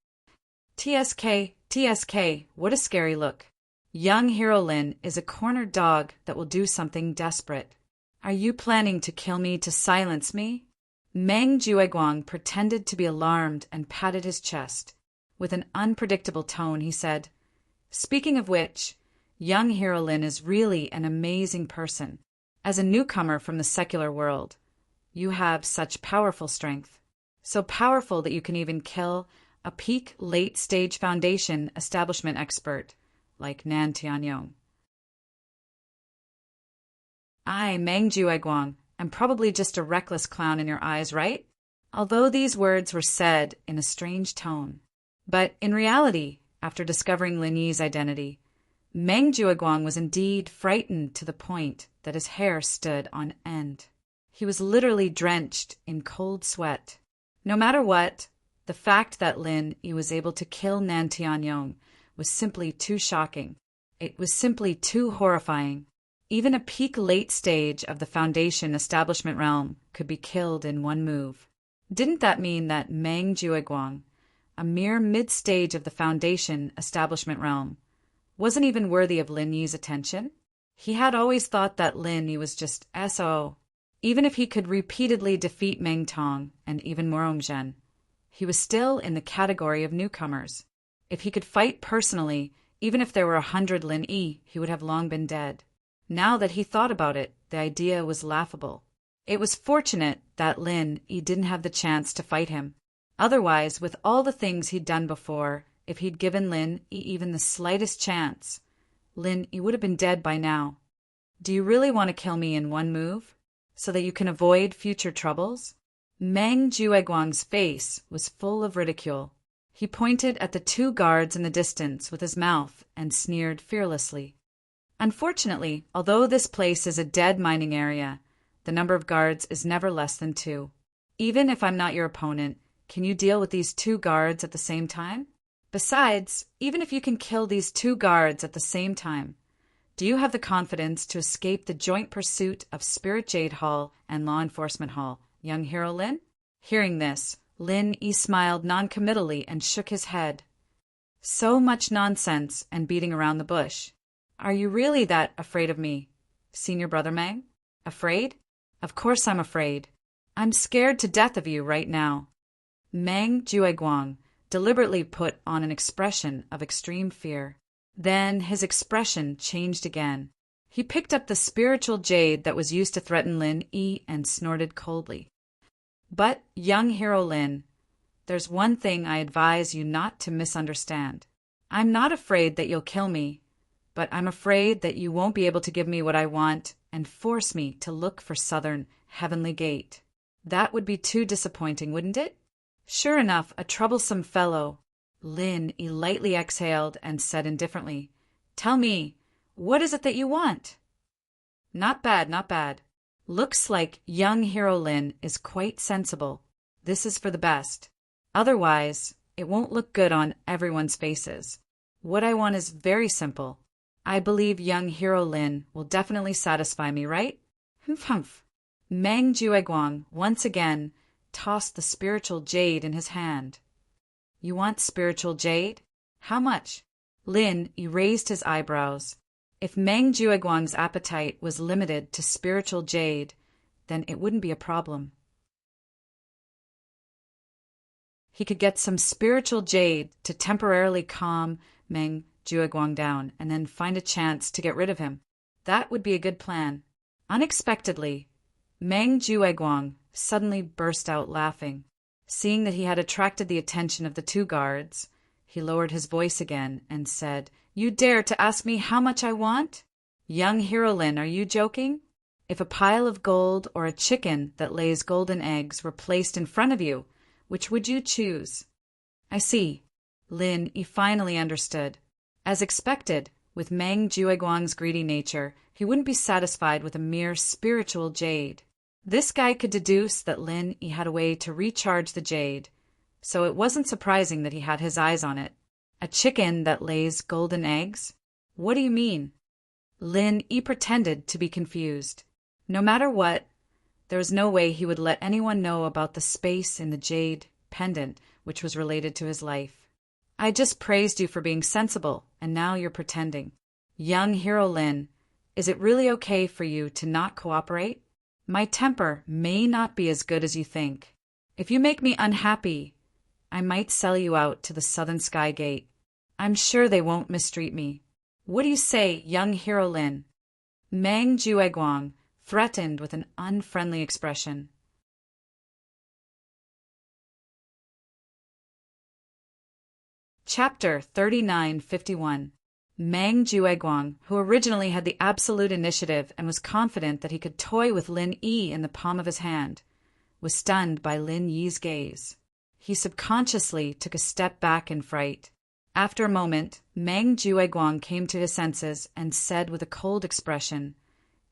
S1: TSK, what a scary look. Young Hero Lin is a cornered dog that will do something desperate. Are you planning to kill me to silence me? Meng Jueguang pretended to be alarmed and patted his chest. With an unpredictable tone, he said, "Speaking of which, young Hero Lin is really an amazing person. As a newcomer from the secular world, you have such powerful strength. So powerful that you can even kill a peak late-stage foundation establishment expert like Nan Tianyong. I, Meng Jueguang, am probably just a reckless clown in your eyes, right?" Although these words were said in a strange tone. But in reality, after discovering Lin Yi's identity, Meng Jueguang was indeed frightened to the point that his hair stood on end. He was literally drenched in cold sweat. No matter what, the fact that Lin Yi was able to kill Nan Tianyong was simply too shocking. It was simply too horrifying. Even a peak late stage of the foundation establishment realm could be killed in one move. Didn't that mean that Meng Jueguang, a mere mid-stage of the foundation establishment realm, wasn't even worthy of Lin Yi's attention? He had always thought that Lin Yi was just SO. Even if he could repeatedly defeat Meng Tong and even Morongzhen, he was still in the category of newcomers. If he could fight personally, even if there were 100 Lin Yi, he would have long been dead. Now that he thought about it, the idea was laughable. It was fortunate that Lin Yi didn't have the chance to fight him. Otherwise, with all the things he'd done before, if he'd given Lin Yi even the slightest chance, Lin Yi would have been dead by now. Do you really want to kill me in one move, so that you can avoid future troubles? Meng Jueguang's face was full of ridicule. He pointed at the two guards in the distance with his mouth and sneered fearlessly. Unfortunately, although this place is a dead mining area, the number of guards is never less than 2. Even if I'm not your opponent, can you deal with these 2 guards at the same time? Besides, even if you can kill these 2 guards at the same time, do you have the confidence to escape the joint pursuit of Spirit Jade Hall and Law Enforcement Hall, young Hero Lin? Hearing this, Lin Yi smiled noncommittally and shook his head. So much nonsense and beating around the bush. Are you really that afraid of me, Senior Brother Meng? Afraid? Of course I'm afraid. I'm scared to death of you right now. Meng Jueguang deliberately put on an expression of extreme fear. Then his expression changed again. He picked up the spiritual jade that was used to threaten Lin Yi and snorted coldly. But, young Hero Lin, there's one thing I advise you not to misunderstand. I'm not afraid that you'll kill me, but I'm afraid that you won't be able to give me what I want and force me to look for Southern Heavenly Gate. That would be too disappointing, wouldn't it? Sure enough, a troublesome fellow. Lin Yi lightly exhaled and said indifferently, "Tell me, what is it that you want?" Not bad, not bad. Looks like young Hero Lin is quite sensible. This is for the best. Otherwise, it won't look good on everyone's faces. What I want is very simple. I believe young Hero Lin will definitely satisfy me, right? Humph. Meng Jueguang once again tossed the spiritual jade in his hand. You want spiritual jade? How much? Lin erased his eyebrows. If Meng Jueguang's appetite was limited to spiritual jade, then it wouldn't be a problem. He could get some spiritual jade to temporarily calm Meng Jueguang down and then find a chance to get rid of him. That would be a good plan. Unexpectedly, Meng Jueguang suddenly burst out laughing. Seeing that he had attracted the attention of the 2 guards, he lowered his voice again and said, "You dare to ask me how much I want? Young Hero Lin, are you joking? If a pile of gold or a chicken that lays golden eggs were placed in front of you, which would you choose?" I see. Lin Yi finally understood. As expected, with Meng Jueguang's greedy nature, he wouldn't be satisfied with a mere spiritual jade. This guy could deduce that Lin Yi had a way to recharge the jade, so it wasn't surprising that he had his eyes on it. A chicken that lays golden eggs? What do you mean? Lin Yi pretended to be confused. No matter what, there was no way he would let anyone know about the space in the jade pendant which was related to his life. I just praised you for being sensible, and now you're pretending. Young hero Lin, is it really okay for you to not cooperate? My temper may not be as good as you think. If you make me unhappy, I might sell you out to the Southern Sky Gate. I'm sure they won't mistreat me. What do you say, young hero Lin? Meng Jueguang threatened with an unfriendly expression. Chapter 3951. Meng Jueguang, who originally had the absolute initiative and was confident that he could toy with Lin Yi in the palm of his hand, was stunned by Lin Yi's gaze. He subconsciously took a step back in fright. After a moment, Meng Jueguang came to his senses and said with a cold expression,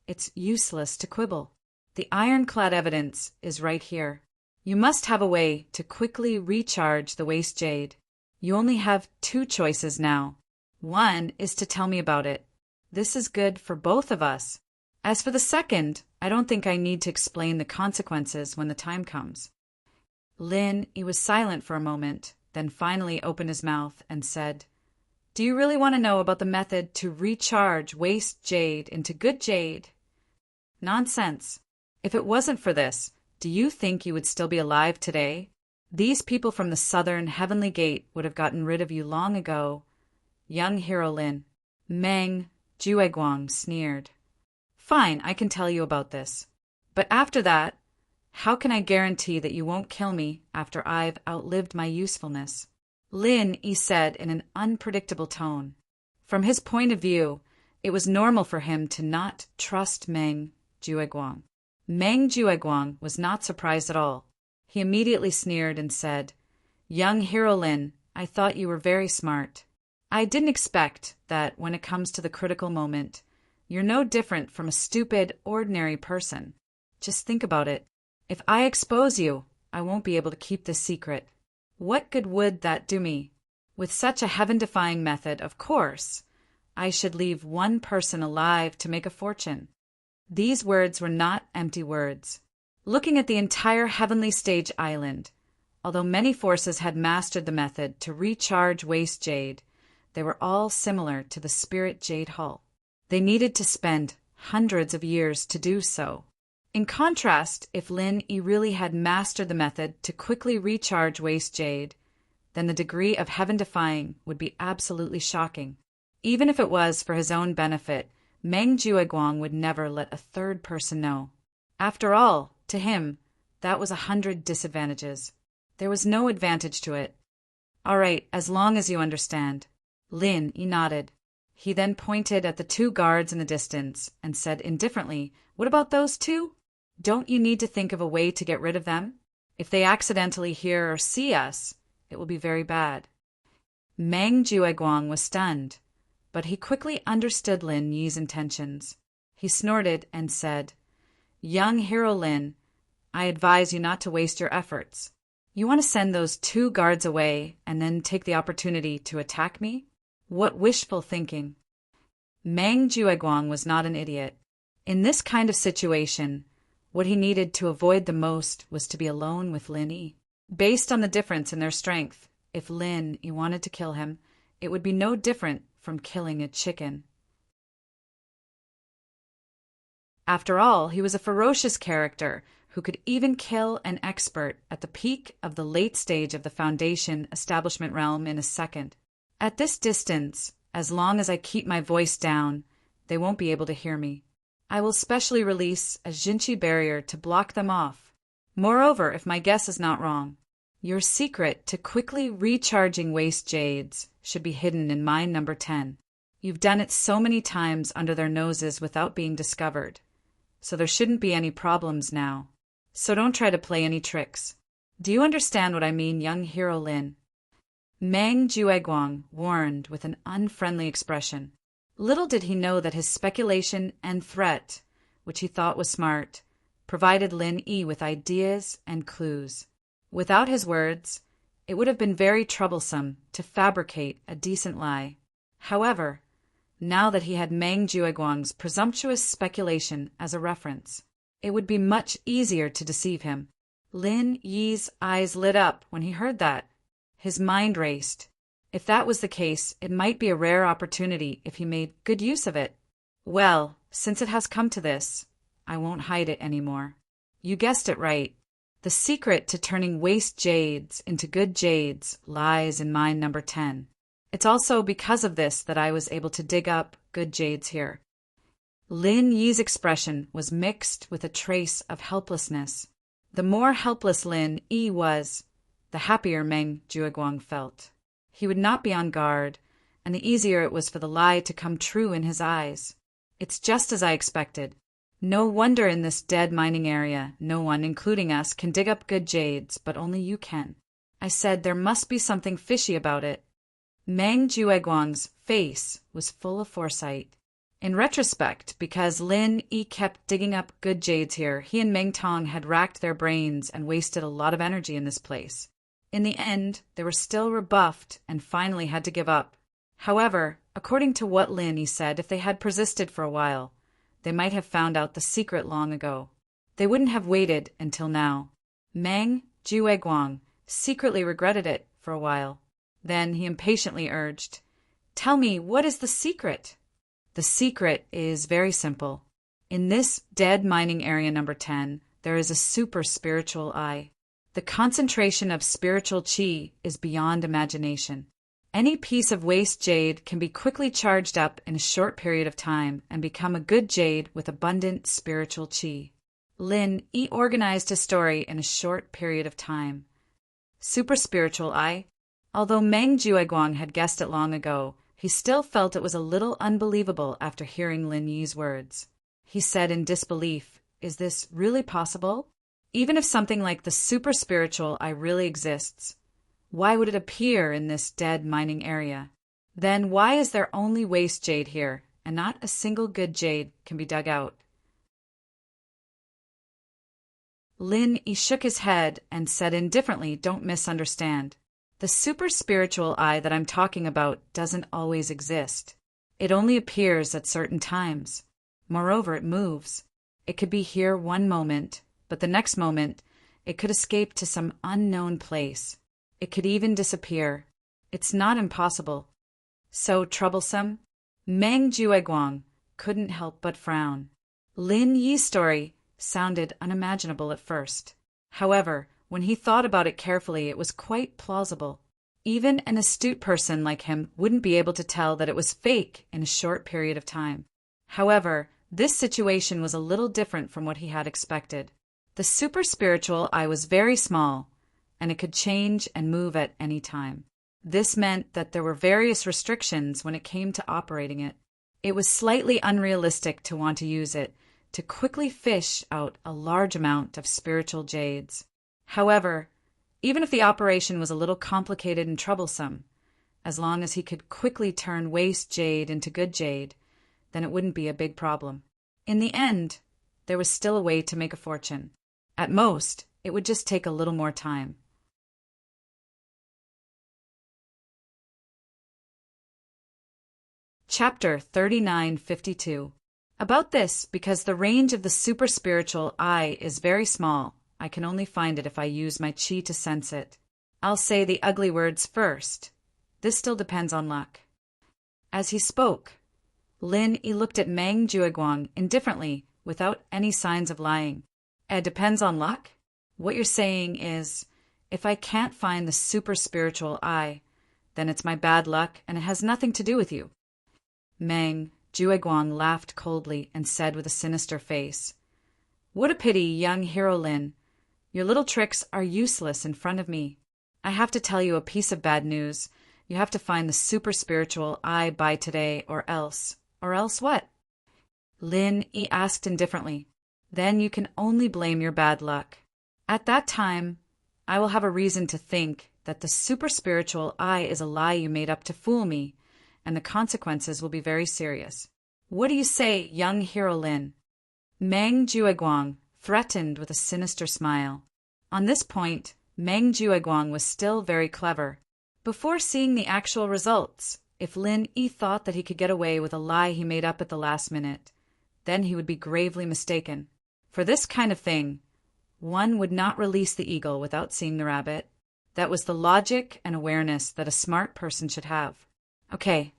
S1: "It's useless to quibble. The ironclad evidence is right here. You must have a way to quickly recharge the waste jade. You only have two choices now. One is to tell me about it. This is good for both of us. As for the second, I don't think I need to explain the consequences when the time comes." Lin Yi was silent for a moment, then finally opened his mouth and said, "Do you really want to know about the method to recharge waste jade into good jade?" "Nonsense. If it wasn't for this, do you think you would still be alive today? These people from the Southern Heavenly Gate would have gotten rid of you long ago." Young hero Lin. Meng Jueguang sneered. "Fine, I can tell you about this. But after that, how can I guarantee that you won't kill me after I've outlived my usefulness?" Lin Yi said in an unpredictable tone. From his point of view, it was normal for him to not trust Meng Jueguang. Meng Jueguang was not surprised at all. He immediately sneered and said, "Young hero Lin, I thought you were very smart. I didn't expect that when it comes to the critical moment, you're no different from a stupid, ordinary person. Just think about it. If I expose you, I won't be able to keep this secret. What good would that do me? With such a heaven-defying method, of course, I should leave one person alive to make a fortune." These words were not empty words. Looking at the entire heavenly stage island, although many forces had mastered the method to recharge waste jade, they were all similar to the spirit jade hull. They needed to spend hundreds of years to do so. In contrast, if Lin Yi really had mastered the method to quickly recharge waste jade, then the degree of heaven-defying would be absolutely shocking. Even if it was for his own benefit, Meng Jueguang would never let a third person know. After all, to him, that was 100 disadvantages. There was no advantage to it. "All right, as long as you understand." Lin Yi nodded. He then pointed at the two guards in the distance and said indifferently, "What about those two? Don't you need to think of a way to get rid of them? If they accidentally hear or see us, it will be very bad." Meng Jueguang was stunned, but he quickly understood Lin Yi's intentions. He snorted and said, "Young hero Lin, I advise you not to waste your efforts. You want to send those two guards away and then take the opportunity to attack me? What wishful thinking." Meng Jueguang was not an idiot. In this kind of situation, what he needed to avoid the most was to be alone with Lin Yi. Based on the difference in their strength, if Lin Yi wanted to kill him, it would be no different from killing a chicken. After all, he was a ferocious character who could even kill an expert at the peak of the late stage of the Foundation establishment realm in a second. At this distance, as long as I keep my voice down, they won't be able to hear me. I will specially release a Jinchi barrier to block them off. Moreover, if my guess is not wrong, your secret to quickly recharging waste jades should be hidden in mine number 10. You've done it so many times under their noses without being discovered, so there shouldn't be any problems now. So don't try to play any tricks. Do you understand what I mean, young hero Lin? Meng Jueguang warned with an unfriendly expression. Little did he know that his speculation and threat, which he thought was smart, provided Lin Yi with ideas and clues. Without his words, It would have been very troublesome to fabricate a decent lie. However, now that he had Meng Jueguang's presumptuous speculation as a reference, it would be much easier to deceive him. Lin Yi's eyes lit up when he heard that. His mind raced. If that was the case, it might be a rare opportunity if he made good use of it. Well, since it has come to this, I won't hide it anymore. You guessed it right. The secret to turning waste jades into good jades lies in mine number 10. It's also because of this that I was able to dig up good jades here. Lin Yi's expression was mixed with a trace of helplessness. The more helpless Lin Yi was, the happier Meng Jueguang felt. He would not be on guard, and the easier it was for the lie to come true in his eyes. It's just as I expected. No wonder in this dead mining area, no one, including us, can dig up good jades, but only you can. I said there must be something fishy about it. Meng Jueguang's face was full of foresight. In retrospect, because Lin Yi kept digging up good jades here, he and Meng Tong had racked their brains and wasted a lot of energy in this place. In the end, they were still rebuffed and finally had to give up. However, according to what Lin Yi said, if they had persisted for a while, they might have found out the secret long ago. They wouldn't have waited until now. Meng Jueguang secretly regretted it for a while. Then he impatiently urged, "Tell me, what is the secret?" The secret is very simple. In this dead mining area number 10, there is a super spiritual eye. The concentration of spiritual qi is beyond imagination. Any piece of waste jade can be quickly charged up in a short period of time and become a good jade with abundant spiritual qi. Lin Yi organized his story in a short period of time. Super spiritual eye. Although Meng Jueguang had guessed it long ago, he still felt it was a little unbelievable after hearing Lin Yi's words. He said in disbelief, "Is this really possible? Even if something like the super spiritual eye really exists, why would it appear in this dead mining area? Then why is there only waste jade here, and not a single good jade can be dug out?" Lin Yi shook his head and said indifferently, "Don't misunderstand. The super spiritual eye that I'm talking about doesn't always exist. It only appears at certain times. Moreover, it moves. It could be here one moment, but the next moment it could escape to some unknown place. It could even disappear. It's not impossible." So troublesome? Meng Jueguang couldn't help but frown. Lin Yi's story sounded unimaginable at first. However, when he thought about it carefully, it was quite plausible. Even an astute person like him wouldn't be able to tell that it was fake in a short period of time. However, this situation was a little different from what he had expected. The super spiritual eye was very small, and it could change and move at any time. This meant that there were various restrictions when it came to operating it. It was slightly unrealistic to want to use it to quickly fish out a large amount of spiritual jades. However, even if the operation was a little complicated and troublesome, as long as he could quickly turn waste jade into good jade, then it wouldn't be a big problem. In the end, there was still a way to make a fortune. At most, it would just take a little more time. Chapter 3952. About this, because the range of the super spiritual eye is very small, I can only find it if I use my qi to sense it. I'll say the ugly words first. This still depends on luck. As he spoke, Lin Yi looked at Meng Jueguang indifferently, without any signs of lying. It depends on luck? What you're saying is, if I can't find the super spiritual eye, then it's my bad luck and it has nothing to do with you. Meng Jueguang laughed coldly and said with a sinister face, "What a pity, young hero Lin. Your little tricks are useless in front of me. I have to tell you a piece of bad news. You have to find the super spiritual eye by today, or else. Or else what?" Lin Yi asked indifferently. "Then you can only blame your bad luck. At that time, I will have a reason to think that the super spiritual eye is a lie you made up to fool me, and the consequences will be very serious. What do you say, young hero Lin?" Meng Jueguang threatened with a sinister smile. On this point, Meng Jueguang was still very clever. Before seeing the actual results, if Lin Yi thought that he could get away with a lie he made up at the last minute, then he would be gravely mistaken. For this kind of thing, one would not release the eagle without seeing the rabbit. That was the logic and awareness that a smart person should have. Okay.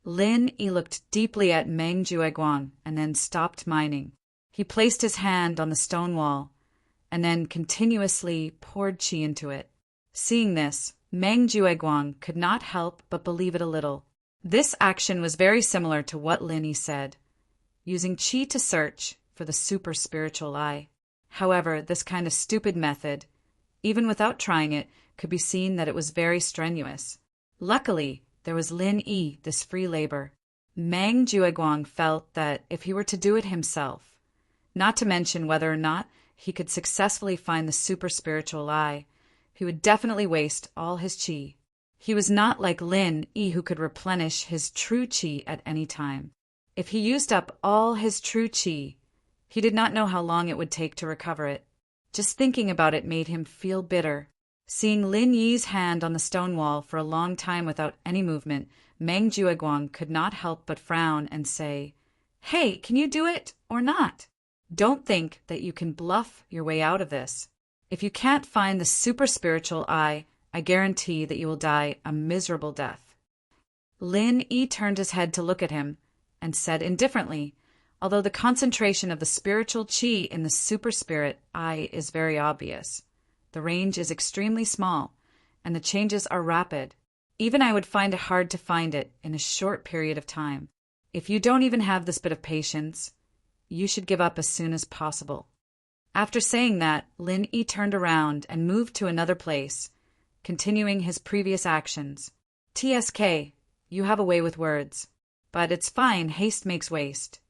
S1: Lin Yi looked deeply at Meng Jueguang and then stopped mining. He placed his hand on the stone wall and then continuously poured qi into it. Seeing this, Meng Jueguang could not help but believe it a little. This action was very similar to what Lin Yi said, using qi to search for the super spiritual eye. However, this kind of stupid method, even without trying it, could be seen that it was very strenuous. Luckily, there was Lin Yi, this free labor. Meng Jueguang felt that if he were to do it himself, not to mention whether or not he could successfully find the super spiritual eye, he would definitely waste all his qi. He was not like Lin Yi, who could replenish his true qi at any time. If he used up all his true qi, he did not know how long it would take to recover it. Just thinking about it made him feel bitter. Seeing Lin Yi's hand on the stone wall for a long time without any movement, Meng Jueguang could not help but frown and say, "Hey, can you do it or not? Don't think that you can bluff your way out of this. If you can't find the super spiritual eye, I guarantee that you will die a miserable death." Lin Yi turned his head to look at him and said indifferently, "Although the concentration of the spiritual qi in the super spirit eye is very obvious, the range is extremely small, and the changes are rapid. Even I would find it hard to find it in a short period of time. If you don't even have this bit of patience, you should give up as soon as possible." After saying that, Lin Yi turned around and moved to another place, continuing his previous actions. "TSK, you have a way with words. But it's fine, haste makes waste.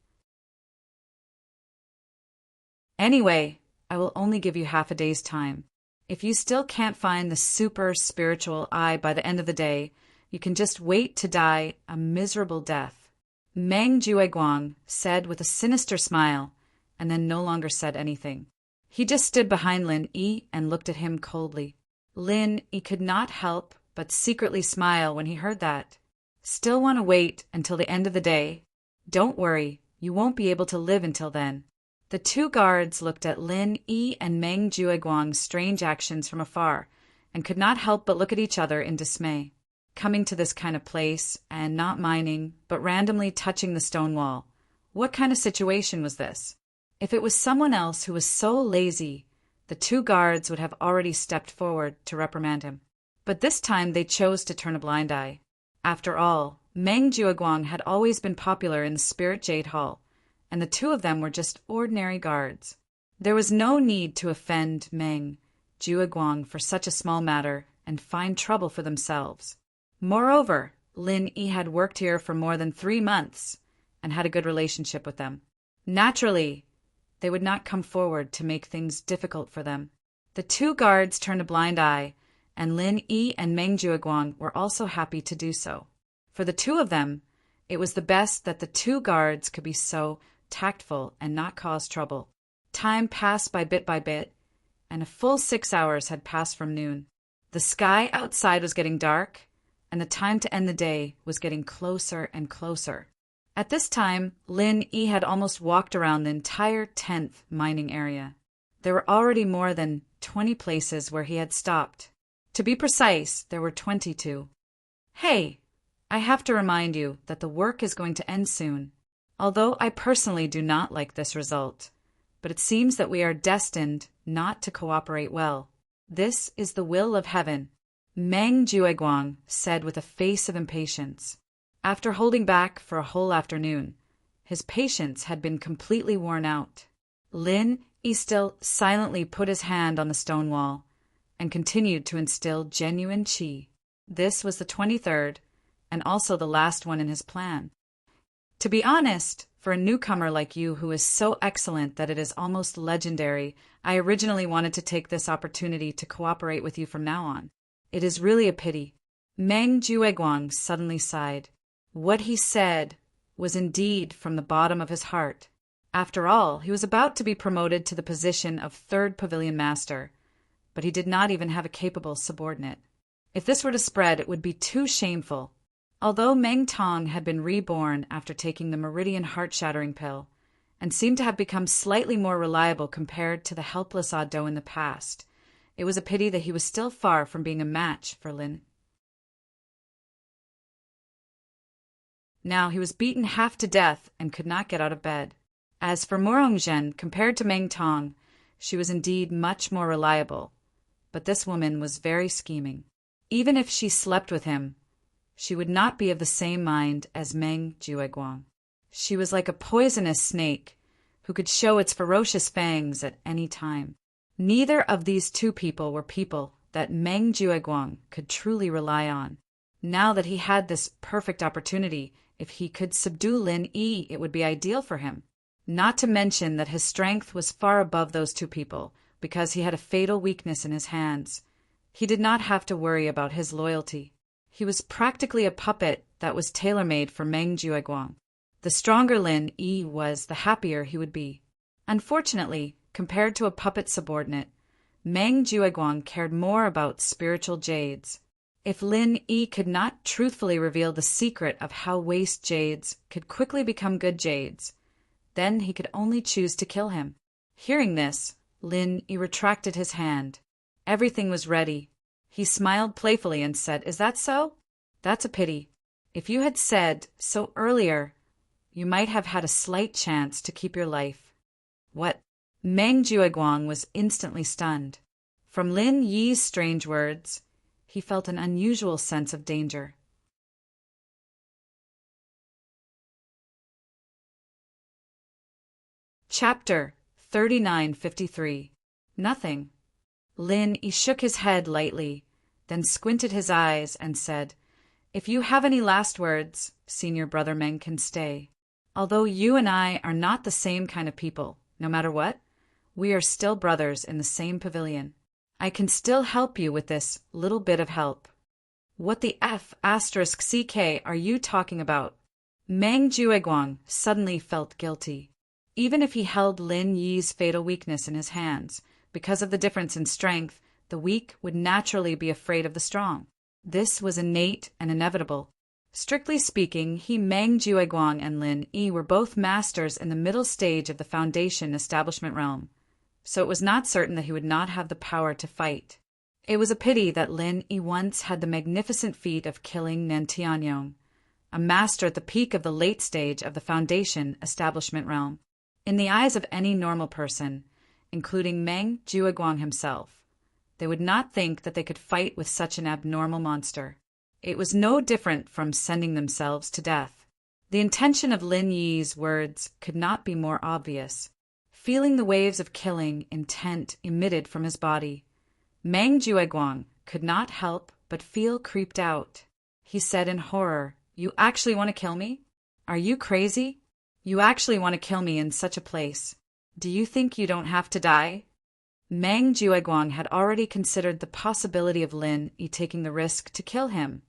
S1: Anyway, I will only give you half a day's time. If you still can't find the super spiritual eye by the end of the day, you can just wait to die a miserable death." Meng Jueguang said with a sinister smile, and then no longer said anything. He just stood behind Lin Yi and looked at him coldly. Lin Yi could not help but secretly smile when he heard that. "Still want to wait until the end of the day? Don't worry, you won't be able to live until then." The two guards looked at Lin Yi and Meng Jueguang's strange actions from afar and could not help but look at each other in dismay. Coming to this kind of place and not mining, but randomly touching the stone wall, what kind of situation was this? If it was someone else who was so lazy, the two guards would have already stepped forward to reprimand him. But this time they chose to turn a blind eye. After all, Meng Jueguang had always been popular in the Spirit Jade Hall, and the two of them were just ordinary guards. There was no need to offend Meng Jueguang for such a small matter and find trouble for themselves. Moreover, Lin Yi had worked here for more than 3 months and had a good relationship with them. Naturally, they would not come forward to make things difficult for them. The two guards turned a blind eye, and Lin Yi and Meng Jueguang were also happy to do so. For the two of them, it was the best that the two guards could be so tactful and not cause trouble. Time passed by bit, and a full 6 hours had passed from noon. The sky outside was getting dark, and the time to end the day was getting closer and closer. At this time, Lin Yi had almost walked around the entire 10th mining area. There were already more than 20 places where he had stopped. To be precise, there were 22. "Hey, I have to remind you that the work is going to end soon. Although I personally do not like this result, but it seems that we are destined not to cooperate well. This is the will of heaven," Meng Jueguang said with a face of impatience. After holding back for a whole afternoon, his patience had been completely worn out. Lin Yi still silently put his hand on the stone wall and continued to instill genuine qi. This was the 23rd and also the last one in his plan. "To be honest, for a newcomer like you who is so excellent that it is almost legendary, I originally wanted to take this opportunity to cooperate with you from now on. It is really a pity." Meng Jueguang suddenly sighed. What he said was indeed from the bottom of his heart. After all, he was about to be promoted to the position of 3rd Pavilion Master, but he did not even have a capable subordinate. If this were to spread, it would be too shameful. Although Meng Tong had been reborn after taking the Meridian heart-shattering pill, and seemed to have become slightly more reliable compared to the helpless Ado in the past, it was a pity that he was still far from being a match for Lin. Now he was beaten half to death and could not get out of bed. As for Morong Zhen, compared to Meng Tong, she was indeed much more reliable, but this woman was very scheming. Even if she slept with him, she would not be of the same mind as Meng Jueguang. She was like a poisonous snake who could show its ferocious fangs at any time. Neither of these two people were people that Meng Jueguang could truly rely on. Now that he had this perfect opportunity, if he could subdue Lin Yi, it would be ideal for him. Not to mention that his strength was far above those two people, because he had a fatal weakness in his hands. He did not have to worry about his loyalty. He was practically a puppet that was tailor-made for Meng Jueguang. The stronger Lin Yi was, the happier he would be. Unfortunately, compared to a puppet subordinate, Meng Jueguang cared more about spiritual jades. If Lin Yi could not truthfully reveal the secret of how waste jades could quickly become good jades, then he could only choose to kill him. Hearing this, Lin Yi retracted his hand. Everything was ready. He smiled playfully and said, "Is that so? That's a pity. If you had said so earlier, you might have had a slight chance to keep your life." What? Meng Jueguang was instantly stunned. From Lin Yi's strange words, he felt an unusual sense of danger. Chapter 3953. Nothing. Lin Yi shook his head lightly, then squinted his eyes and said, "If you have any last words, Senior Brother Meng can stay. Although you and I are not the same kind of people, no matter what, we are still brothers in the same pavilion. I can still help you with this little bit of help." "What the F***CK are you talking about?" Meng Jueguang suddenly felt guilty. Even if he held Lin Yi's fatal weakness in his hands, because of the difference in strength, the weak would naturally be afraid of the strong. This was innate and inevitable. Strictly speaking, Meng Jueguang and Lin Yi were both masters in the middle stage of the Foundation establishment realm, so it was not certain that he would not have the power to fight. It was a pity that Lin Yi once had the magnificent feat of killing Nan Tianyong, a master at the peak of the late stage of the Foundation establishment realm. In the eyes of any normal person, including Meng Jueguang himself, they would not think that they could fight with such an abnormal monster. It was no different from sending themselves to death. The intention of Lin Yi's words could not be more obvious. Feeling the waves of killing intent emitted from his body, Meng Jueguang could not help but feel creeped out. He said in horror, "You actually want to kill me? Are you crazy? You actually want to kill me in such a place? Do you think you don't have to die?" Meng Jueguang had already considered the possibility of Lin Yi taking the risk to kill him,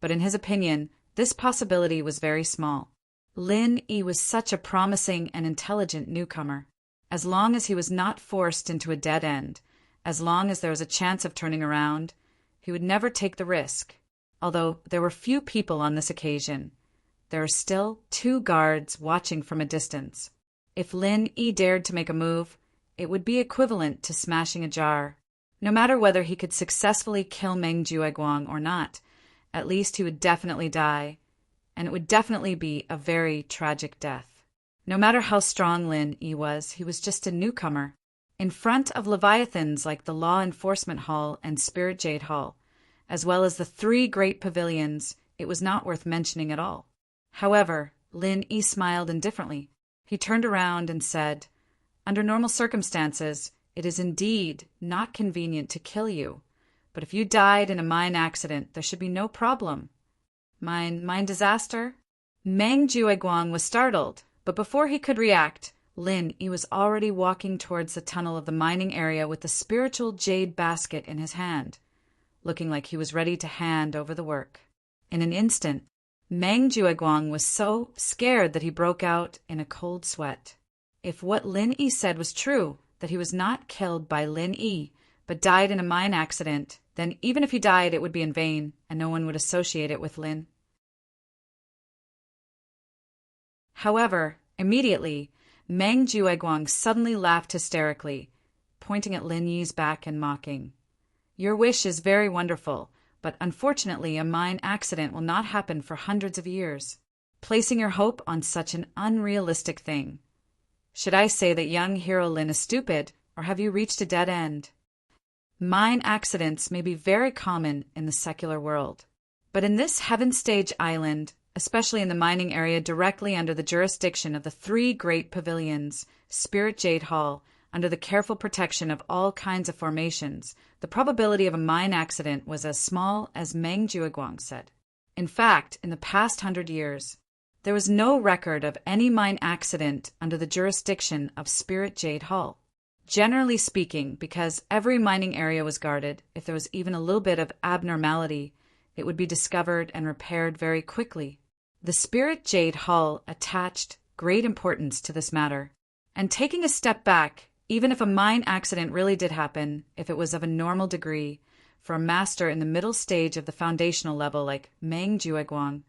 S1: but in his opinion, this possibility was very small. Lin Yi was such a promising and intelligent newcomer. As long as he was not forced into a dead end, as long as there was a chance of turning around, he would never take the risk. Although there were few people on this occasion, there were still 2 guards watching from a distance. If Lin Yi dared to make a move, it would be equivalent to smashing a jar. No matter whether he could successfully kill Meng Jueguang or not, at least he would definitely die, and it would definitely be a very tragic death. No matter how strong Lin Yi was, he was just a newcomer. In front of leviathans like the Law Enforcement Hall and Spirit Jade Hall, as well as the 3 great pavilions, it was not worth mentioning at all. However, Lin Yi smiled indifferently. He turned around and said, "Under normal circumstances, it is indeed not convenient to kill you, but if you died in a mine accident, there should be no problem." Mine disaster? Meng Jueguang was startled, but before he could react, Lin Yi was already walking towards the tunnel of the mining area with the spiritual jade basket in his hand, looking like he was ready to hand over the work. In an instant, Meng Jueguang was so scared that he broke out in a cold sweat. If what Lin Yi said was true, that he was not killed by Lin Yi, but died in a mine accident, then even if he died, it would be in vain, and no one would associate it with Lin. However, immediately, Meng Jueguang suddenly laughed hysterically, pointing at Lin Yi's back and mocking. Your wish is very wonderful, but unfortunately a mine accident will not happen for hundreds of years. Placing your hope on such an unrealistic thing. Should I say that young hero Lin is stupid, or have you reached a dead end? Mine accidents may be very common in the secular world, but in this heaven stage island, especially in the mining area directly under the jurisdiction of the three great pavilions, Spirit Jade Hall, under the careful protection of all kinds of formations, the probability of a mine accident was as small as Meng Jueguang said. In fact, in the past 100 years, there was no record of any mine accident under the jurisdiction of Spirit Jade Hall. Generally speaking, because every mining area was guarded, if there was even a little bit of abnormality, it would be discovered and repaired very quickly. The Spirit Jade Hall attached great importance to this matter. And taking a step back, even if a mine accident really did happen, if it was of a normal degree, for a master in the middle stage of the foundational level like Meng Jueguang,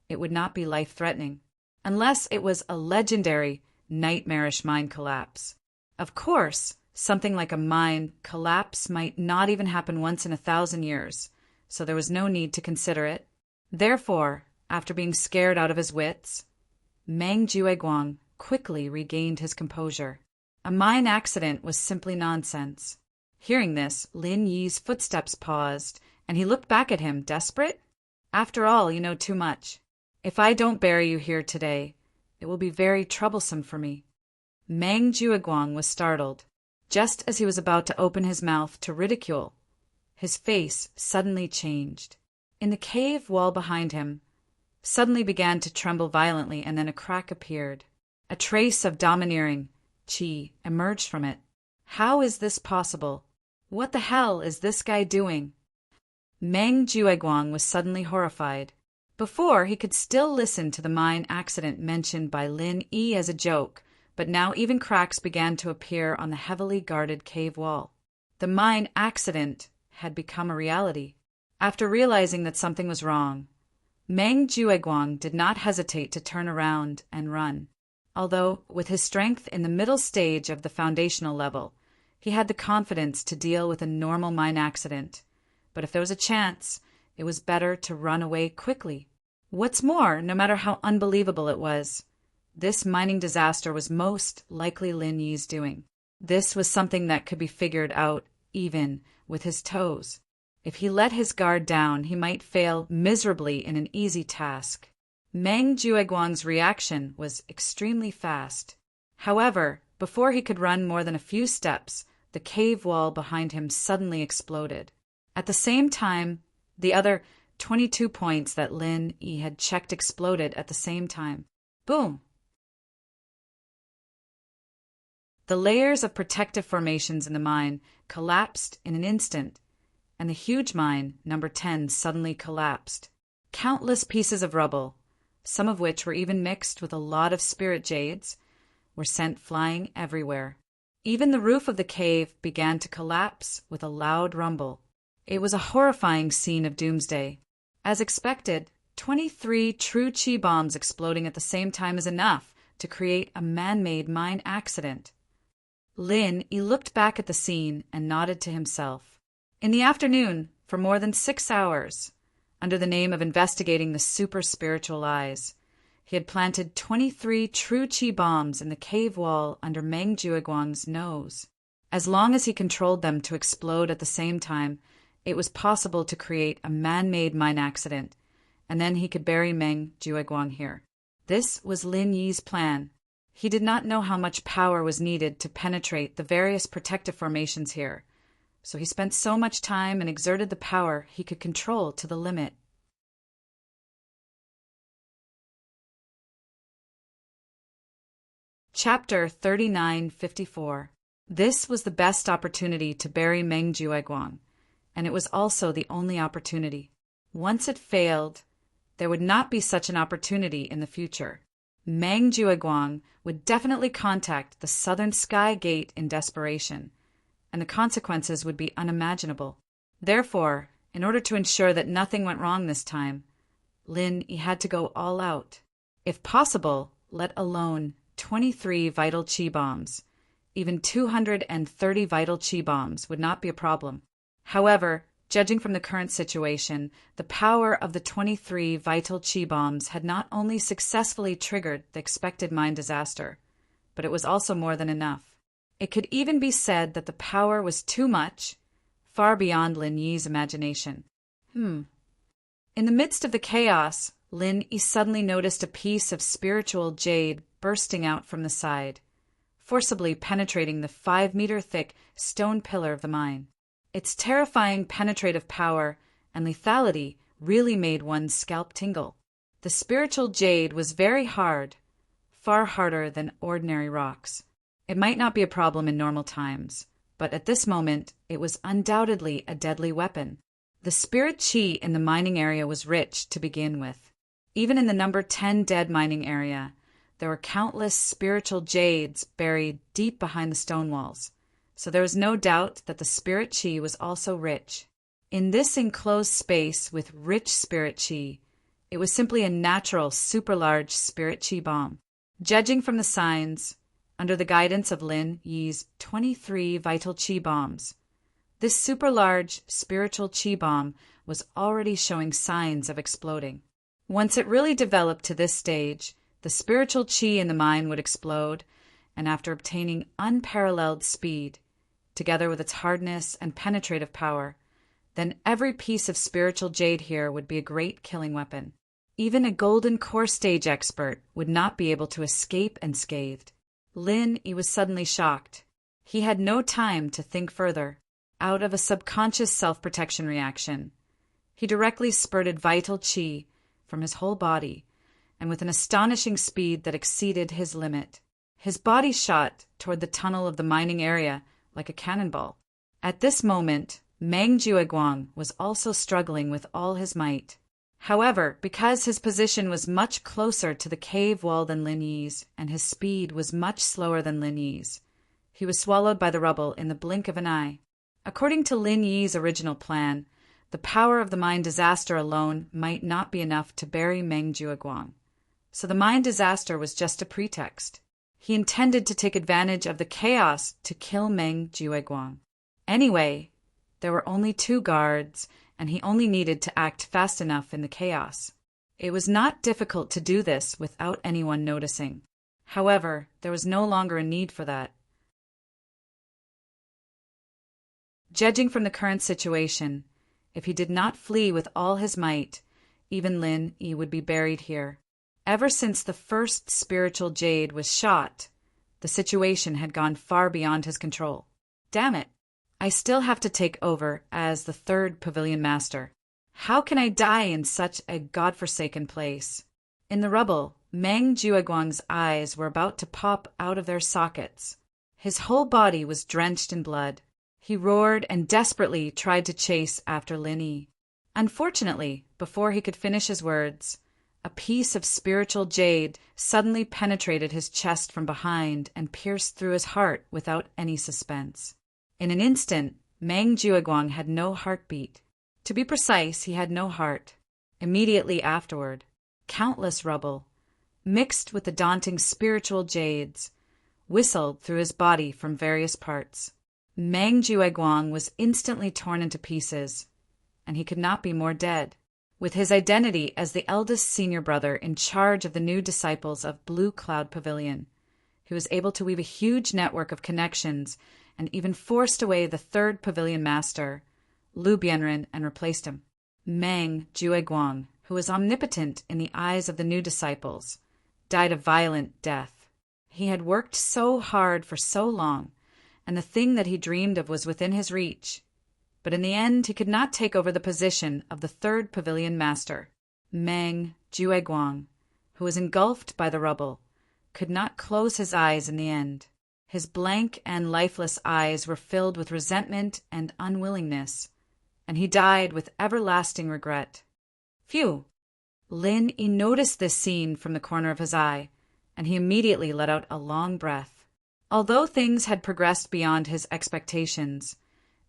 S1: it would not be life-threatening, unless it was a legendary, nightmarish mine collapse. Of course, something like a mine collapse might not even happen once in 1,000 years, so there was no need to consider it. Therefore, after being scared out of his wits, Meng Jueguang quickly regained his composure. A mine accident was simply nonsense. Hearing this, Lin Yi's footsteps paused, and he looked back at him, desperate. After all, you know too much. If I don't bury you here today, it will be very troublesome for me. Meng Jueguang was startled. Just as he was about to open his mouth to ridicule, his face suddenly changed. In the cave wall behind him, suddenly began to tremble violently, and then a crack appeared. A trace of domineering qi emerged from it. How is this possible? What the hell is this guy doing? Meng Jueguang was suddenly horrified. Before, he could still listen to the mine accident mentioned by Lin Yi as a joke, but now even cracks began to appear on the heavily guarded cave wall. The mine accident had become a reality. After realizing that something was wrong, Meng Jueguang did not hesitate to turn around and run. Although, with his strength in the middle stage of the foundational level, he had the confidence to deal with a normal mine accident. But if there was a chance, it was better to run away quickly. What's more, no matter how unbelievable it was, this mining disaster was most likely Lin Yi's doing. This was something that could be figured out even with his toes. If he let his guard down, he might fail miserably in an easy task. Meng Jueguang's reaction was extremely fast. However, before he could run more than a few steps, the cave wall behind him suddenly exploded. At the same time, the other 22 points that Lin Yi had checked exploded at the same time. Boom! The layers of protective formations in the mine collapsed in an instant, and the huge mine, number 10, suddenly collapsed. Countless pieces of rubble, some of which were even mixed with a lot of spirit jades, were sent flying everywhere. Even the roof of the cave began to collapse with a loud rumble. It was a horrifying scene of doomsday. As expected, 23 true chi bombs exploding at the same time is enough to create a man-made mine accident. Lin Yi looked back at the scene and nodded to himself. In the afternoon, for more than 6 hours, under the name of investigating the super-spiritual eyes, he had planted 23 true chi bombs in the cave wall under Meng Jueguang's nose. As long as he controlled them to explode at the same time, it was possible to create a man-made mine accident, and then he could bury Meng Jueguang here. This was Lin Yi's plan. He did not know how much power was needed to penetrate the various protective formations here, so he spent so much time and exerted the power he could control to the limit. Chapter 3954. This was the best opportunity to bury Meng Jueguang, and it was also the only opportunity. Once it failed, there would not be such an opportunity in the future. Meng Jueguang would definitely contact the Southern Sky Gate in desperation, and the consequences would be unimaginable. Therefore, in order to ensure that nothing went wrong this time, Lin Yi had to go all out. If possible, let alone 23 vital chi bombs. Even 230 vital chi bombs would not be a problem. However, judging from the current situation, the power of the 23 vital chi bombs had not only successfully triggered the expected mine disaster, but it was also more than enough. It could even be said that the power was too much, far beyond Lin Yi's imagination. In the midst of the chaos, Lin Yi suddenly noticed a piece of spiritual jade bursting out from the side, forcibly penetrating the 5-meter-thick stone pillar of the mine. Its terrifying penetrative power and lethality really made one's scalp tingle. The spiritual jade was very hard, far harder than ordinary rocks. It might not be a problem in normal times, but at this moment it was undoubtedly a deadly weapon. The spirit chi in the mining area was rich to begin with. Even in the number 10 dead mining area, there were countless spiritual jades buried deep behind the stone walls, so there was no doubt that the spirit chi was also rich. In this enclosed space with rich spirit chi, it was simply a natural, super-large spirit chi bomb. Judging from the signs, under the guidance of Lin Yi's 23 vital chi bombs, this super-large spiritual chi bomb was already showing signs of exploding. Once it really developed to this stage, the spiritual chi in the mine would explode, and after obtaining unparalleled speed, together with its hardness and penetrative power, then every piece of spiritual jade here would be a great killing weapon. Even a golden core stage expert would not be able to escape unscathed. Lin Yi was suddenly shocked. He had no time to think further. Out of a subconscious self-protection reaction, he directly spurted vital chi from his whole body, and with an astonishing speed that exceeded his limit, his body shot toward the tunnel of the mining area like a cannonball. At this moment, Meng Jueguang was also struggling with all his might. However, because his position was much closer to the cave wall than Lin Yi's, and his speed was much slower than Lin Yi's, he was swallowed by the rubble in the blink of an eye. According to Lin Yi's original plan, the power of the mine disaster alone might not be enough to bury Meng Jueguang, so the mine disaster was just a pretext. He intended to take advantage of the chaos to kill Meng Jueguang. Anyway, there were only 2 guards, and he only needed to act fast enough in the chaos. It was not difficult to do this without anyone noticing. However, there was no longer a need for that. Judging from the current situation, if he did not flee with all his might, even Lin Yi would be buried here. Ever since the first spiritual jade was shot, the situation had gone far beyond his control. Damn it! I still have to take over as the 3rd pavilion master. How can I die in such a godforsaken place? In the rubble, Meng Jueguang's eyes were about to pop out of their sockets. His whole body was drenched in blood. He roared and desperately tried to chase after Lin Yi. Unfortunately, before he could finish his words, a piece of spiritual jade suddenly penetrated his chest from behind and pierced through his heart without any suspense. In an instant, Meng Jueguang had no heartbeat. To be precise, he had no heart. Immediately afterward, countless rubble, mixed with the daunting spiritual jades, whistled through his body from various parts. Meng Jueguang was instantly torn into pieces, and he could not be more dead. With his identity as the eldest senior brother in charge of the new disciples of Blue Cloud Pavilion, he was able to weave a huge network of connections and even forced away the 3rd pavilion master, Lu Bianren, and replaced him. Meng Jueguang, who was omnipotent in the eyes of the new disciples, died a violent death. He had worked so hard for so long, and the thing that he dreamed of was within his reach. But in the end, he could not take over the position of the 3rd pavilion master. Meng Jueguang, who was engulfed by the rubble, could not close his eyes in the end. His blank and lifeless eyes were filled with resentment and unwillingness, and he died with everlasting regret. Phew! Lin Yi noticed this scene from the corner of his eye, and he immediately let out a long breath. Although things had progressed beyond his expectations,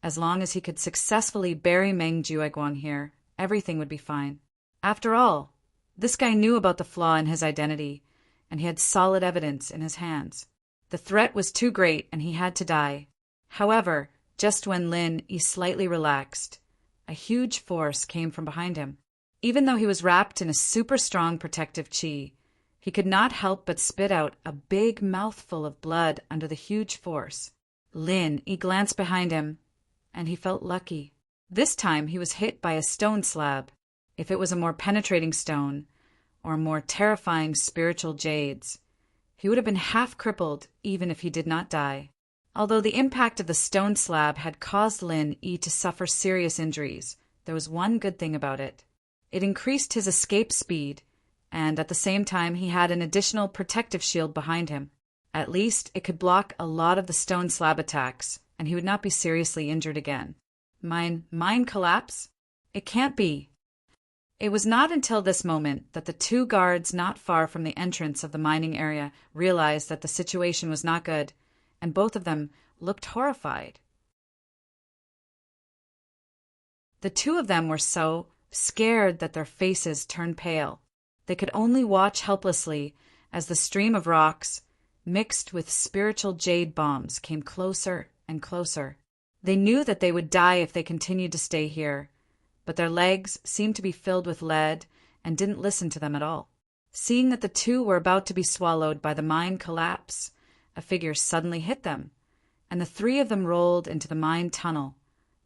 S1: as long as he could successfully bury Meng Jueguang here, everything would be fine. After all, this guy knew about the flaw in his identity, and he had solid evidence in his hands. The threat was too great, and he had to die. However, just when Lin Yi slightly relaxed, a huge force came from behind him. Even though he was wrapped in a super strong protective chi, he could not help but spit out a big mouthful of blood under the huge force. Lin Yi glanced behind him, and he felt lucky. This time he was hit by a stone slab. If it was a more penetrating stone, or more terrifying spiritual jades, he would have been half crippled even if he did not die. Although the impact of the stone slab had caused Lin Yi to suffer serious injuries, there was one good thing about it. It increased his escape speed, and at the same time he had an additional protective shield behind him. At least it could block a lot of the stone slab attacks, and he would not be seriously injured again. Mine collapse? It can't be. It was not until this moment that the two guards not far from the entrance of the mining area realized that the situation was not good, and both of them looked horrified. The two of them were so scared that their faces turned pale. They could only watch helplessly as the stream of rocks, mixed with spiritual jade bombs, came closer and closer. They knew that they would die if they continued to stay here, but their legs seemed to be filled with lead and didn't listen to them at all. Seeing that the two were about to be swallowed by the mine collapse, a figure suddenly hit them, and the three of them rolled into the mine tunnel,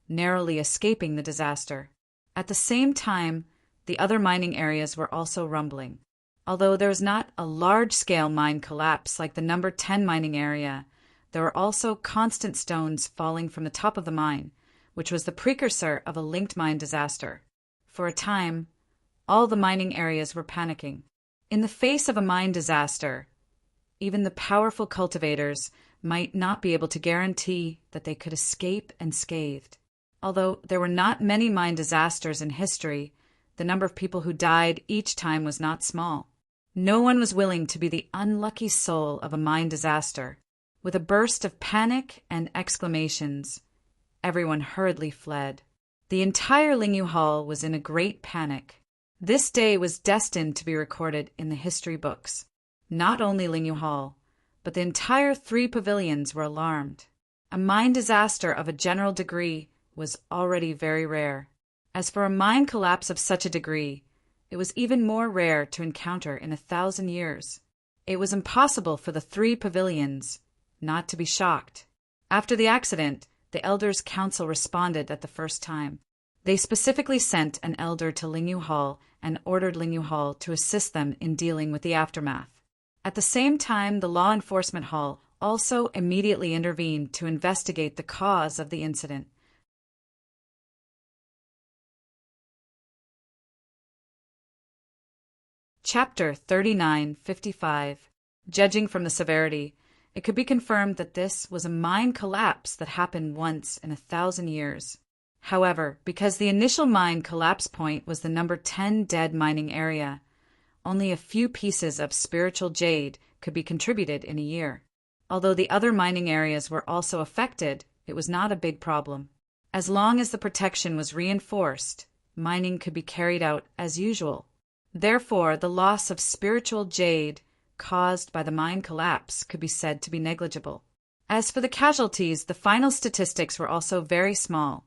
S1: narrowly escaping the disaster. At the same time, the other mining areas were also rumbling. Although there was not a large-scale mine collapse like the number 10 mining area, there were also constant stones falling from the top of the mine, which was the precursor of a linked mine disaster. For a time, all the mining areas were panicking. In the face of a mine disaster, even the powerful cultivators might not be able to guarantee that they could escape unscathed. Although there were not many mine disasters in history, the number of people who died each time was not small. No one was willing to be the unlucky soul of a mine disaster. With a burst of panic and exclamations, everyone hurriedly fled. The entire Lingyu Hall was in a great panic. This day was destined to be recorded in the history books. Not only Lingyu Hall, but the entire 3 pavilions were alarmed. A mine disaster of a general degree was already very rare. As for a mine collapse of such a degree, it was even more rare to encounter in 1,000 years. It was impossible for the 3 pavilions not to be shocked. After the accident, the Elders' Council responded at the first time. They specifically sent an elder to Lingyu Hall and ordered Lingyu Hall to assist them in dealing with the aftermath. At the same time, the Law Enforcement Hall also immediately intervened to investigate the cause of the incident. Chapter 3955. Judging from the severity, it could be confirmed that this was a mine collapse that happened once in 1,000 years. However, because the initial mine collapse point was the number 10 dead mining area, only a few pieces of spiritual jade could be contributed in a year. Although the other mining areas were also affected, it was not a big problem. As long as the protection was reinforced, mining could be carried out as usual. Therefore, the loss of spiritual jade caused by the mine collapse could be said to be negligible. As for the casualties, the final statistics were also very small.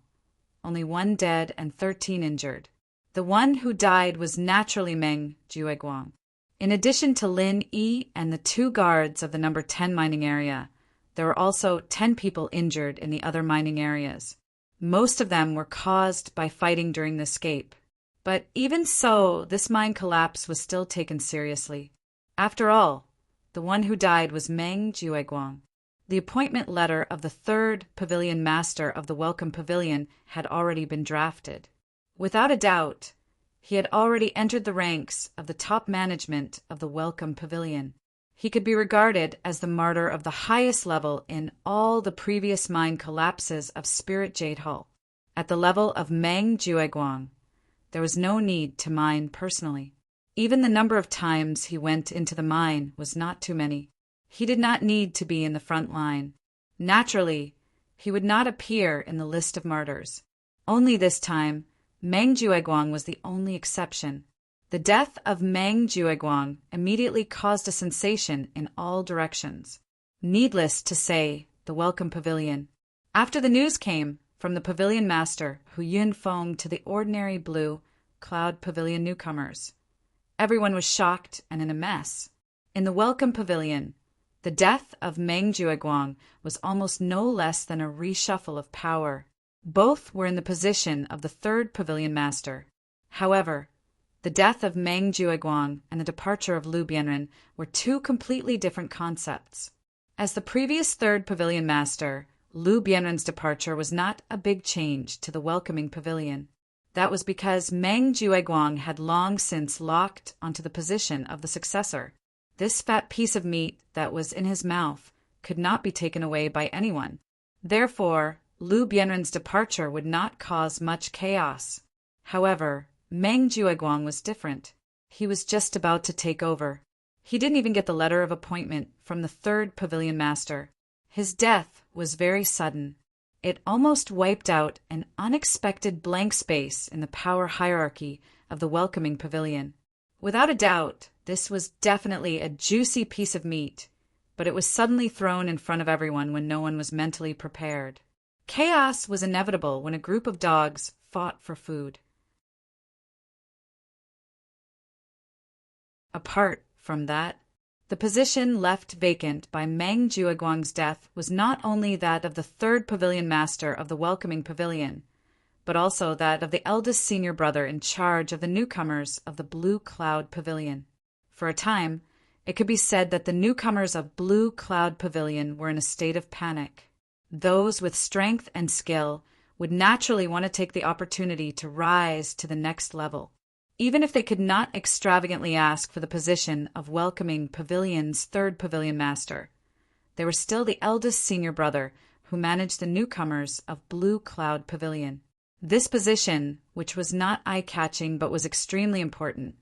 S1: Only 1 dead and 13 injured. The one who died was naturally Meng Jueguang. In addition to Lin Yi and the 2 guards of the number 10 mining area, there were also 10 people injured in the other mining areas. Most of them were caused by fighting during the escape. But even so, this mine collapse was still taken seriously. After all, the one who died was Meng Jueguang. The appointment letter of the 3rd Pavilion Master of the Welcome Pavilion had already been drafted. Without a doubt, he had already entered the ranks of the top management of the Welcome Pavilion. He could be regarded as the martyr of the highest level in all the previous mine collapses of Spirit Jade Hall. At the level of Meng Jueguang, there was no need to mine personally. Even the number of times he went into the mine was not too many. He did not need to be in the front line. Naturally, he would not appear in the list of martyrs. Only this time, Meng Jueguang was the only exception. The death of Meng Jueguang immediately caused a sensation in all directions. Needless to say, the welcome pavilion. After the news came from the pavilion master Hu Yunfeng to the ordinary blue cloud pavilion newcomers. Everyone was shocked and in a mess. In the welcome pavilion, the death of Meng Jueguang was almost no less than a reshuffle of power. Both were in the position of the third pavilion master. However, the death of Meng Jueguang and the departure of Lu Bianren were two completely different concepts. As the previous third pavilion master, Lu Bianren's departure was not a big change to the welcoming pavilion. That was because Meng Jueguang had long since locked onto the position of the successor. This fat piece of meat that was in his mouth could not be taken away by anyone. Therefore, Lu Bianren's departure would not cause much chaos. However, Meng Jueguang was different. He was just about to take over. He didn't even get the letter of appointment from the third pavilion master. His death was very sudden. It almost wiped out an unexpected blank space in the power hierarchy of the welcoming pavilion. Without a doubt, this was definitely a juicy piece of meat, but it was suddenly thrown in front of everyone when no one was mentally prepared. Chaos was inevitable when a group of dogs fought for food. Apart from that, the position left vacant by Meng Jueguang's death was not only that of the third pavilion master of the welcoming pavilion, but also that of the eldest senior brother in charge of the newcomers of the Blue Cloud Pavilion. For a time, it could be said that the newcomers of Blue Cloud Pavilion were in a state of panic. Those with strength and skill would naturally want to take the opportunity to rise to the next level. Even if they could not extravagantly ask for the position of welcoming pavilion's third pavilion master, they were still the eldest senior brother who managed the newcomers of Blue Cloud Pavilion. This position, which was not eye-catching but was extremely important,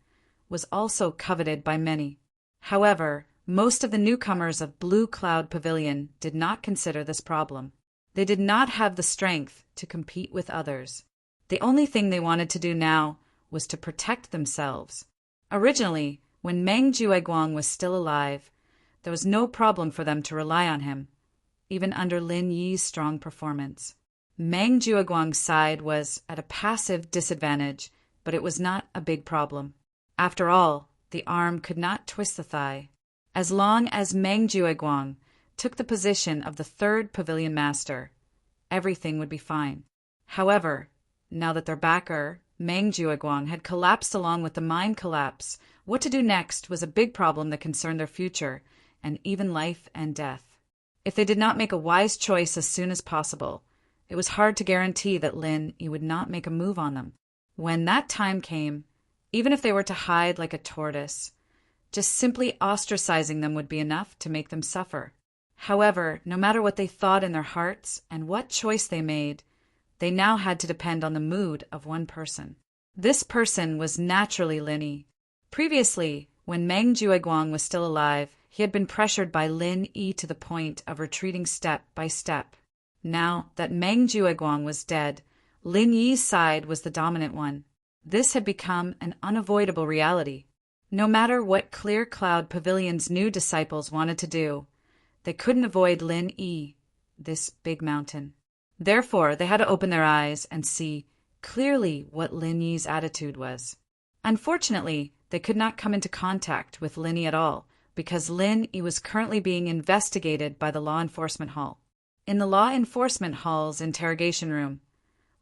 S1: was also coveted by many. However, most of the newcomers of Blue Cloud Pavilion did not consider this problem. They did not have the strength to compete with others. The only thing they wanted to do now was to protect themselves. Originally, when Meng Jueguang was still alive, there was no problem for them to rely on him, even under Lin Yi's strong performance. Meng Jueguang's side was at a passive disadvantage, but it was not a big problem. After all, the arm could not twist the thigh. As long as Meng Jueguang took the position of the third pavilion master, everything would be fine. However, now that their backer, Meng Jueguang, had collapsed along with the mine collapse, what to do next was a big problem that concerned their future, and even life and death. If they did not make a wise choice as soon as possible, it was hard to guarantee that Lin Yi would not make a move on them. When that time came, even if they were to hide like a tortoise, just simply ostracizing them would be enough to make them suffer. However, no matter what they thought in their hearts and what choice they made, they now had to depend on the mood of one person. This person was naturally Lin Yi. Previously, when Meng Jueguang was still alive, he had been pressured by Lin Yi to the point of retreating step by step. Now that Meng Jueguang was dead, Lin Yi's side was the dominant one. This had become an unavoidable reality. No matter what Clear Cloud Pavilion's new disciples wanted to do, they couldn't avoid Lin Yi, this big mountain. Therefore, they had to open their eyes and see clearly what Lin Yi's attitude was. Unfortunately, they could not come into contact with Lin Yi at all, because Lin Yi was currently being investigated by the Law Enforcement Hall. In the Law Enforcement Hall's interrogation room,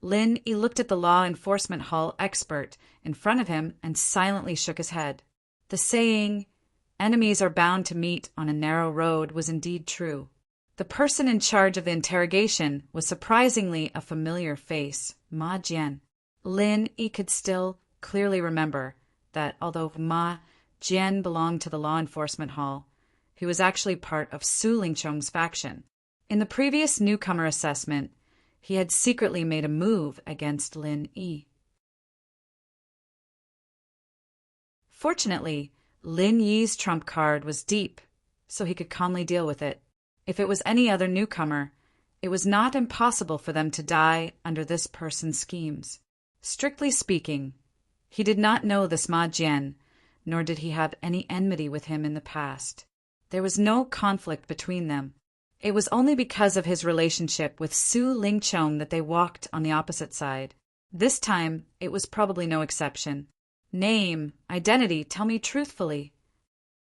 S1: Lin Yi looked at the Law Enforcement Hall expert in front of him and silently shook his head. The saying, "Enemies are bound to meet on a narrow road," was indeed true. The person in charge of the interrogation was surprisingly a familiar face, Ma Jian. Lin Yi could still clearly remember that although Ma Jian belonged to the Law Enforcement Hall, he was actually part of Su Lingchong's faction. In the previous newcomer assessment, he had secretly made a move against Lin Yi. Fortunately, Lin Yi's trump card was deep so he could calmly deal with it. If it was any other newcomer, it was not impossible for them to die under this person's schemes. Strictly speaking, he did not know this Ma Jian, nor did he have any enmity with him in the past. There was no conflict between them. It was only because of his relationship with Su Lingchong that they walked on the opposite side. This time, it was probably no exception. Name, identity, tell me truthfully.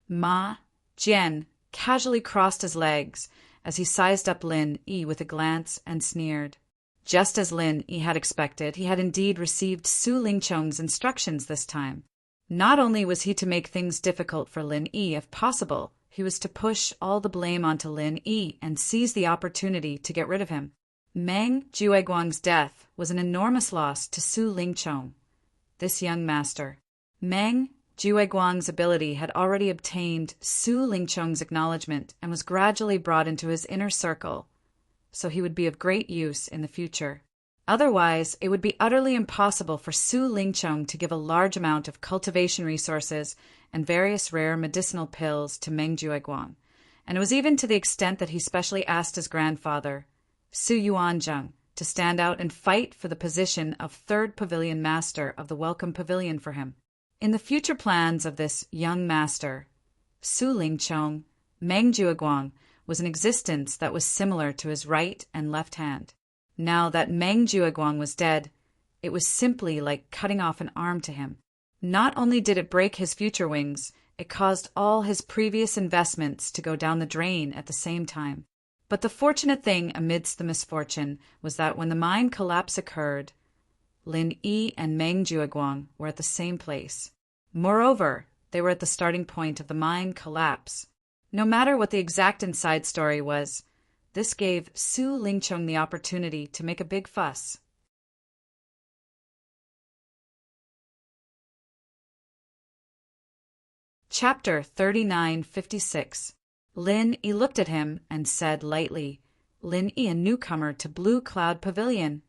S1: Ma Jian casually crossed his legs as he sized up Lin Yi with a glance and sneered. Just as Lin Yi had expected, he had indeed received Su Lingchong's instructions this time. Not only was he to make things difficult for Lin Yi if possible, he was to push all the blame onto Lin Yi and seize the opportunity to get rid of him. Meng Jueguang's death was an enormous loss to Su Lingchong, this young master. Meng Jueguang's ability had already obtained Su Lingchong's acknowledgement and was gradually brought into his inner circle, so he would be of great use in the future. Otherwise, it would be utterly impossible for Su Lingchong to give a large amount of cultivation resources and various rare medicinal pills to Meng Jueguang, and it was even to the extent that he specially asked his grandfather, Su Yuanzheng, to stand out and fight for the position of third pavilion master of the Welcome Pavilion for him. In the future plans of this young master, Su Lingchong, Meng Jueguang was an existence that was similar to his right and left hand. Now that Meng Jueguang was dead, it was simply like cutting off an arm to him. Not only did it break his future wings, it caused all his previous investments to go down the drain at the same time. But the fortunate thing amidst the misfortune was that when the mine collapse occurred, Lin Yi and Meng Jueguang were at the same place. Moreover, they were at the starting point of the mine collapse. No matter what the exact inside story was, this gave Su Lingchong the opportunity to make a big fuss. Chapter 3956. Lin Yi looked at him and said lightly, Lin Yi, a newcomer to Blue Cloud Pavilion.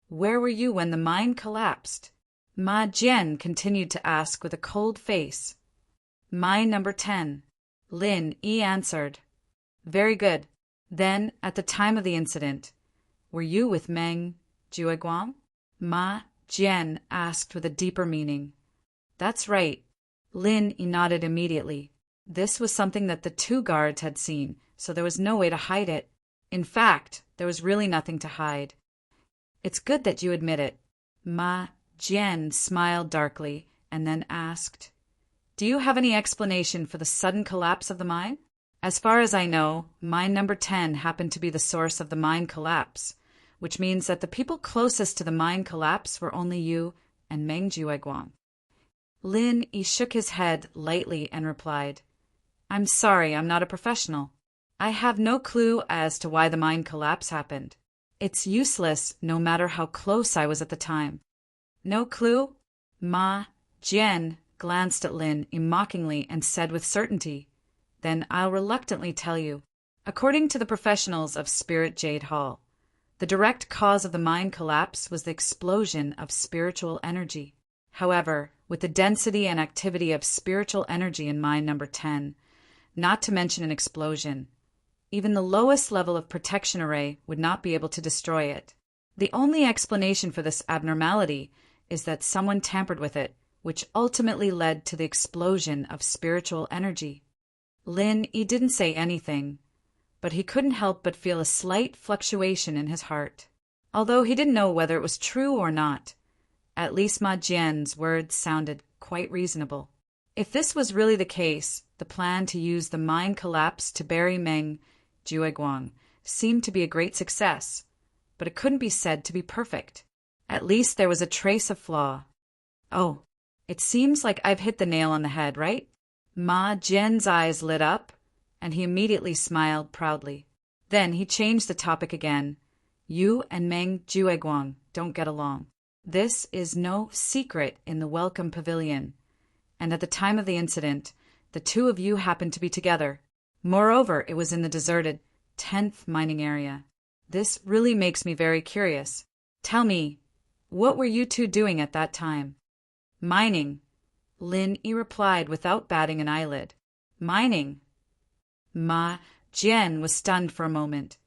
S1: Where were you when the mine collapsed? Ma Jian continued to ask with a cold face. Mine number 10. Lin Yi answered. Very good. Then, at the time of the incident, were you with Meng Jueguang? Ma Jian asked with a deeper meaning. That's right. Lin Yi nodded immediately. This was something that the two guards had seen, so there was no way to hide it. In fact, there was really nothing to hide. It's good that you admit it. Ma Jian smiled darkly and then asked, Do you have any explanation for the sudden collapse of the mine? As far as I know, mine number 10 happened to be the source of the mine collapse, which means that the people closest to the mine collapse were only you and Meng Jueguang. Lin Yi shook his head lightly and replied, I'm sorry, I'm not a professional. I have no clue as to why the mine collapse happened. It's useless no matter how close I was at the time. No clue? Ma Jian glanced at Lin Yi mockingly and said with certainty, Then I'll reluctantly tell you. According to the professionals of Spirit Jade Hall, the direct cause of the mine collapse was the explosion of spiritual energy. However, with the density and activity of spiritual energy in mine number 10, not to mention an explosion, even the lowest level of protection array would not be able to destroy it. The only explanation for this abnormality is that someone tampered with it, which ultimately led to the explosion of spiritual energy. Lin Yi didn't say anything, but he couldn't help but feel a slight fluctuation in his heart. Although he didn't know whether it was true or not, at least Ma Jian's words sounded quite reasonable. If this was really the case, the plan to use the mine collapse to bury Meng Jueguang seemed to be a great success, but it couldn't be said to be perfect. At least there was a trace of flaw. Oh, it seems like I've hit the nail on the head, right? Ma Jian's eyes lit up, and he immediately smiled proudly. Then he changed the topic again. You and Meng Jueguang don't get along. This is no secret in the Welcome Pavilion, and at the time of the incident, the two of you happened to be together. Moreover, it was in the deserted 10th mining area. This really makes me very curious. Tell me, what were you two doing at that time? Mining, Lin Yi replied without batting an eyelid. Mining? Ma Jian was stunned for a moment,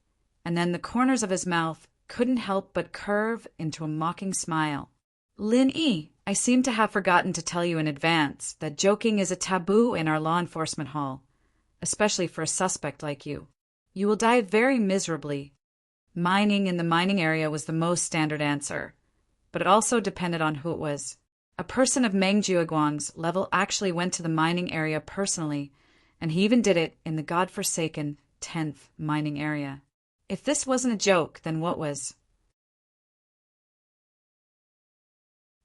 S1: and then the corners of his mouth couldn't help but curve into a mocking smile. Lin Yi, I seem to have forgotten to tell you in advance that joking is a taboo in our law enforcement hall, especially for a suspect like you. You will die very miserably. Mining in the mining area was the most standard answer, but it also depended on who it was. A person of Meng Jiuguang's level actually went to the mining area personally, and he even did it in the godforsaken 10th mining area. If this wasn't a joke, then what was?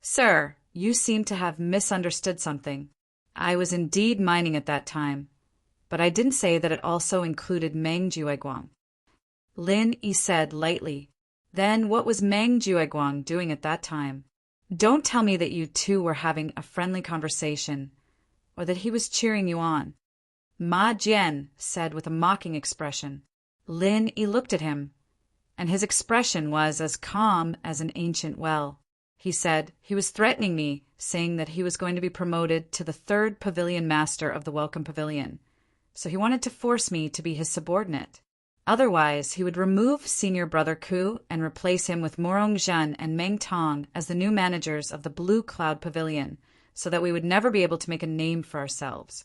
S1: Sir, you seem to have misunderstood something. I was indeed mining at that time, but I didn't say that it also included Meng Jiuguang. Lin Yi said lightly. Then what was Meng Jiuguang doing at that time? Don't tell me that you two were having a friendly conversation, or that he was cheering you on. Ma Jian said with a mocking expression. Lin Yi looked at him, and his expression was as calm as an ancient well. He said he was threatening me, saying that he was going to be promoted to the 3rd pavilion master of the Welcome Pavilion, so he wanted to force me to be his subordinate. Otherwise, he would remove senior brother Ku and replace him with Morong Zhan and Meng Tong as the new managers of the Blue Cloud Pavilion, so that we would never be able to make a name for ourselves.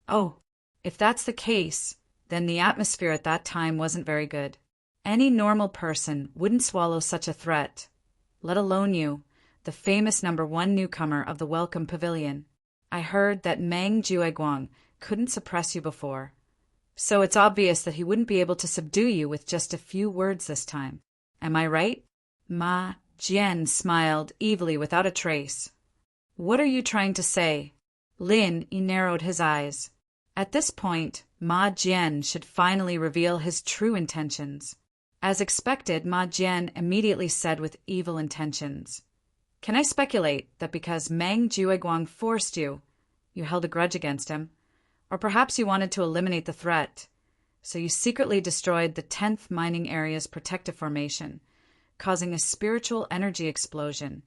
S1: Oh, if that's the case, then the atmosphere at that time wasn't very good. Any normal person wouldn't swallow such a threat, let alone you, the famous #1 newcomer of the Welcome Pavilion. I heard that Meng Jiuguang couldn't suppress you before, so it's obvious that he wouldn't be able to subdue you with just a few words this time. Am I right? Ma Jian smiled evilly without a trace. What are you trying to say? Lin Yi narrowed his eyes. At this point, Ma Jian should finally reveal his true intentions. As expected, Ma Jian immediately said with evil intentions, Can I speculate that because Meng Jiuguang forced you, you held a grudge against him? Or perhaps you wanted to eliminate the threat, so you secretly destroyed the 10th mining area's protective formation, causing a spiritual energy explosion,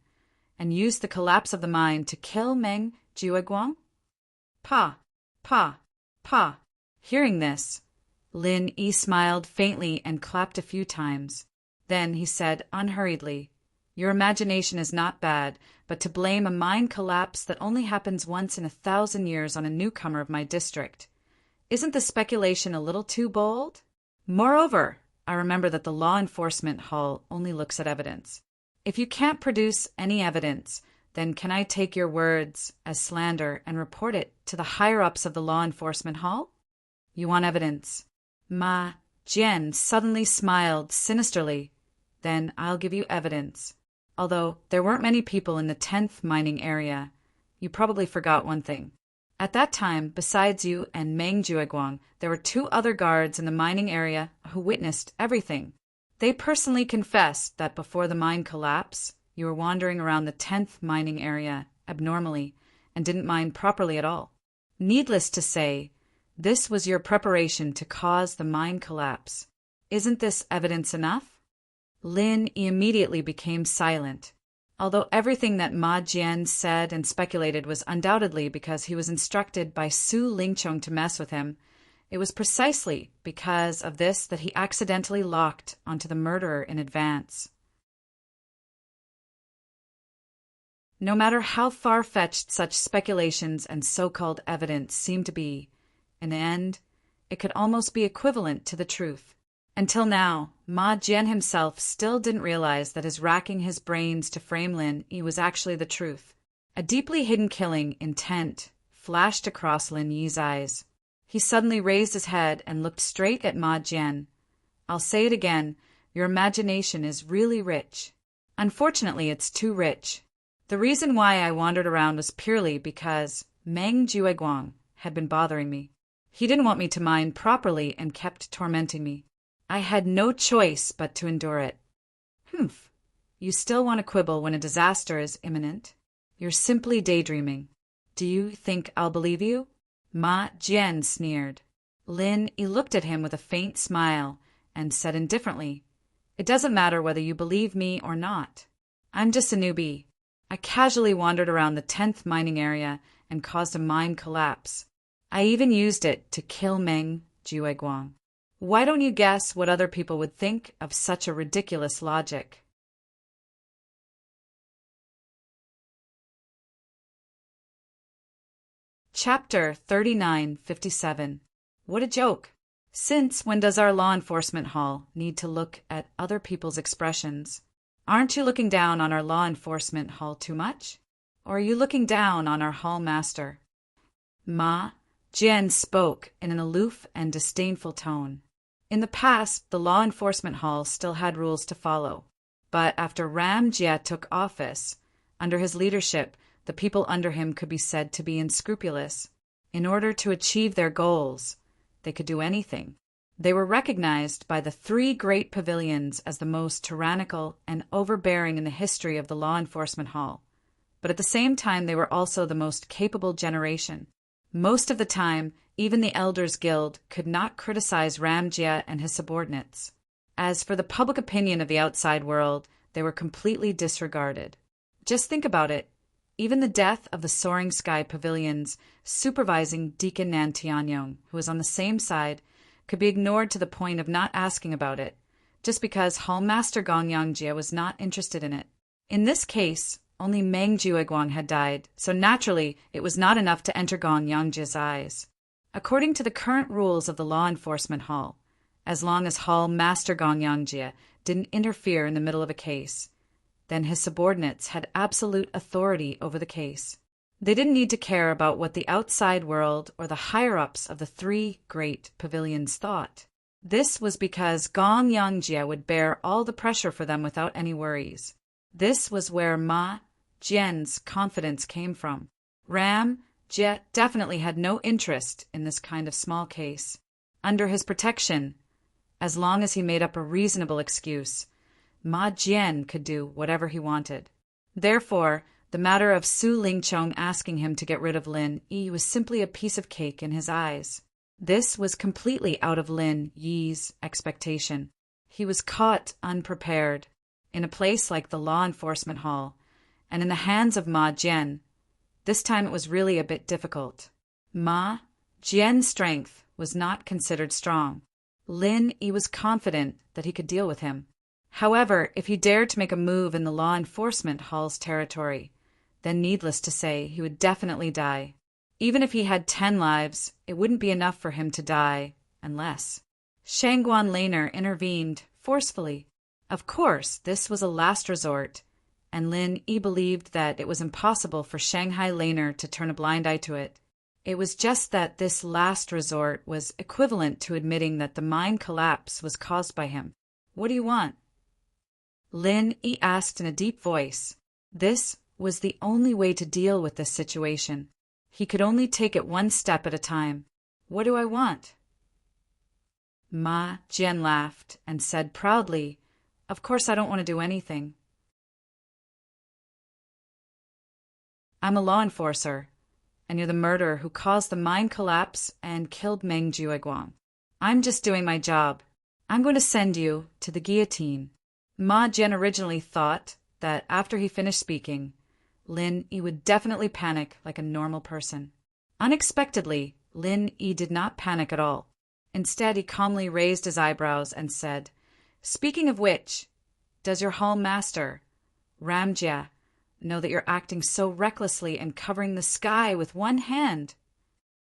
S1: and used the collapse of the mine to kill Meng Jiuguang? Pa, pa, pa. Hearing this, Lin Yi smiled faintly and clapped a few times. Then he said unhurriedly, Your imagination is not bad, but to blame a mine collapse that only happens once in 1,000 years on a newcomer of my district. Isn't the speculation a little too bold? Moreover, I remember that the law enforcement hall only looks at evidence. If you can't produce any evidence, then can I take your words as slander and report it to the higher-ups of the law enforcement hall? You want evidence? Ma Jian suddenly smiled sinisterly. Then I'll give you evidence. Although there weren't many people in the 10th mining area, you probably forgot one thing. At that time, besides you and Meng Jiuguang, there were 2 other guards in the mining area who witnessed everything. They personally confessed that before the mine collapse, you were wandering around the 10th mining area abnormally and didn't mine properly at all. Needless to say, this was your preparation to cause the mine collapse. Isn't this evidence enough? Lin immediately became silent. Although everything that Ma Jian said and speculated was undoubtedly because he was instructed by Su Lingchong to mess with him, it was precisely because of this that he accidentally locked onto the murderer in advance. No matter how far-fetched such speculations and so-called evidence seemed to be, in the end, it could almost be equivalent to the truth. Until now, Ma Jian himself still didn't realize that his racking his brains to frame Lin Yi was actually the truth. A deeply hidden killing intent flashed across Lin Yi's eyes. He suddenly raised his head and looked straight at Ma Jian. I'll say it again, your imagination is really rich. Unfortunately, it's too rich. The reason why I wandered around was purely because Meng Jiuguang had been bothering me. He didn't want me to mine properly and kept tormenting me. I had no choice but to endure it. Humph. You still want to quibble when a disaster is imminent? You're simply daydreaming. Do you think I'll believe you? Ma Jian sneered. Lin Yi looked at him with a faint smile and said indifferently, It doesn't matter whether you believe me or not. I'm just a newbie. I casually wandered around the 10th mining area and caused a mine collapse. I even used it to kill Meng Jueguang. Why don't you guess what other people would think of such a ridiculous logic? Chapter 3957. What a joke! Since when does our law enforcement hall need to look at other people's expressions? Aren't you looking down on our law enforcement hall too much? Or are you looking down on our hall master? Ma Jian spoke in an aloof and disdainful tone. In the past, the law enforcement hall still had rules to follow. But after Ram Jia took office, under his leadership, the people under him could be said to be unscrupulous. In order to achieve their goals, they could do anything. They were recognized by the three great pavilions as the most tyrannical and overbearing in the history of the law enforcement hall. But at the same time, they were also the most capable generation. Most of the time, even the Elders Guild could not criticize Ram Jia and his subordinates. As for the public opinion of the outside world, they were completely disregarded. Just think about it. Even the death of the Soaring Sky Pavilion's supervising Deacon Nan Tianyong, who was on the same side, could be ignored to the point of not asking about it, just because Hall Master Gong Yangjie was not interested in it. In this case, only Meng Jueguang had died, so naturally it was not enough to enter Gong Yangjie's eyes. According to the current rules of the Law Enforcement Hall, as long as Hall Master Gong Yangjie didn't interfere in the middle of a case, then his subordinates had absolute authority over the case. They didn't need to care about what the outside world or the higher-ups of the three great pavilions thought. This was because Gong Yangjie would bear all the pressure for them without any worries. This was where Ma Jian's confidence came from. Ram Jia definitely had no interest in this kind of small case. Under his protection, as long as he made up a reasonable excuse, Ma Jian could do whatever he wanted. Therefore, the matter of Su Lingchong asking him to get rid of Lin Yi was simply a piece of cake in his eyes. This was completely out of Lin Yi's expectation. He was caught unprepared, in a place like the law enforcement hall, and in the hands of Ma Jian. This time it was really a bit difficult. Ma Jian's strength was not considered strong. Lin Yi was confident that he could deal with him. However, if he dared to make a move in the law enforcement hall's territory, then needless to say, he would definitely die. Even if he had 10 lives, it wouldn't be enough for him to die, unless. Shangguan Laner intervened forcefully. Of course, this was a last resort, and Lin Yi believed that it was impossible for Shanghai Laner to turn a blind eye to it. It was just that this last resort was equivalent to admitting that the mine collapse was caused by him. What do you want? Lin Yi asked in a deep voice. This was the only way to deal with this situation. He could only take it one step at a time. What do I want? Ma Jian laughed and said proudly, "Of course I don't want to do anything. I'm a law enforcer, and you're the murderer who caused the mine collapse and killed Meng Jueguang. I'm just doing my job. I'm going to send you to the guillotine." Ma Jian originally thought that after he finished speaking, Lin Yi would definitely panic like a normal person. Unexpectedly, Lin Yi did not panic at all. Instead, he calmly raised his eyebrows and said, "Speaking of which, does your hall master, Ram Jia, know that you're acting so recklessly and covering the sky with one hand?"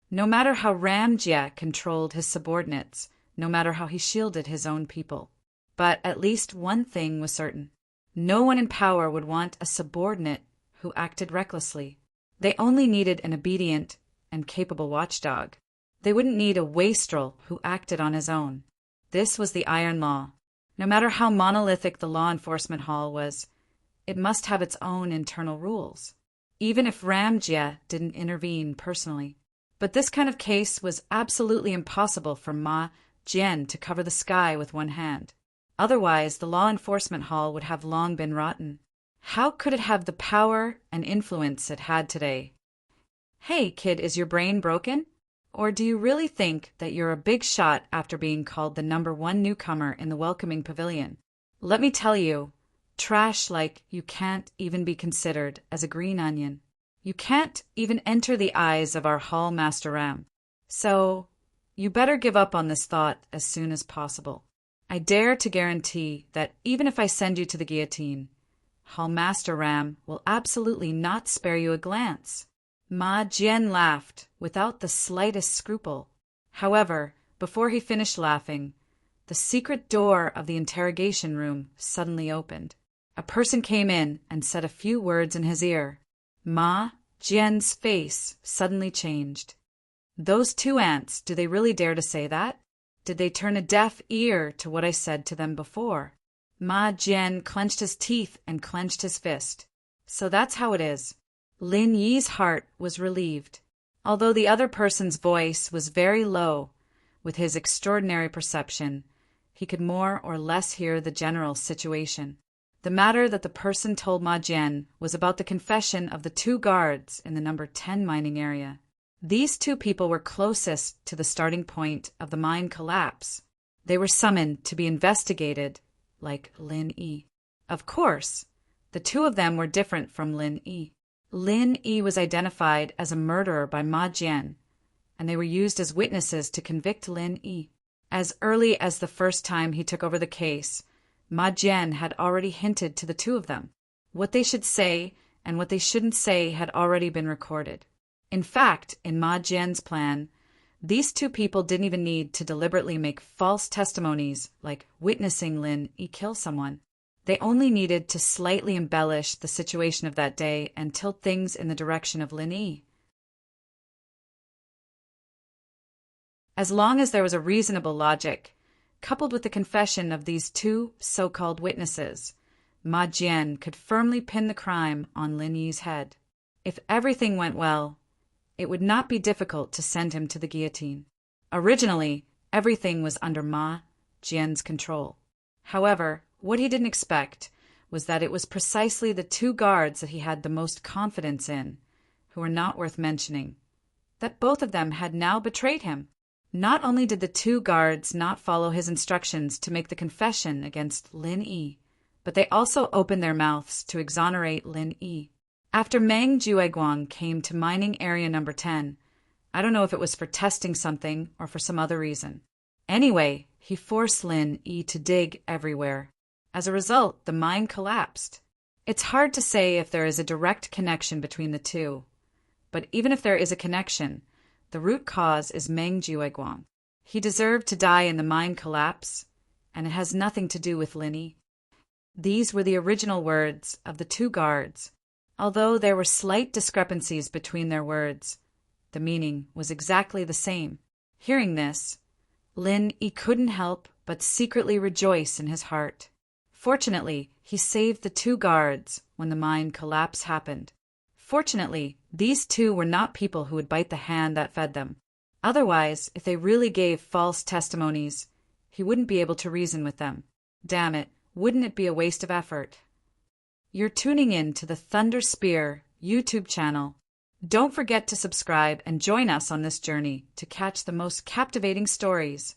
S1: No matter how Ram Jia controlled his subordinates, no matter how he shielded his own people. But at least one thing was certain. No one in power would want a subordinate who acted recklessly. They only needed an obedient and capable watchdog. They wouldn't need a wastrel who acted on his own. This was the iron law. No matter how monolithic the law enforcement hall was, it must have its own internal rules, even if Ram Jia didn't intervene personally. But this kind of case was absolutely impossible for Ma Jian to cover the sky with one hand. Otherwise, the law enforcement hall would have long been rotten. How could it have the power and influence it had today? Hey, kid, is your brain broken? Or do you really think that you're a big shot after being called the #1 newcomer in the welcoming pavilion? Let me tell you, trash like you can't even be considered as a green onion. You can't even enter the eyes of our hall master Ram. So, You better give up on this thought as soon as possible. I dare to guarantee that even if I send you to the guillotine, Hall Master Ram will absolutely not spare you a glance. Ma Jian laughed without the slightest scruple. However, before he finished laughing, the secret door of the interrogation room suddenly opened. A person came in and said a few words in his ear. Ma Jian's face suddenly changed. Those two ants, do they really dare to say that? Did they turn a deaf ear to what I said to them before? Ma Jian clenched his teeth and clenched his fist. So that's how it is. Lin Yi's heart was relieved. Although the other person's voice was very low, with his extraordinary perception, he could more or less hear the general situation. The matter that the person told Ma Jian was about the confession of the two guards in the number 10 mining area. These two people were closest to the starting point of the mine collapse. They were summoned to be investigated, like Lin Yi. Of course, the two of them were different from Lin Yi. Lin Yi was identified as a murderer by Ma Jian, and they were used as witnesses to convict Lin Yi. As early as the first time he took over the case, Ma Jian had already hinted to the two of them. What they should say and what they shouldn't say had already been recorded. In fact, in Ma Jian's plan, these two people didn't even need to deliberately make false testimonies like witnessing Lin Yi kill someone. They only needed to slightly embellish the situation of that day and tilt things in the direction of Lin Yi. As long as there was a reasonable logic, coupled with the confession of these two so-called witnesses, Ma Jian could firmly pin the crime on Lin Yi's head. If everything went well, it would not be difficult to send him to the guillotine. Originally, everything was under Ma Jian's control. However, what he didn't expect was that it was precisely the two guards that he had the most confidence in, who were not worth mentioning, that both of them had now betrayed him. Not only did the two guards not follow his instructions to make the confession against Lin Yi, but they also opened their mouths to exonerate Lin Yi. After Meng Jueguang came to mining area number 10, I don't know if it was for testing something or for some other reason. Anyway, he forced Lin Yi to dig everywhere. As a result, the mine collapsed. It's hard to say if there is a direct connection between the two, but even if there is a connection, the root cause is Meng Jueguang. He deserved to die in the mine collapse, and it has nothing to do with Lin Yi. These were the original words of the two guards. Although there were slight discrepancies between their words, the meaning was exactly the same. Hearing this, Lin Yi couldn't help but secretly rejoice in his heart. Fortunately, he saved the two guards when the mine collapse happened. Fortunately, these two were not people who would bite the hand that fed them. Otherwise, if they really gave false testimonies, he wouldn't be able to reason with them. Damn it, wouldn't it be a waste of effort? You're tuning in to the Thunder Spear YouTube channel. Don't forget to subscribe and join us on this journey to catch the most captivating stories.